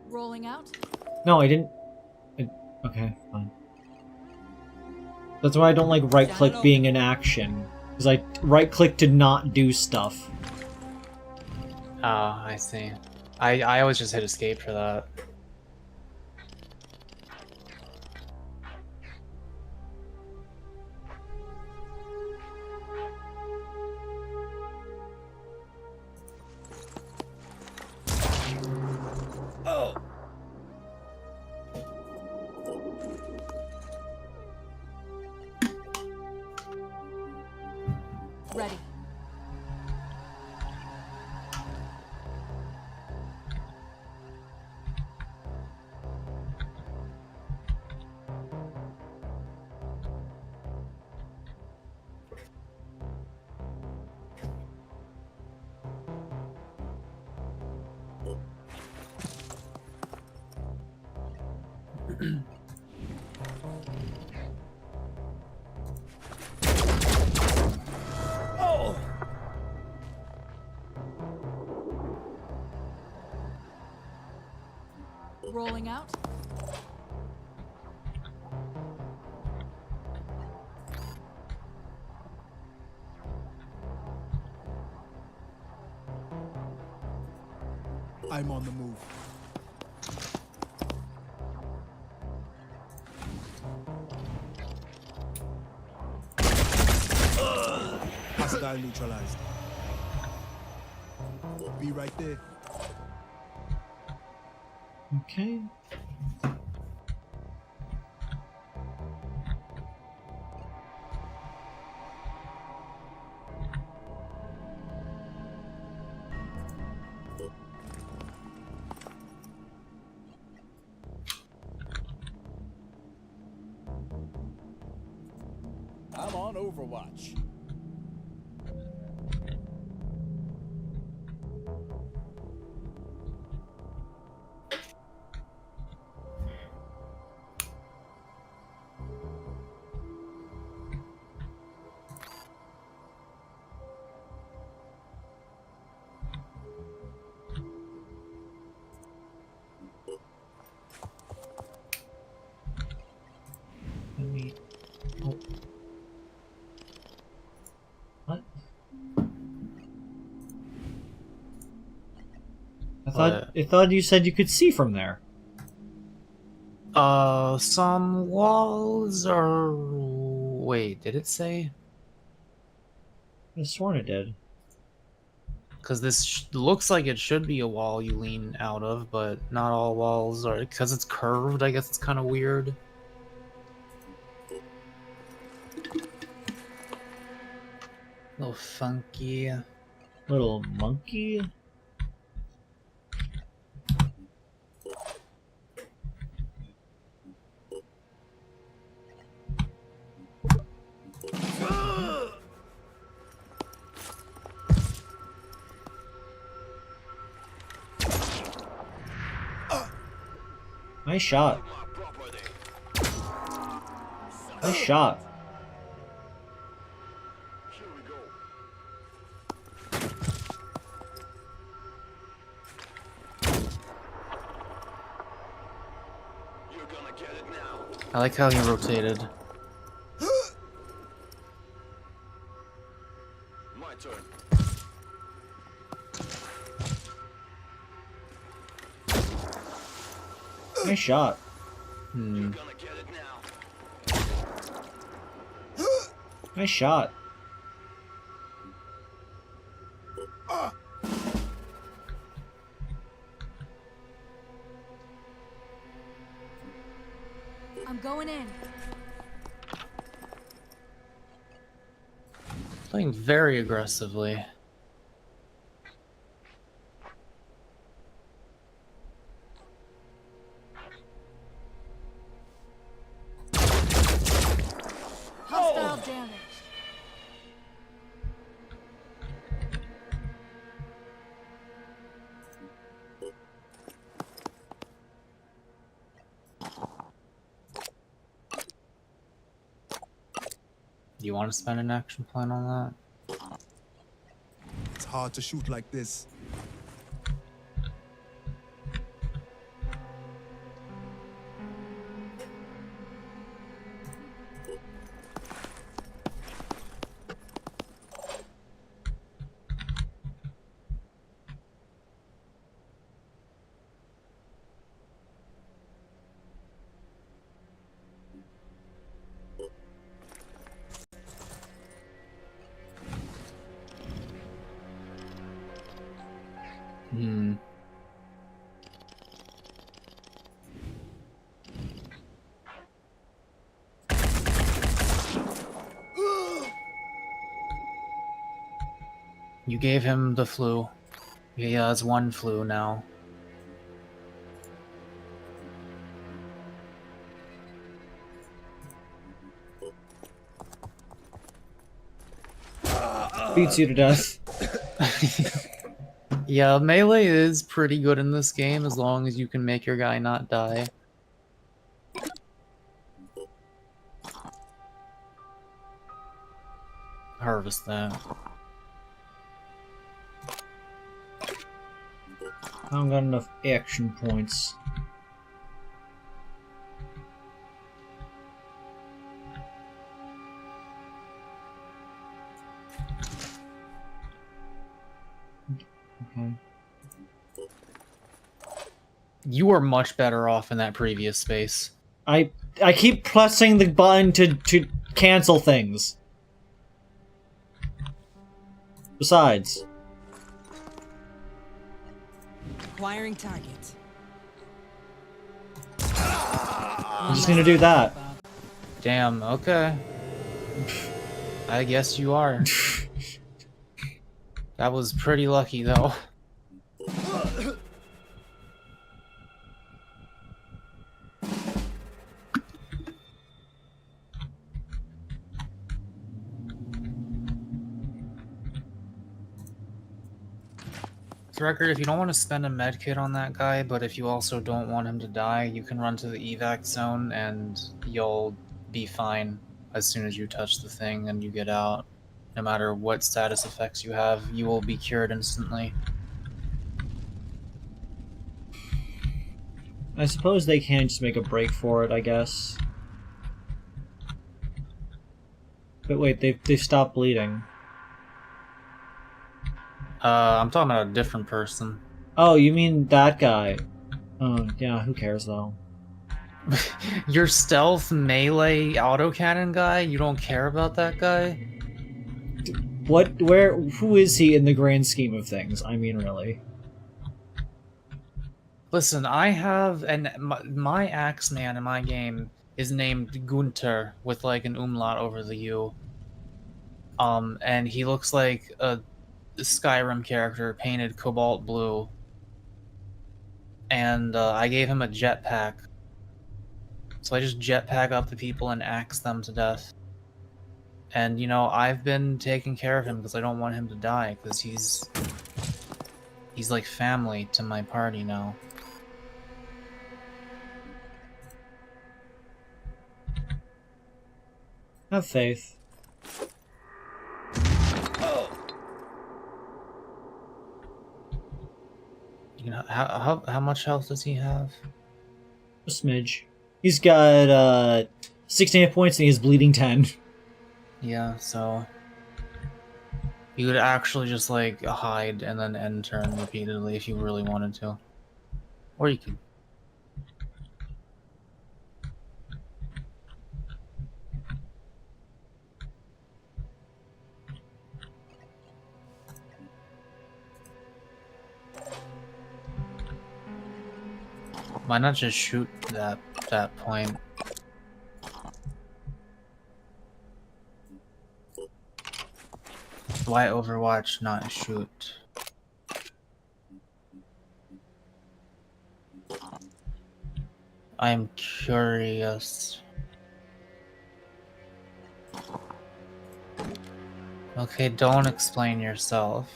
Rolling out. No, I didn't. Okay, fine. That's why I don't like right-click being in action. Because I right-click to not do stuff. Oh, I see. I always just hit escape for that. Ready. Rolling out. I'm on the move. Hostile neutralized. Be right there. Okay. I'm on Overwatch. Let me... Oh. What? I thought you said you could see from there. Some walls are... Wait, did it say? I could have sworn it did. Because this looks like it should be a wall you lean out of, but not all walls are... Because it's curved, I guess it's kind of weird. Little funky. Little monkey? Nice shot. Nice shot. I like how he rotated. My turn. Nice shot. Hmm. Gonna get it now. Nice shot. I'm going in. Playing very aggressively. Hostile damage. Do you want to spend an action plan on that? It's hard to shoot like this. Hmm. You gave him the flu. He has one flu now. Beats you to death. Yeah, melee is pretty good in this game as long as you can make your guy not die. Harvest that. I don't got enough action points. Okay. You were much better off in that previous space. I keep pressing the button to cancel things. Besides, Acquiring target. I'm just gonna do that. Damn, okay. I guess you are. That was pretty lucky, though. For record, if you don't want to spend a med kit on that guy, but if you also don't want him to die, you can run to the evac zone and you'll be fine as soon as you touch the thing and you get out. No matter what status effects you have, you will be cured instantly. I suppose they can just make a break for it, I guess. But wait, they've stopped bleeding. I'm talking about a different person. Oh, you mean that guy? Oh, yeah, who cares though? Your stealth melee autocannon guy? You don't care about that guy? What, who is he in the grand scheme of things? I mean, really. Listen, I have, and my Axeman in my game is named Gunter with like an umlaut over the U. And he looks like a Skyrim character painted cobalt blue. And I gave him a jetpack. So I just jetpack up the people and axe them to death. And, you know, I've been taking care of him because I don't want him to die, because he's like family to my party now. Have faith. You know, how much health does he have? A smidge. He's got 16 hit points and he has bleeding 10. Yeah, so you could actually just like hide and then end turn repeatedly if you really wanted to. Or you could. Why not just shoot that point? Why Overwatch, not shoot? I'm curious. Okay, don't explain yourself.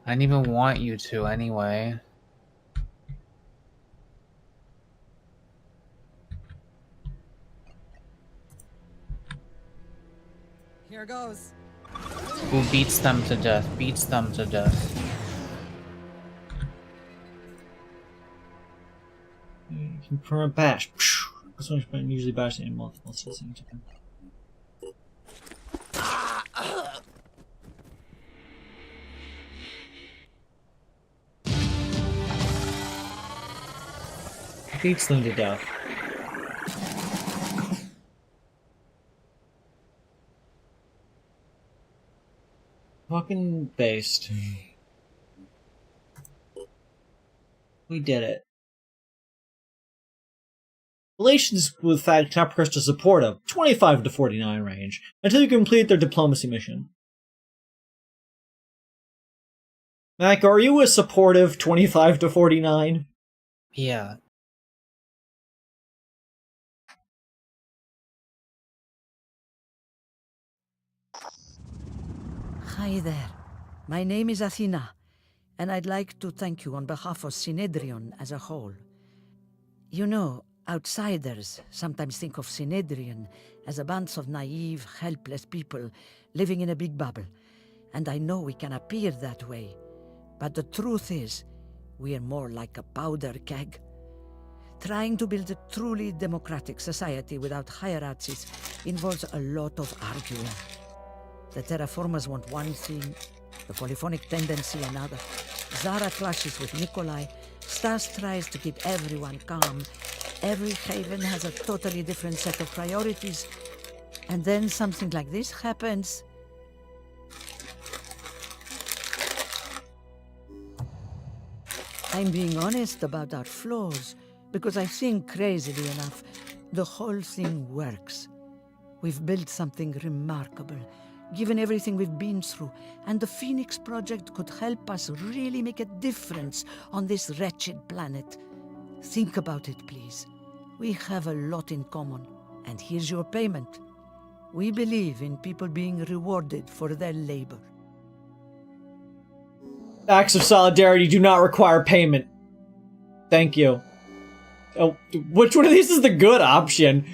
I didn't even want you to anyway. Here goes. Who beats them to death? Beats them to death. You can permanent bash. This one's been usually bashing in multiple at the same time. Beats them to death. Fucking based. We did it. Relations with fact cannot progress to support a 25 to 49 range until you complete their diplomacy mission. Mac, are you a supportive 25 to 49? Yeah. Hi there. My name is Athena, and I'd like to thank you on behalf of Synedrion as a whole. You know, outsiders sometimes think of Synedrion as a bunch of naive, helpless people living in a big bubble, and I know we can appear that way. But the truth is, we are more like a powder keg. Trying to build a truly democratic society without hierarchies involves a lot of arguing. The terraformers want one thing, the polyphonic tendency another. Zara clashes with Nikolai, Stas tries to keep everyone calm. Every haven has a totally different set of priorities. And then something like this happens. I'm being honest about our flaws, because I think, crazily enough, the whole thing works. We've built something remarkable, given everything we've been through, and the Phoenix Project could help us really make a difference on this wretched planet. Think about it, please. We have a lot in common, and here's your payment. We believe in people being rewarded for their labor. Acts of solidarity do not require payment. Thank you. Oh, which one of these is the good option?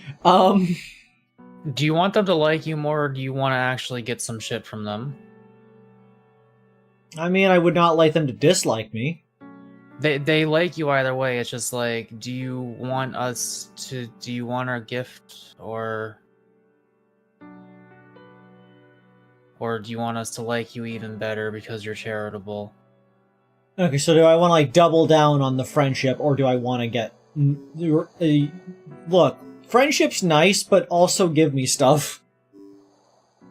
Do you want them to like you more, or do you want to actually get some shit from them? I mean, I would not like them to dislike me. They like you either way. It's just like, do you want our gift, or do you want us to like you even better because you're charitable? Okay, so do I want to, like, double down on the friendship, or do I want to get... Look, friendship's nice, but also give me stuff.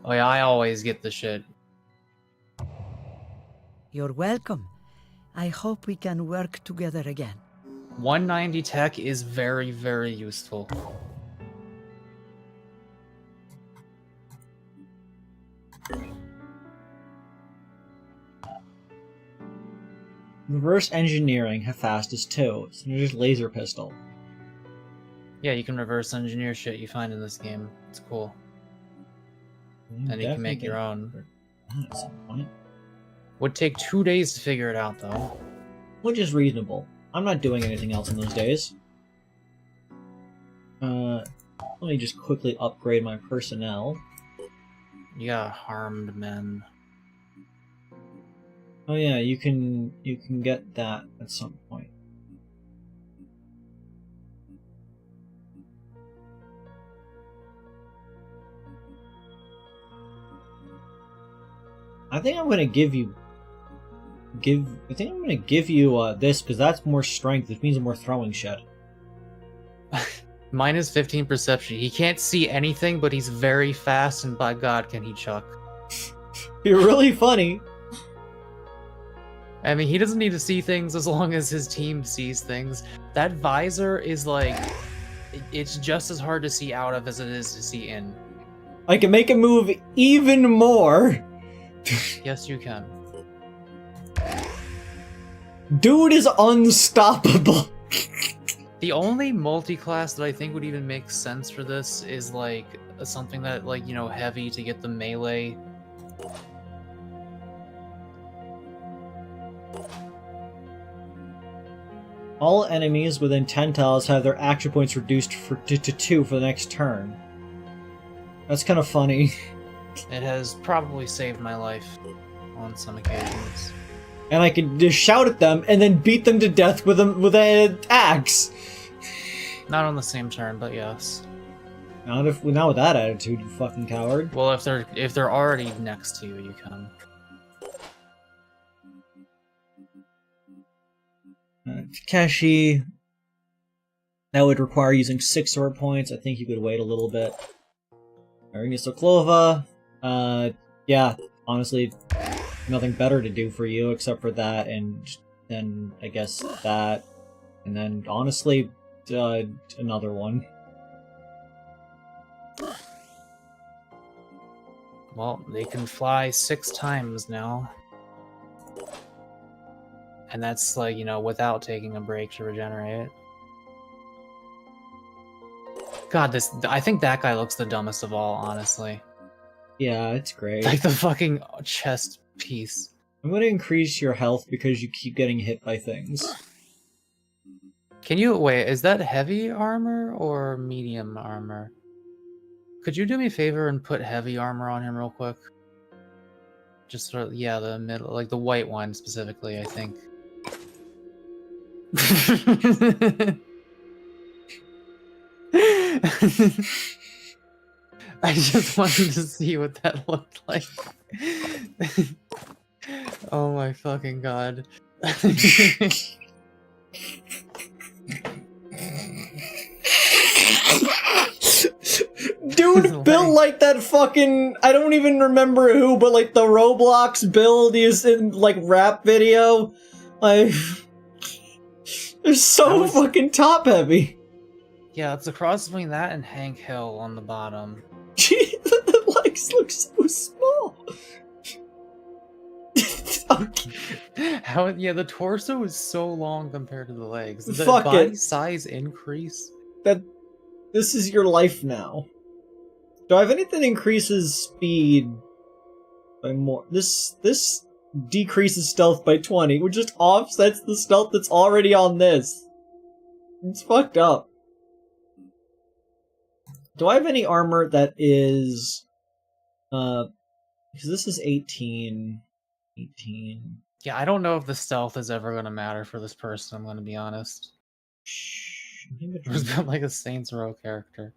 Oh yeah, I always get the shit. You're welcome. I hope we can work together again. 190 tech is very, very useful. Reverse engineering, how fast is 2? So there's laser pistol. Yeah, you can reverse engineer shit you find in this game. It's cool. And you can make your own. At some point. Would take 2 days to figure it out, though. Which is reasonable. I'm not doing anything else in those days. Let me just quickly upgrade my personnel. You got harmed men. Oh yeah, you can get that at some point. I think I'm gonna give you this because that's more strength, which means more throwing shit. Minus 15 perception. He can't see anything, but he's very fast, and by God, can he chuck. You're really funny. I mean, he doesn't need to see things as long as his team sees things. That visor is like... It's just as hard to see out of as it is to see in. I can make it move even more. Yes, you can. Dude is unstoppable. The only multi-class that I think would even make sense for this is like something that, like, you know, heavy to get the melee. All enemies within 10 tiles have their action points reduced to 2 for the next turn. That's kind of funny. It has probably saved my life on some occasions. And I can just shout at them and then beat them to death with an axe. Not on the same turn, but yes. Not with that attitude, you fucking coward. Well, if they're already next to you, you can. Takeshi, that would require using 6 sword points. I think you could wait a little bit. Arena Sokolova, yeah, honestly, nothing better to do for you except for that, and then I guess that, and then honestly, another one. Well, they can fly 6 times now. And that's, like, you know, without taking a break to regenerate. God, I think that guy looks the dumbest of all, honestly. Yeah, it's great. Like the fucking chest piece. I'm gonna increase your health because you keep getting hit by things. Can you, wait, is that heavy armor or medium armor? Could you do me a favor and put heavy armor on him real quick? Just sort of, yeah, the middle, like the white one specifically, I think. I just wanted to see what that looked like. Oh my fucking god. Dude built like that fucking, I don't even remember who, but like the Roblox build is in like rap video. Like, they're so fucking top heavy. Yeah, it's a cross between that and Hank Hill on the bottom. The legs look so small. How? Yeah, the torso is so long compared to the legs. The Fuck body it. size increase. This is your life now. Do I have anything that increases speed by more? This decreases stealth by 20, which just offsets the stealth that's already on this. It's fucked up. Do I have any armor that is... because this is 18... 18... Yeah, I don't know if the stealth is ever going to matter for this person, I'm going to be honest. It's been like a Saints Row character.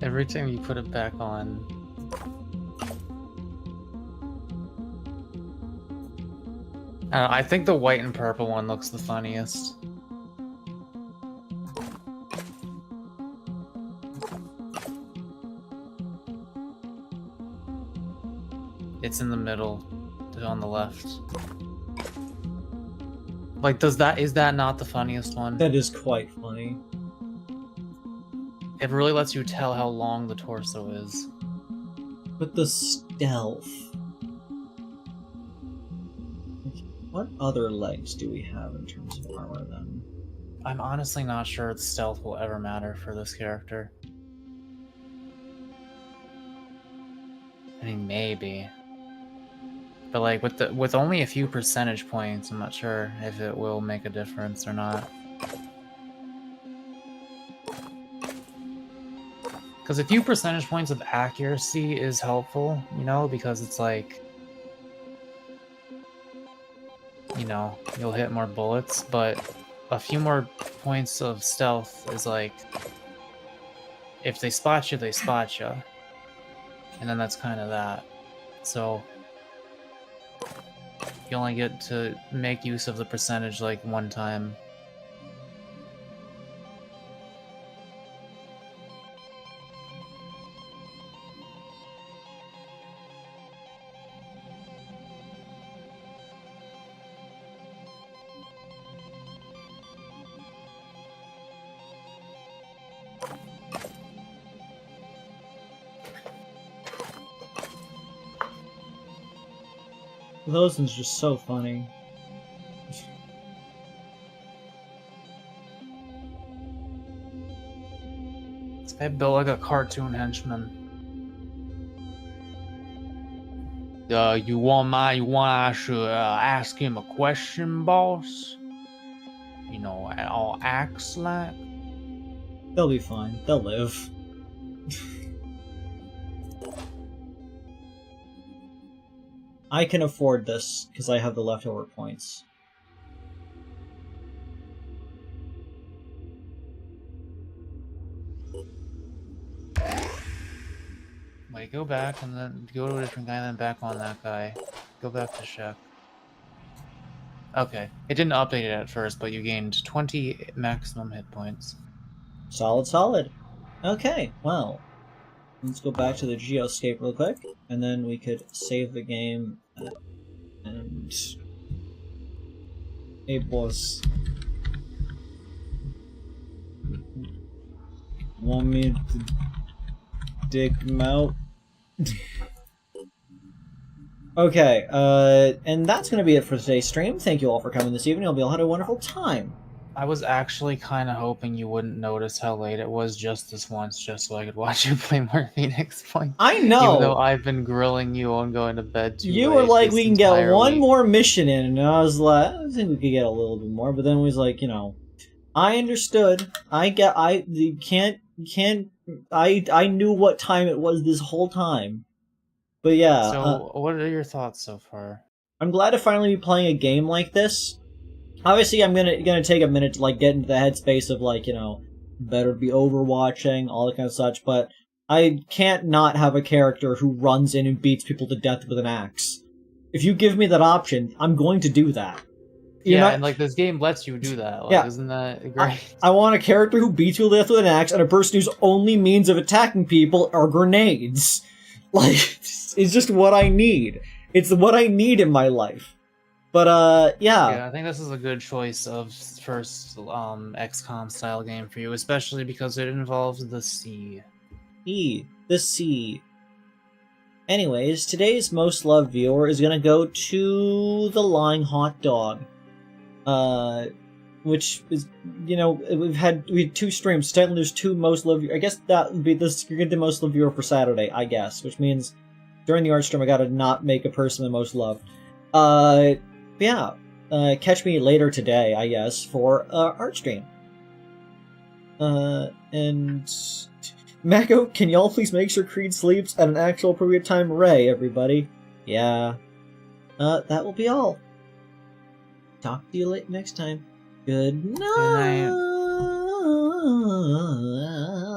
Every time you put it back on. I don't know, I think the white and purple one looks the funniest. It's in the middle, on the left. Like, is that not the funniest one? That is quite funny. It really lets you tell how long the torso is. But the stealth... What other legs do we have in terms of armor, then? I'm honestly not sure its stealth will ever matter for this character. I mean, maybe. But like, with only a few percentage points, I'm not sure if it will make a difference or not. Because a few percentage points of accuracy is helpful, you know, because it's like... You know, you'll hit more bullets, but a few more points of stealth is like... If they spot you, they spot you. And then that's kind of that. So... You only get to make use of the percentage like one time. Those ones just so funny. This guy built like a cartoon henchman. You want I should ask him a question, boss? You know, all acts like? They'll be fine. They'll live. I can afford this, because I have the leftover points. Wait, go back and then go to a different guy and then back on that guy. Go back to Shek. Okay. It didn't update it at first, but you gained 20 maximum hit points. Solid, solid. Okay, well. Let's go back to the geoscape real quick, and then we could save the game. And... Hey, boss. Want me to dig him out? Okay, and that's gonna be it for today's stream. Thank you all for coming this evening. Hope you all had a wonderful time. I was actually kind of hoping you wouldn't notice how late it was just this once, just so I could watch you play more Phoenix Point. I know! Even though I've been grilling you on going to bed too late. You were like, this we can get one week. more mission in, and I was like, I think we could get a little bit more, but then we was like, you know, I understood. I knew what time it was this whole time. But yeah. So, what are your thoughts so far? I'm glad to finally be playing a game like this. Obviously, I'm gonna take a minute to like get into the headspace of like, you know, better be overwatching, all that kind of such, but I can't not have a character who runs in and beats people to death with an axe. If you give me that option, I'm going to do that. And like this game lets you do that. Like, yeah. Isn't that great? I want a character who beats people to death with an axe and a person whose only means of attacking people are grenades. Like, it's just what I need. It's what I need in my life. But, yeah. Yeah, I think this is a good choice of first XCOM style game for you, especially because it involves the sea. The sea. Anyways, today's most loved viewer is gonna go to the Lying Hot Dog. Which is, you know, we had 2 streams. Technically, there's 2 most loved viewers. I guess that would be this. You're gonna do most loved viewer for Saturday, I guess, which means during the art stream, I gotta not make a person the most loved. Yeah, catch me later today, I guess, for art stream. And Mako, can y'all please make sure Kreed sleeps at an actual appropriate time? Ray, everybody. Yeah. That will be all. Talk to you next time. Good night. Good night.